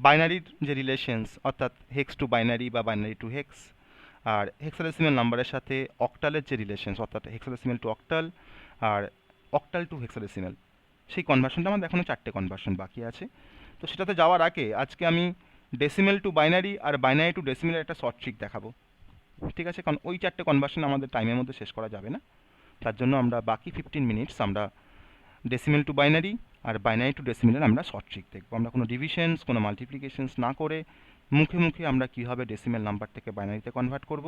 বাইনারির যে রিলেশনস, অর্থাৎ হেক্স টু বাইনারি বা বাইনারি টু হেক্স, আর হেক্সাডেসিমেল নাম্বারের সাথে অক্টালের যে রিলেশনস, অর্থাৎ হেক্সাডেসিমেল টু অক্টাল আর অক্টাল টু হেক্সাডেসিমেল, সেই কনভার্সনটা আমাদের এখনও 4টে কনভার্সন বাকি আছে। তো সেটাতে যাওয়ার আগে আজকে আমি ডেসিমেল টু বাইনারি আর বাইনারি টু ডেসিমেলের একটা শর্ট ট্রিক দেখাবো। ঠিক আছে, কারণ ওই 4টে কনভার্সন আমাদের টাইমের মধ্যে শেষ করা যাবে না, তার জন্য আমরা বাকি 15 মিনিটস আমরা ডেসিমেল টু বাইনারি আর বাইনারি টু ডেসিমেলের আমরা শর্ট ট্রিক দেখবো। আমরা কোনো ডিভিশনস, কোনো মাল্টিপ্লিকেশনস না করে মুখে মুখে আমরা কীভাবে ডেসিমেল নাম্বার থেকে বাইনারিতে কনভার্ট করব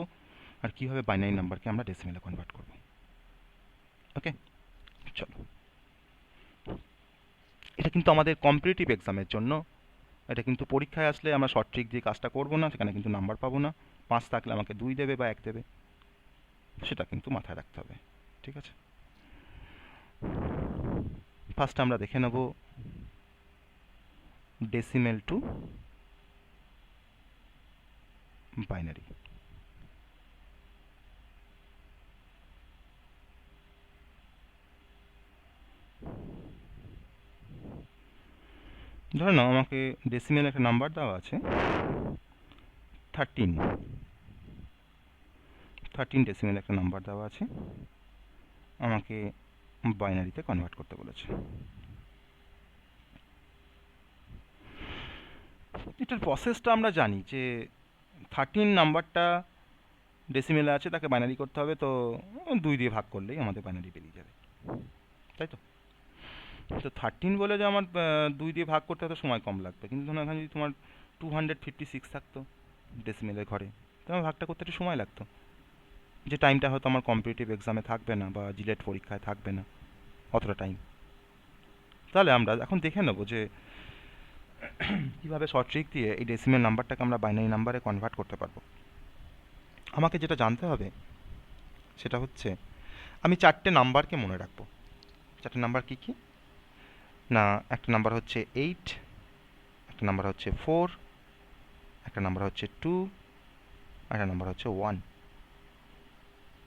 আর কীভাবে বাইনারি নাম্বারকে আমরা ডেসিমেলে কনভার্ট করব। ওকে, চলো। এটা কিন্তু আমাদের কম্পিটিটিভ এক্সামের জন্য, এটা কিন্তু পরীক্ষায় আসলে আমরা শর্ট ট্রিক দিয়ে কাজটা করবো না, সেখানে কিন্তু নাম্বার পাবো না। 5 থাকলে আমাকে 2 দেবে বা 1 দেবে, সেটা কিন্তু মাথায় রাখতে হবে। ঠিক আছে, ফার্স্ট আমরা দেখে নেব ডেসিমেল টু বাইনারি। ধরে নাও আমাকে ডেসিমেল একটা নাম্বার দেওয়া আছে 13 ডেসিমেল একটা নাম্বার দেওয়া আছে, আমাকে বাইনারিতে কনভার্ট করতে বলেছে। এটার প্রসেসটা আমরা জানি যে 13 নাম্বারটা ডেসিমেলে আছে, তাকে বাইনারি করতে হবে, তো 2 দিয়ে ভাগ করলেই আমাদের বাইনারি বেরিয়ে যাবে, তাই তো? তো 13 বলে যে আমার 2 দিয়ে ভাগ করতে হয়তো সময় কম লাগবে, কিন্তু ধরুন এখানে যদি তোমার 256 থাকতো ডেসিমেলের ঘরে, তো আমার ভাগটা করতে একটু সময় লাগতো, যে টাইমটা হয়তো আমার কম্পিটিটিভ এক্সামে থাকবে না বা জিলেট পরীক্ষায় থাকবে না অতটা টাইম। তাহলে আমরা এখন দেখে নেবো যে কীভাবে শর্ট ট্রিক দিয়ে এই ডেসিমেল নাম্বারটাকে আমরা বাইনারি নাম্বারে কনভার্ট করতে পারবো। আমাকে যেটা জানতে হবে সেটা হচ্ছে আমি 4টে নাম্বারকে মনে রাখবো। 4টে নাম্বার কী কী না, একটা নাম্বার হচ্ছে 8, একটা নাম্বার হচ্ছে 4, একটা নাম্বার হচ্ছে 2, একটা নাম্বার হচ্ছে 1।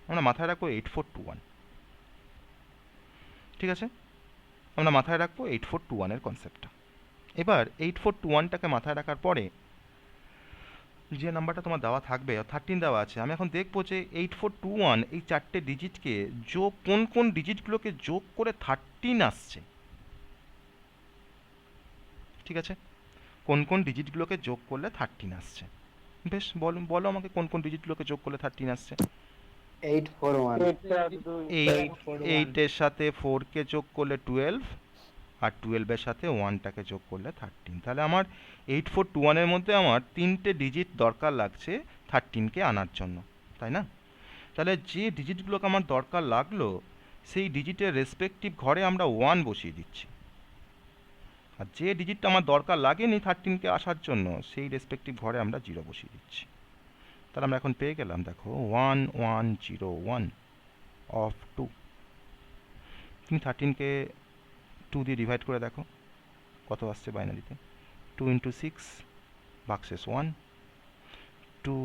আমরা মাথায় রাখবো 8421। ঠিক আছে, আমরা মাথায় রাখবো 8421 এর কনসেপ্টটা। এবার 8421টাকে মাথায় রাখার পরে যে নাম্বারটা তোমার দেওয়া থাকবে, 13 দেওয়া আছে, আমি এখন দেখবো যে 8421 এই 4টে ডিজিটকে যোগ, কোন কোন ডিজিটগুলোকে যোগ করে 13 আসছে। ঠিক আছে, কোন কোন ডিজিটগুলোকে যোগ করলে 13 আসছে? বেশ, বলো বলো আমাকে কোন কোন ডিজিটগুলোকে যোগ করলে 13 আসছে। 8 এর সাথে 4কে যোগ করলে 12, আর 12-এর সাথে 1টাকে যোগ করলে 13। তাহলে আমার 8421-এর মধ্যে আমার 3টে ডিজিট দরকার লাগছে 13কে আনার জন্য, তাই না? তাহলে যে ডিজিটগুলোকে আমার দরকার লাগলো সেই ডিজিটের রেসপেক্টিভ ঘরে আমরা 1 বসিয়ে দিচ্ছি, আর যে ডিজিটটা আমার দরকার লাগেনি 13কে আসার জন্য সেই রেসপেক্টিভ ঘরে আমরা 0 বসিয়ে দিচ্ছি। তাহলে আমরা এখন পেয়ে গেলাম, দেখো 1101 অফ 2। তুমি 13কে 2 দিয়ে ডিভাইড করে দেখো কত আসছে বাইনারিতে। 2 ইন্টু 6 ভাগশেষ 1, 2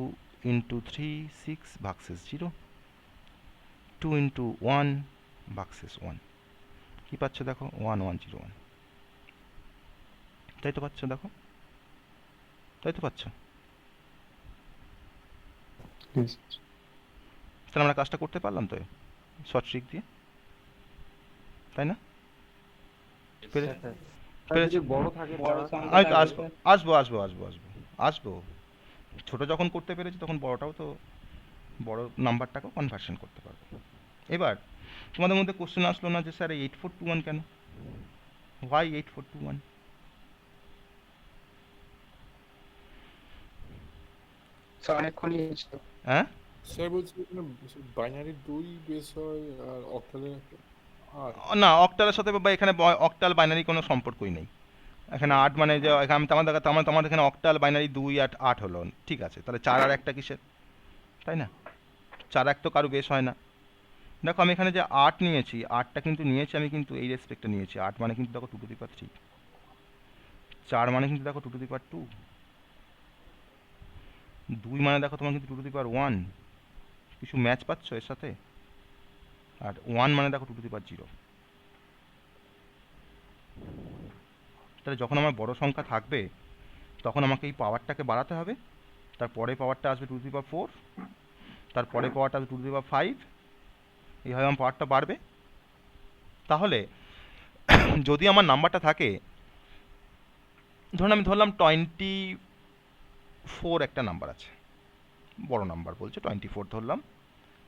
ইন্টু 3 6 ভাগশেষ 0, 2 ইন্টু 1 ভাগশেষ 1। কী পাচ্ছ দেখো 1101, তাই তো পাচ্ছ, দেখো তাই তো পাচ্ছ। তাহলে আমরা কাজটা করতে পারলাম তো শর্ট ট্রিক দিয়ে, তাই না? পেরে- পেরেছি? বড় থাকে আসবো আসবো আসবো আসবো আসবো আসবো ছোট যখন করতে পেরেছি তখন বড়টাও তো, বড় নাম্বারটাকেও কনভার্সন করতে পারবো। এবার তোমাদের মধ্যে কোশ্চেন আসলো না যে স্যার 8421 কেন, ওয়াই 8421? স্যার অনেকক্ষণই ছিল। হ্যাঁ স্যার বলছি এখানে বাইনারি 2 বেস হয় আর অক্টালে 8। না, অক্টালের সাথে বা এখানে অক্টাল বাইনারি কোনো সম্পর্কই নেই। এখানে 8 মানে যে এখানে তোমাদের এখানে অক্টাল বাইনারি 2 আর 8 হলো, ঠিক আছে, তাহলে 4 আর 1টা কিসের, তাই না? 4 1 তো কারো বেশ হয় না। দেখো আমি এখানে যে 8 নিয়েছি, 8টা কিন্তু নিয়েছি আমি কিন্তু এই রেসপেক্টে নিয়েছি। 8 মানে কিন্তু দেখো 2 টু দি পাওয়ার 3, 4 মানে কিন্তু দেখো 2 টু দি পাওয়ার 2, 2 মানে দেখো তোমার কিন্তু 2 টু দি পাওয়ার 1। কিছু ম্যাচ পাচ্ছ এর সাথে? আর 1 মানে দেখো 2 টু দি পাওয়ার 0। তাহলে যখন আমার বড় সংখ্যা থাকবে তখন আমাকে এই পাওয়ারটাকে বাড়াতে হবে, তারপরে পাওয়ারটা আসবে 2 টু দি পাওয়ার 4, তারপরে পাওয়ারটা আসবে 2 টু দি পাওয়ার 5, এইভাবে আমার পাওয়ারটা বাড়বে। তাহলে যদি আমার নাম্বারটা থাকে, ধরুন আমি ধরলাম 24 একটা নাম্বার আছে, বড় নাম্বার বলছে 24 ধরলাম,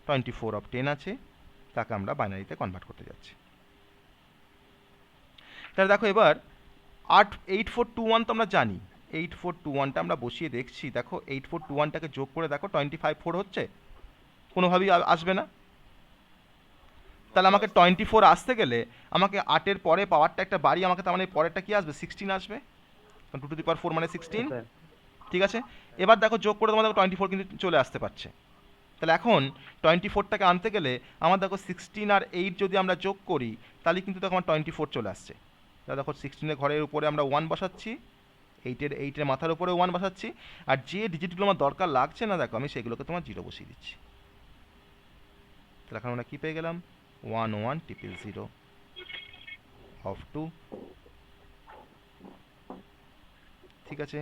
24 অফ 10 আছে, তাকে আমরা বাইনারিতে কনভার্ট করতে যাচ্ছি। তাহলে দেখো এবার 8421 তো আমরা জানি, 8421টা আমরা বসিয়ে দেখছি। দেখো 8421টাকে যোগ করে দেখো 25 হচ্ছে, কোনোভাবেই আসবে না। তাহলে আমাকে 24 আসতে গেলে আমাকে 8-এর পরে পাওয়ারটা একটা বাড়ি, আমাকে তার মানে পরেরটা কি আসবে 16 আসবে, কারণ 2 টু দি পাওয়ার 4 মানে 16, ঠিক আছে। এবার দেখো যোগ করে তোমার দেখো 24 কিন্তু চলে আসতে পারছে। তাহলে এখন 24টাকে আনতে গেলে আমার দেখো 16 আর 8 যদি আমরা যোগ করি তাহলে কিন্তু দেখো আমার 24 চলে আসছে। তাহলে দেখো 16-এর ঘরের উপরে আমরা 1 বসাচ্ছি, 8-এর মাথার উপরে 1 বসাচ্ছি, আর যে ডিজিটগুলো আমার দরকার লাগছে না দেখো আমি সেগুলোকে তোমার 0 বসিয়ে দিচ্ছি। তাহলে এখন আমরা কী পেয়ে গেলাম 1100 অফ 2, ঠিক আছে,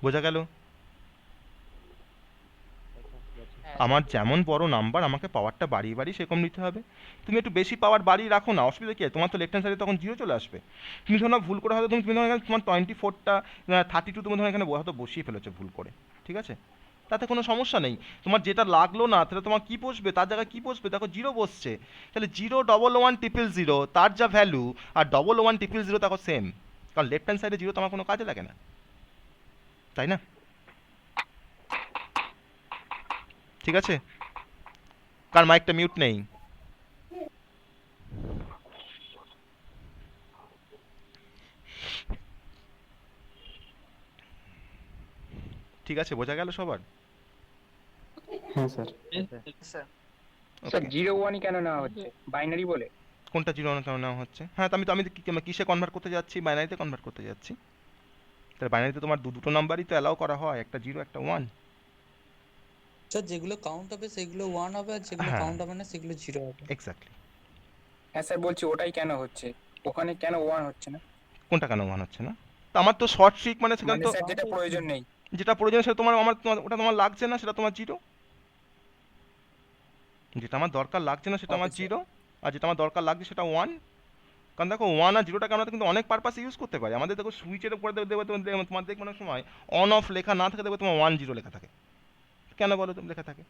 বোঝা গেল? আমার যেমন বড় নাম্বার আমাকে পাওয়ারটা বাড়িয়ে বাড়িয়ে সেরকম নিতে হবে। তুমি একটু বেশি পাওয়ার বাড়িয়ে রাখো না, অসুবিধা কি আছে, তোমার তো লেফট হ্যান্ড সাইডে তখন 0 চলে আসবে। তুমি ধরো না ভুল করে হয়তো তুমি ধরো এখানে তোমার 24টা 32 তুমি ধরো এখানে হয়তো বসিয়ে ফেলেছো ভুল করে, ঠিক আছে, তাতে কোনো সমস্যা নেই। তোমার যেটা লাগলো না তাহলে তোমার কী বসবে, তার জায়গায় কী বসবে, দেখো 0 বসছে, তাহলে 01100 তার যা ভ্যালু আর 1100 দেখো সেম, কারণ লেফট হ্যান্ড সাইডে 0 তোমার কোনো কাজে লাগে না, তাই না? ঠিক আছে, কার মাইকটা মিউট নেই? ঠিক আছে, বোঝা গেল সবার? হ্যাঁ স্যার। Sir Okay. 01 কেন নেওয়া হচ্ছে, বাইনারি বলে? কোনটা 0 কেন নেওয়া হচ্ছে? হ্যাঁ, তো আমি কিসে কনভার্ট করতে যাচ্ছি, বাইনারিতে কনভার্ট করতে যাচ্ছি। তাহলে বাইনারিতে তোমার দুটো নাম্বারই তো অ্যালাউ করা হয়, একটা 0 একটা 1। স্যার যেগুলো কাউন্ট হবে সেগুলো 1 হবে, আর যেগুলো হ্যাঁ। কাউন্ট হবে না সেগুলো 0 হবে। এক্স্যাক্টলি। হ্যাঁ স্যার বলছি ওটাই কেন হচ্ছে, ওখানে কেন 1 হচ্ছে না? কোনটা কেন 1 হচ্ছে না? তো আমার তো শর্ট ট্রিক মানে সেখানে মানে তো স্যার যেটা প্রয়োজন নেই। যেটা প্রয়োজন সেটা ওটা তোমার লাগছে না, সেটা তোমার 0। যেটা আমার দরকার লাগছে না সেটা আমার Okay, sir. 0, আর যেটা আমার দরকার লাগছে সেটা 1। কারণ দেখো 1 আর 0টাকে আমরা কিন্তু অনেক পারপাসে ইউজ করতে পারি। আমাদের দেখো সুইচের উপরে দেবে তোমার দেখবে অনেক সময় অন অফ লেখা না থাকে, দেখবে তোমার 1 0 লেখা থাকে। কেন বলো তুমি লেখা থাকে?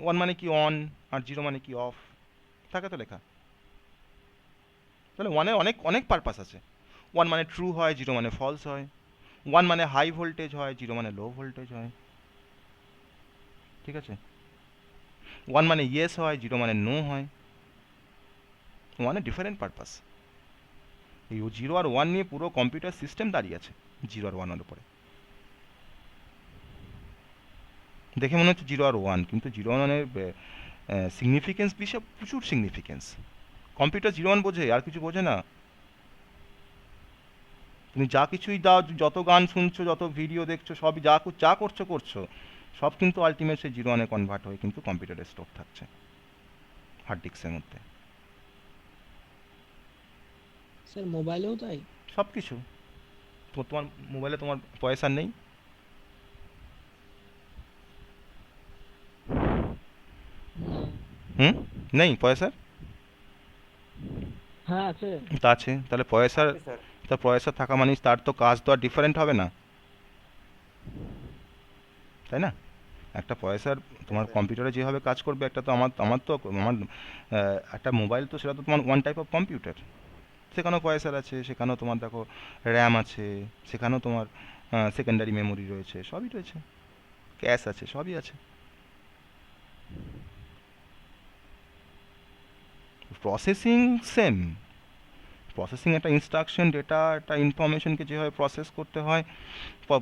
1 মানে কি অন, আর 0 মানে কি অফ, থাকে তো লেখা। তাহলে 1 এর অনেক অনেক পারপাস আছে। 1 মানে ট্রু হয়, 0 মানে ফলস হয়। 1 মানে হাই ভোল্টেজ হয়, 0 মানে লো ভোল্টেজ হয়, ঠিক আছে। 1 মানে ইয়েস হয়, 0 মানে নো হয়। 1 এর ডিফারেন্ট পারপাস। এই 0 আর 1 নিয়ে পুরো কম্পিউটার সিস্টেম দাঁড়িয়ে আছে 0 আর 1 এর উপরে। দেখে মনে হচ্ছে 0 আর 1, কিন্তু 0 আর 1 এর সিগনিফিকেন্স বিষয়ে প্রচুর সিগনিফিকেন্স। কম্পিউটার 0 1 বোঝে, আর কিছু বোঝে না। তুমি যা কিছুই দাও, যত গান শুনছো, যত ভিডিও দেখছো, সবই যা করছো সব কিন্তু আলটিমেট সেই 0 1 এ কনভার্ট হয়ে কিন্তু কম্পিউটারে স্টোর থাকছে হার্ড ডিস্কের মধ্যে। স্যার মোবাইলেও তাই? সব কিছু। তোমার মোবাইলে তোমার পয়সা নেই? হুম, নেই পয়সা? হ্যাঁ আছে। তা আছে, তাহলে পয়সার, তা পয়সা থাকা মানে তার তো কাজ তো আর ডিফারেন্ট হবে না, তাই না? একটা পয়সার তোমার কম্পিউটারে যেভাবে কাজ করবে, একটা তো আমার একটা মোবাইল তো সেটা তো তোমার ওয়ান টাইপ অফ কম্পিউটার। সেখানেও পয়সার আছে, সেখানেও তোমার দেখো র্যাম আছে, সেখানেও তোমার সেকেন্ডারি মেমোরি রয়েছে, সবই রয়েছে, ক্যাশ আছে, সবই আছে। Processing same. প্রসেসিং একটা ইনস্ট্রাকশন, ডেটা, একটা ইনফরমেশনকে যেভাবে প্রসেস করতে হয়,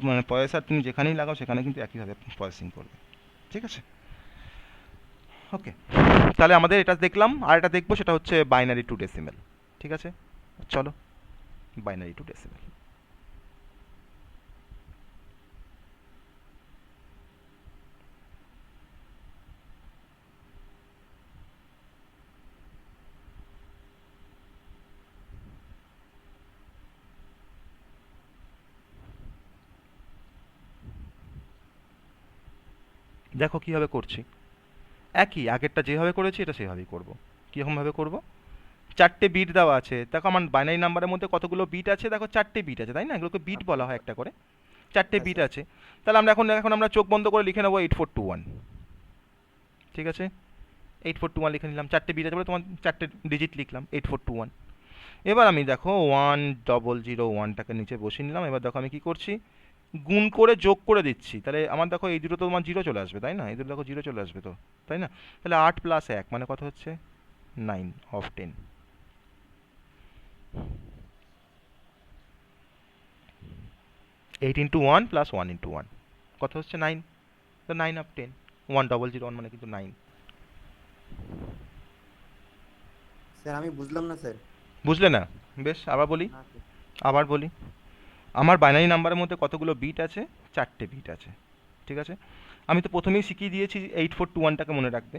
মানে পয়সা তুমি যেখানেই লাগাও সেখানে কিন্তু একইভাবে প্রসেসিং করবে। ঠিক আছে, ওকে। তাহলে আমাদের এটা দেখলাম, আর এটা দেখবো, সেটা হচ্ছে বাইনারি টু ডেসিমেল। ঠিক আছে, চলো বাইনারি টু ডেসিমেল। দেখো কীভাবে করছি, একই আগেরটা যেভাবে করেছি এটা সেভাবেই করব। কীরকমভাবে করব? 4টে বিট দেওয়া আছে, দেখো আমার বাইনারি নাম্বারের মধ্যে কতগুলো বিট আছে, দেখো 4টে বিট আছে, তাই না? এগুলোকে বিট বলা হয় একটা করে, 4টে বিট আছে। তাহলে আমরা এখন আমরা চোখ বন্ধ করে লিখে নেবো 8421। ঠিক আছে, 8421 লিখে নিলাম, 4টে বিট আছে বলে তোমার 4টে ডিজিট লিখলাম, 8421। এবার আমি দেখো 1001টাকে নিচে বসিয়ে নিলাম। এবার দেখো আমি কি করছি, গুণ করে যোগ করে দিচ্ছি। তাহলে আমার দেখো এই দুটো তো তোমার 0 চলে আসবে, তাই না? এই দুটো দেখো 0 চলে আসবে তো, তাই না? তাহলে 8 + 1 মানে কত হচ্ছে? 9 of 10। 8 × 1 + 1 × 1 কত হচ্ছে? 9। তো 9 of 10। 1001 মানে কিন্তু 9। স্যার আমি বুঝলাম না স্যার। বুঝলে না? বেশ, আবার বলি। আমার বাইনারি নাম্বারের মধ্যে কতগুলো বিট আছে? 4টে বিট আছে। ঠিক আছে, আমি তো প্রথমেই শিখিয়ে দিয়েছি 8421টাকে মনে রাখবে।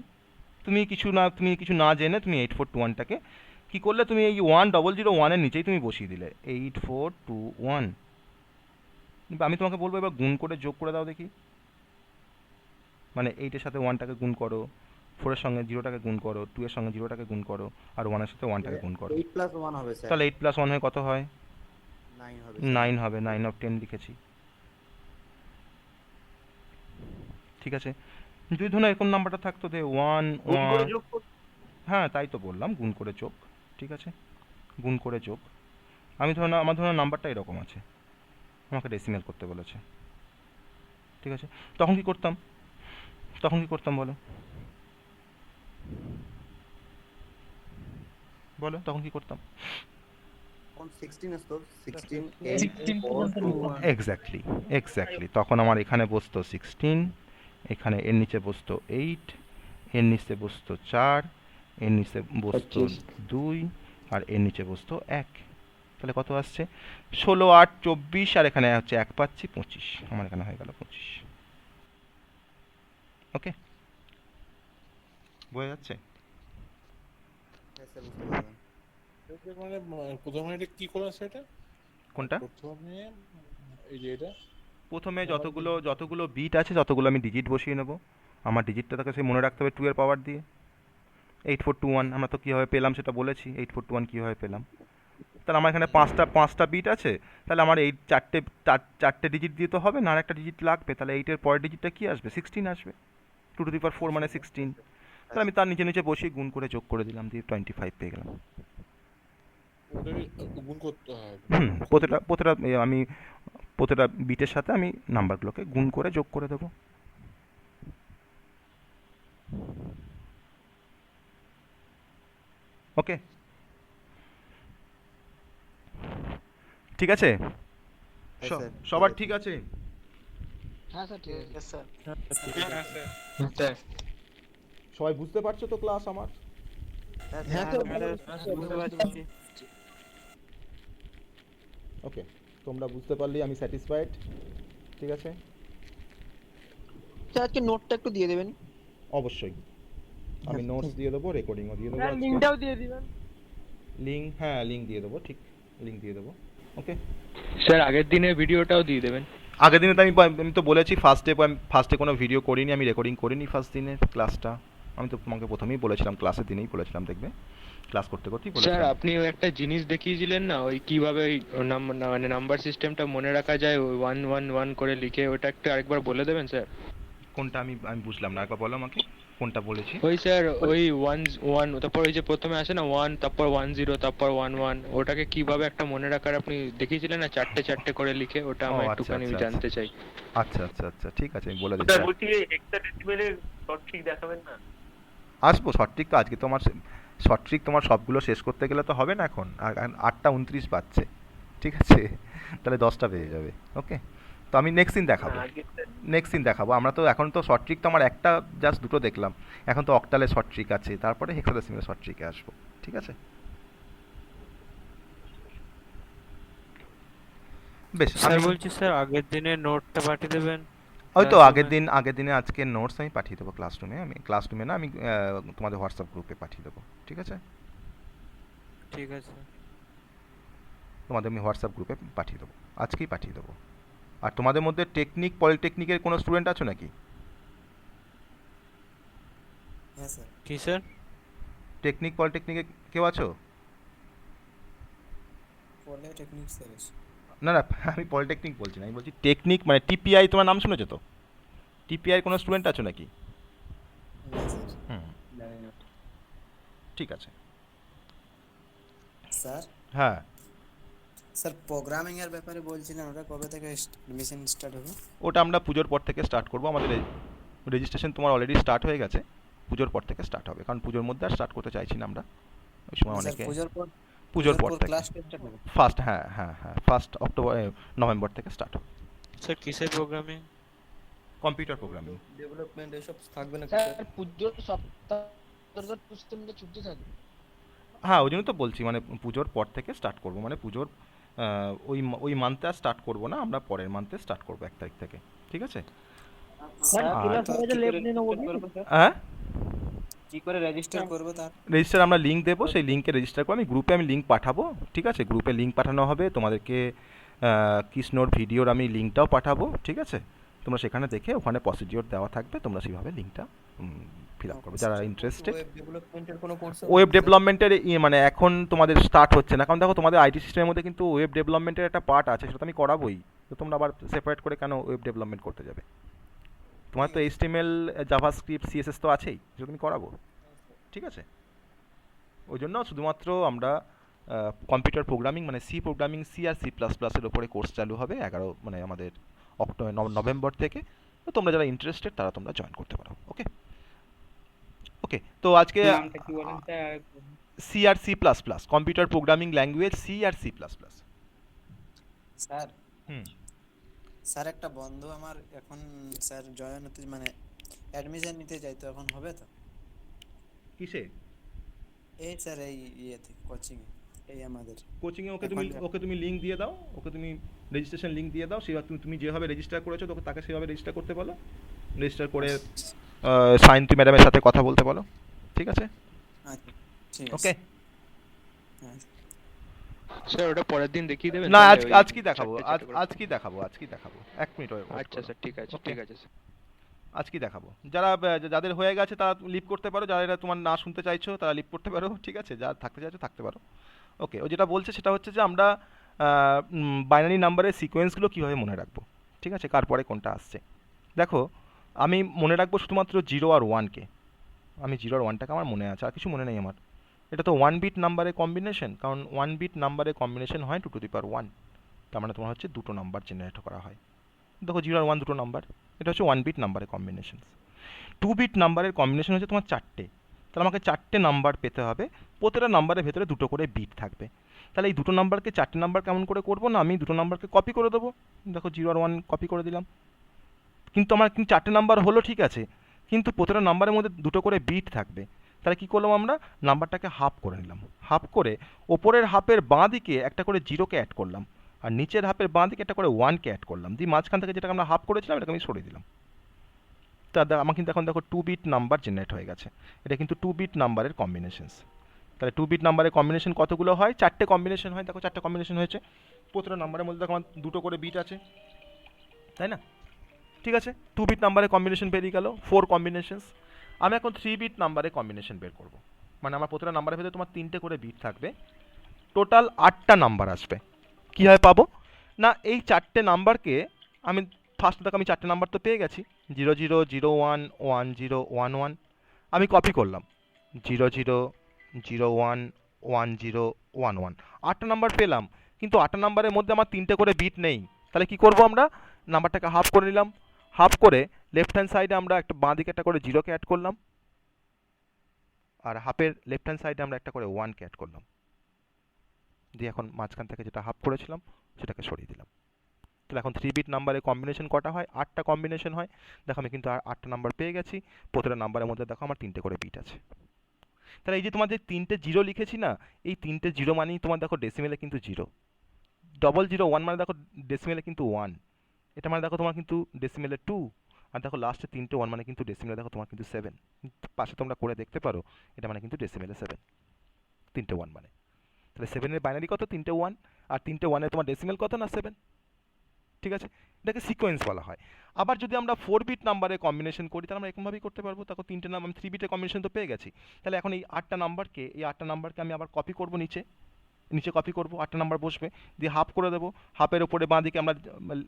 তুমি কিছু না জেনে তুমি 8421টাকে কি করলে, তুমি এই 1001-এর নিচেই তুমি বসিয়ে দিলে 8421। আমি তোমাকে বলবো এবার গুণ করে যোগ করে দাও দেখি। মানে 8-এর সাথে 1টাকে গুণ করো, 4-এর সঙ্গে 0টাকে গুণ করো, 2-এর সঙ্গে 0টাকে গুণ করো, আর 1-এর সাথে 1টাকে গুণ করো। 8 + 1 হবে স্যার। তাহলে 8 + 1 হয়ে কত হয়? 9 হবে। 9 হবে, 9 of 10 লিখেছি। ঠিক আছে, যদি ধরুন এরকম নাম্বারটা থাকতো যে 1 1, হ্যাঁ তাই তো বললাম, গুণ করে যোগ। ঠিক আছে, গুণ করে যোগ। আমার ধরুন নাম্বারটা এরকম আছে, আমাকে ডেসিমেল করতে বলেছে। ঠিক আছে, তখন কি করতাম বলো তখন কি করতাম? 16 আসতো, 16 8 4 2 1। এক্স্যাক্টলি তখন আমার এখানে বসতো 16, এখানে এর নিচে বসতো 8, এর নিচে বসতো 4, এর নিচে বসতো 2, আর এর নিচে বসতো 1। তাহলে কত আসছে? 16 8 24, আর এখানে হচ্ছে 1 পাচ্ছি 25। আমার এখানে হয়ে গেল 25। ওকে, বোঝা যাচ্ছে? হ্যাঁ স্যার, বুঝতে পারলাম। মানে প্রথমে এটা কি করলেন সেটা? কোনটা? প্রথমে এই যে এটা প্রথমে যতগুলো বিট আছে ততগুলো আমি ডিজিট বসিয়ে নেব। আমার ডিজিটটা তাকে সে মনে রাখতে হবে 2 এর পাওয়ার দিয়ে। 8421 আমরা তো কীভাবে পেলাম সেটা বলেছি, 8421 কীভাবে পেলাম। তাহলে আমার এখানে পাঁচটা বিট আছে, তাহলে আমার এই চারটে ডিজিট দিয়ে তো হবে না, আর একটা ডিজিট লাগবে। তাহলে 8-এর পরের ডিজিটটা কি আসবে? 16 আসবে। 2^4 মানে 16। তাহলে আমি তার নিচে বসিয়ে গুণ করে যোগ করে দিলাম, দিয়ে 25 পেয়ে গেলাম। ওটা গুণ করতে হবে। আমি প্রতিটা বিটের সাথে আমি নাম্বারগুলোকে গুণ করে যোগ করে দেবো। ওকে, ঠিক আছে? সবার ঠিক আছে? হ্যাঁ স্যার ঠিক আছে স্যার। স্যার সবাই বুঝতে পারছো তো ক্লাস আমার? হ্যাঁ স্যার ওকে, তোমরা বুঝতে পারলেই আমি স্যাটিসফাইড। ঠিক আছে, স্যার আজকে নোটটা একটু দিয়ে দেবেন। অবশ্যই আমি নোটস দিয়ে দেবো, রেকর্ডিংও দিয়ে দেবো। স্যার লিঙ্কটাও দিয়ে দিবেন। লিঙ্ক, হ্যাঁ লিঙ্ক দিয়ে দেবো, ঠিক লিঙ্ক দিয়ে দেবো। ওকে, স্যার আগের দিনের ভিডিওটাও দিয়ে দেবেন। আগের দিনে তো আমি তো বলেছি ফার্স্টে কোনো ভিডিও করিনি, আমি রেকর্ডিং করিনি ফার্স্ট দিনের ক্লাসটা। আমি তো তোমাকে প্রথমেই বলেছিলাম, ক্লাসের দিনেই বলেছিলাম, দেখবে ক্লাস করতে করতেই স্যার বলেছিলাম। আপনি ওই একটা জিনিস দেখিয়েছিলেন না, ওই কিভাবে ওই মানে নাম্বার সিস্টেমটা মনে রাখা যায়, ওই 111 করে লিখে, ওটা একটু আরেকবার বলে দেবেন স্যার। কোনটা আমি বুঝলাম না, একবার বলো আমাকে কোনটা বলেছি। ওই স্যার ওই 1 তারপর ওই যে প্রথমে আসে না 1, তারপর 10, তারপর 11, ওটাকে কিভাবে একটা মনে রাখার আপনি দেখিয়েছিলেন না, চারটে চারটে করে লিখে, ওটা ও আমরা আচ্ছা একটুখানি আচ্ছা জানতে চাই। আচ্ছা আচ্ছা আচ্ছা, ঠিক আছে আমি বলে স্যার দিচ্ছি। বলছি হেক্সাডেসিমেলের সঠিক দেখাবেন না? আসবো সঠিক তো, আজকে তোমার সঠিক তোমার সবগুলো শেষ করতে গেলে তো হবে না, এখন 8:29 বাজছে। ঠিক আছে, তাহলে 10টা বেজে যাবে। ওকে, তো আমি নেক্সট দিন দেখাবো, নেক্সট দিন দেখাবো। আমরা তো এখন তো শর্ট ট্রিক তো আমার একটা জাস্ট দুটো দেখলাম, এখন তো অক্টালে শর্ট ট্রিক আছে, তারপরে হেক্সাডেসিমেলে শর্ট ট্রিকে আসবো। ঠিক আছে, বেশ। স্যার বলছি স্যার আগের দিনের নোটটা পাঠিয়ে দেবেন। ওই তো আগের দিনে আজকে নোটস আমি পাঠিয়ে দেবো ক্লাসরুমে, না আমি তোমাদের হোয়াটসঅ্যাপ গ্রুপে পাঠিয়ে দেবো। ঠিক আছে, ঠিক আছে তোমাদের আমি হোয়াটসঅ্যাপ গ্রুপে পাঠিয়ে দেবো, আজকেই পাঠিয়ে দেবো। আর তোমাদের মধ্যে পলিটেকনিকের কোনো স্টুডেন্ট আছো নাকি? হ্যাঁ স্যার। কি স্যার? পলিটেকনিকে কেউ আছো? Polytechnic sir. না না, আমি পলিটেকনিক বলছি না, আমি বলছি টেকনিক, মানে টিপিআই। তোমার নাম শুনেছো তো? টিপিআই কোনো স্টুডেন্ট আছো নাকি? হুম, ঠিক আছে স্যার। হ্যাঁ স্যার প্রোগ্রামিং এর ব্যাপারে বলছিলেন, ওটা কবে থেকে এডমিশন স্টার্ট হবে? ওটা আমরা পুজোর পর থেকে স্টার্ট করবো। আমাদের রেজিস্ট্রেশন তোমার অলরেডি স্টার্ট হয়ে গেছে, পুজোর পর থেকে স্টার্ট হবে, কারণ পুজোর মধ্যে আর স্টার্ট করতে চাইছি না আমরা, ওই সময় অনেকে। পুজোর পর থেকে ফার্স্ট, হ্যাঁ হ্যাঁ হ্যাঁ, ফার্স্ট নভেম্বর থেকে স্টার্ট হবে। স্যার কিসের প্রোগ্রামিং? Computer programming. ডেভেলপমেন্ট এসব থাকবে না স্যার পুজোর সপ্তাহ ছুটি থাকবে। হ্যাঁ, ওই জন্য তো বলছি, মানে পুজোর পর থেকে স্টার্ট করবো, মানে পুজোর ওই মান্থে আর স্টার্ট করবো না, আমরা পরের মান্থে স্টার্ট করবো 1 তারিখ থেকে। ঠিক আছে, হ্যাঁ কি করে রেজিস্টার করব? তার রেজিস্টার আমরা লিঙ্ক দেবো, সেই লিঙ্কে রেজিস্টার করে আমি গ্রুপে লিঙ্ক পাঠাবো। ঠিক আছে, গ্রুপে লিঙ্ক পাঠানো হবে, তোমাদেরকে কৃষ্ণর ভিডিওর আমি লিঙ্কটাও পাঠাবো। ঠিক আছে, তোমরা সেখানে দেখে ওখানে প্রসিডিওর দেওয়া থাকবে, তোমরা সেইভাবে লিঙ্কটা ফিল আপ করবে যারা ইন্টারেস্টেড। ওয়েব ডেভেলপমেন্টের মানে এখন তোমাদের স্টার্ট হচ্ছে না, কারণ দেখো তোমাদের আইটি সিস্টেমের মধ্যে কিন্তু ওয়েব ডেভেলপমেন্টের একটা পার্ট আছে, সেটা তো আমি করাবোই। তো তোমরা আবার সেপারেট করে কেন ওয়েব ডেভেলপমেন্ট করতে যাবে? তোমার তো HTML, জাভাস্ক্রিপ্ট, CSS তো আছেই, সেটা তুমি করাবো। ঠিক আছে, ওই জন্য শুধুমাত্র আমরা কম্পিউটার প্রোগ্রামিং, মানে সি আর C++ এর ওপরে কোর্স চালু হবে 11 মানে আমাদের নভেম্বর থেকে। তো তোমরা যারা ইন্টারেস্টেড তারা তোমরা জয়েন করতে পারো। ওকে ওকে, তো আজকে নামটা কি বলেন স্যার? সি আর C++, computer programming language C আর C++। স্যার। হুম স্যার একটা বন্ধু আমার এখন স্যার জয়েন হতে, মানে অ্যাডমিশন নিতে চাই, তো এখন হবে তো? কিসে? এই স্যার এই ইয়েতে কোচিং এ, এই আমাদের কোচিং এ ওকে তুমি লিংক দিয়ে দাও, ওকে তুমি রেজিস্ট্রেশন লিংক দিয়ে দাও, সেভাবে তুমি যেভাবে রেজিস্টার করেছো তোকে তাকে সেভাবে রেজিস্টার করতে বলো, রেজিস্টার করে সায়ন্তী ম্যাডামের সাথে কথা বলতে বলো। ঠিক আছে, আচ্ছা ঠিক আছে। ওকে। স্যার ওটা পরের দিন দেখিয়ে দেবেন? না, আজ কি দেখাবো, আজ কি দেখাবো 1 মিনিট। আচ্ছা স্যার, ঠিক আছে ঠিক আছে স্যার, আজ কি দেখাবো। যাদের হয়ে গেছে তারা লিভ করতে পারো, যারা তোমার না শুনতে চাইছো তারা লিভ করতে পারো। ঠিক আছে, যারা থাকতে চাইছো থাকতে পারো। ওকে, ও যেটা বলছে সেটা হচ্ছে যে আমরা বাইনারি নাম্বারের সিকোয়েন্সগুলো কীভাবে মনে রাখবো। ঠিক আছে, কার পরে কোনটা আসছে। দেখো, আমি মনে রাখবো শুধুমাত্র 0 আর 1কে। আমি 0 আর 1টাকে আমার মনে আছে, আর কিছু মনে নেই আমার। এটা তো 1 বিট নাম্বারের কম্বিনেশন, কারণ 1 বিট নাম্বারের কম্বিনেশন হয় 2 to the power 1। তার মানে তোমার হচ্ছে দুটো নাম্বার জেনারেট করা হয়। দেখো 0 আর 1 দুটো নাম্বার, এটা হচ্ছে 1 বিট নাম্বারের কম্বিনেশন। 2 বিট নাম্বারের কম্বিনেশন হচ্ছে তোমার 4টে, তাহলে আমাকে 4টে নাম্বার পেতে হবে, প্রতিটা নাম্বারের ভেতরে দুটো করে বিট থাকবে। তাহলে এই দুটো নাম্বারকে 4টে নাম্বার কেমন করে করবো না, আমি দুটো নাম্বারকে কপি করে দেবো। দেখো 0 আর 1 কপি করে দিলাম, কিন্তু আমার কিন্তু 4টে নাম্বার হলো, ঠিক আছে, কিন্তু প্রতিটা নাম্বারের মধ্যে দুটো করে বিট থাকবে। তাহলে কী করলাম আমরা, নাম্বারটাকে হাফ করে নিলাম। হাফ করে ওপরের হাফের বাঁ দিকে একটা করে জিরোকে অ্যাড করলাম, আর নিচের হাফের বাঁ দিকে একটা করে ওয়ানকে অ্যাড করলাম, দিয়ে মাঝখান থেকে যেটাকে আমরা হাফ করেছিলাম এটাকে আমি সরিয়ে দিলাম। তা আমার কিন্তু এখন দেখো 2 বিট নাম্বার জেনারেট হয়ে গেছে। এটা কিন্তু 2 বিট নাম্বারের কম্বিনেশনস। তাহলে 2 বিট নাম্বারের কম্বিনেশন কতগুলো হয়, 4টে কম্বিনেশন হয়। দেখো 4টে কম্বিনেশন হয়েছে, প্রতিটা নাম্বারের মধ্যে দেখো আমার 2টো করে বিট আছে, তাই না? ঠিক আছে, 2 বিট নাম্বারের কম্বিনেশন বেরিয়ে গেল, 4 কম্বিনেশনস। আমি এখন 3 বিট নাম্বারের কম্বিনেশন বের করব। মানে আমার প্রতিটা নাম্বারের ভেতরে তোমার 3টে করে বিট থাকবে, টোটাল 8টা নাম্বার আসবে। কীভাবে পাবো না, এই 4টে নাম্বারকে আমি ফার্স্ট দেখো আমি 4টে নাম্বার তো পেয়ে গেছি, 0 0 0 1 1 0 1 1। আমি কপি করলাম 0 0 0 1 1 0 1 1। 8টা নাম্বার পেলাম, কিন্তু 8টা নাম্বারের মধ্যে আমার 3টে করে বিট নেই। তাহলে কি করব, আমরা নাম্বারটাকে হাফ করে নিলাম। হাফ করে লেফট হ্যান্ড সাইডে আমরা একটা বাঁ দিকে একটা করে জিরোকে অ্যাড করলাম, আর হাফের লেফট হ্যান্ড সাইডে আমরা একটা করে ওয়ানকে অ্যাড করলাম, দিয়ে এখন মাঝখান থেকে যেটা হাফ করেছিলাম সেটাকে সরিয়ে দিলাম। তাহলে এখন 3 বিট নাম্বারের কম্বিনেশন কটা হয়, 8টা কম্বিনেশন হয়। দেখো আমি কিন্তু 8টা নাম্বার পেয়ে গেছি, প্রতিটা নাম্বারের মধ্যে দেখো আমার 3টে করে বিট আছে। তাহলে এই যে তোমাদের 3টে জিরো লিখেছি না, এই 3টে জিরো মানেই তোমার দেখো ডেসিমেলে কিন্তু 0, 001 মানে দেখো ডেসিমেলে কিন্তু 1, এটা মানে দেখো তোমার কিন্তু ডেসিমেলে 2, আর দেখো লাস্টে 3টে 1 মানে কিন্তু ডেসিমেলে দেখো তোমার কিন্তু 7। পাশে তোমরা করে দেখতে পারো, এটা মানে কিন্তু ডেসিমেলে 7, 3টে 1 মানে। তাহলে 7-এর বাইনারি কত, 3টে 1, আর 3টে 1-এর তোমার ডেসিমেল কত না 7। ঠিক আছে, এটাকে সিকোয়েন্স বলা হয়। আবার যদি আমরা 4 বিট নাম্বারে কম্বিনেশন করি তাহলে আমরা এরকমভাবেই করতে পারবো। দেখো 3টে নাম্বার, আমি 3 বিটের কম্বিনেশন তো পেয়ে গেছি। তাহলে এখন এই 8টা নাম্বারকে আমি আবার কপি করব, নিচে কপি করব, 8টা নাম্বার বসবে, দিয়ে হাফ করে দেবো। হাফের ওপরে বাঁ দিকে আমরা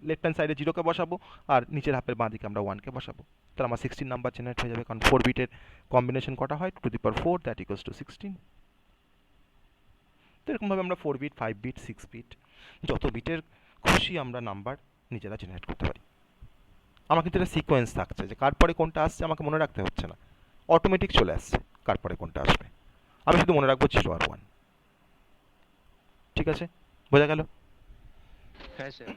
লেফট হ্যান্ড সাইডে জিরোকে বসাবো, আর নিচের হাফের বাঁ দিকে আমরা 1কে বসাবো। তাহলে আমার 16 নাম্বার জেনারেট হয়ে যাবে, কারণ 4 বিটের কম্বিনেশন কটা হয়, 2 to the power 4 that equals to 16। তো এরকমভাবে আমরা 4 বিট, 5 বিট, 6 বিট, যত বিটের খুশি আমরা নাম্বার নিজেরা জেনারেট করতে পারি। আমার কিন্তু এটা সিকোয়েন্স থাকছে, যে কার পরে কোনটা আসছে আমাকে মনে রাখতে হচ্ছে না, অটোমেটিক চলে আসছে কার পরে কোনটা আসবে। আমি শুধু মনে রাখবো 0 আর 1। ঠিক আছে, বোঝা গেল? হ্যাঁ স্যার।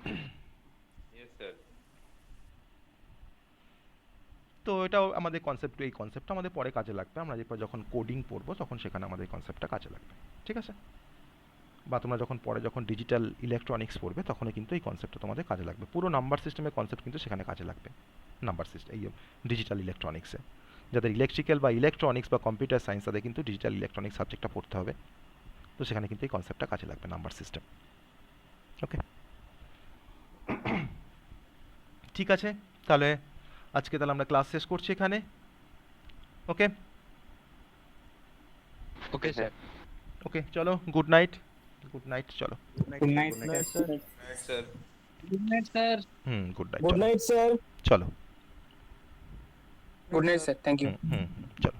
তো এটাও আমাদের কনসেপ্ট, এই কনসেপ্টটা আমাদের পরে কাজে লাগবে। আমরা এরপর যখন কোডিং পড়বো তখন সেখানে আমাদের এই কনসেপ্টটা কাজে লাগবে। ঠিক আছে, বা তোমরা যখন পরে যখন ডিজিটাল ইলেকট্রনিক্স পড়বে তখনই কিন্তু এই কনসেপ্টটা তোমাদের কাজে লাগবে। পুরো নাম্বার সিস্টেমের কনসেপ্ট কিন্তু সেখানে কাজে লাগবে, নাম্বার সিস্টেম এই ডিজিটাল ইলেকট্রনিক্সে। যাদের ইলেকট্রিক্যাল বা ইলেকট্রনিক্স বা কম্পিউটার সায়েন্স তাদের কিন্তু ডিজিটাল ইলেকট্রনিক্স সাবজেক্টটা পড়তে হবে। তো সেখানে কিন্তু এই কনসেপ্টটা কাজে লাগবে, নাম্বার সিস্টেম। ওকে, ঠিক আছে, তাহলে আজকে তাহলে আমরা ক্লাস শেষ করছি এখানে। ওকে ওকে স্যার। ওকে, চলো, গুড নাইট। গুড নাইট, চলো। Good night sir. Good night sir. Good night, good night sir. চলো। Good night sir, thank you. চলো।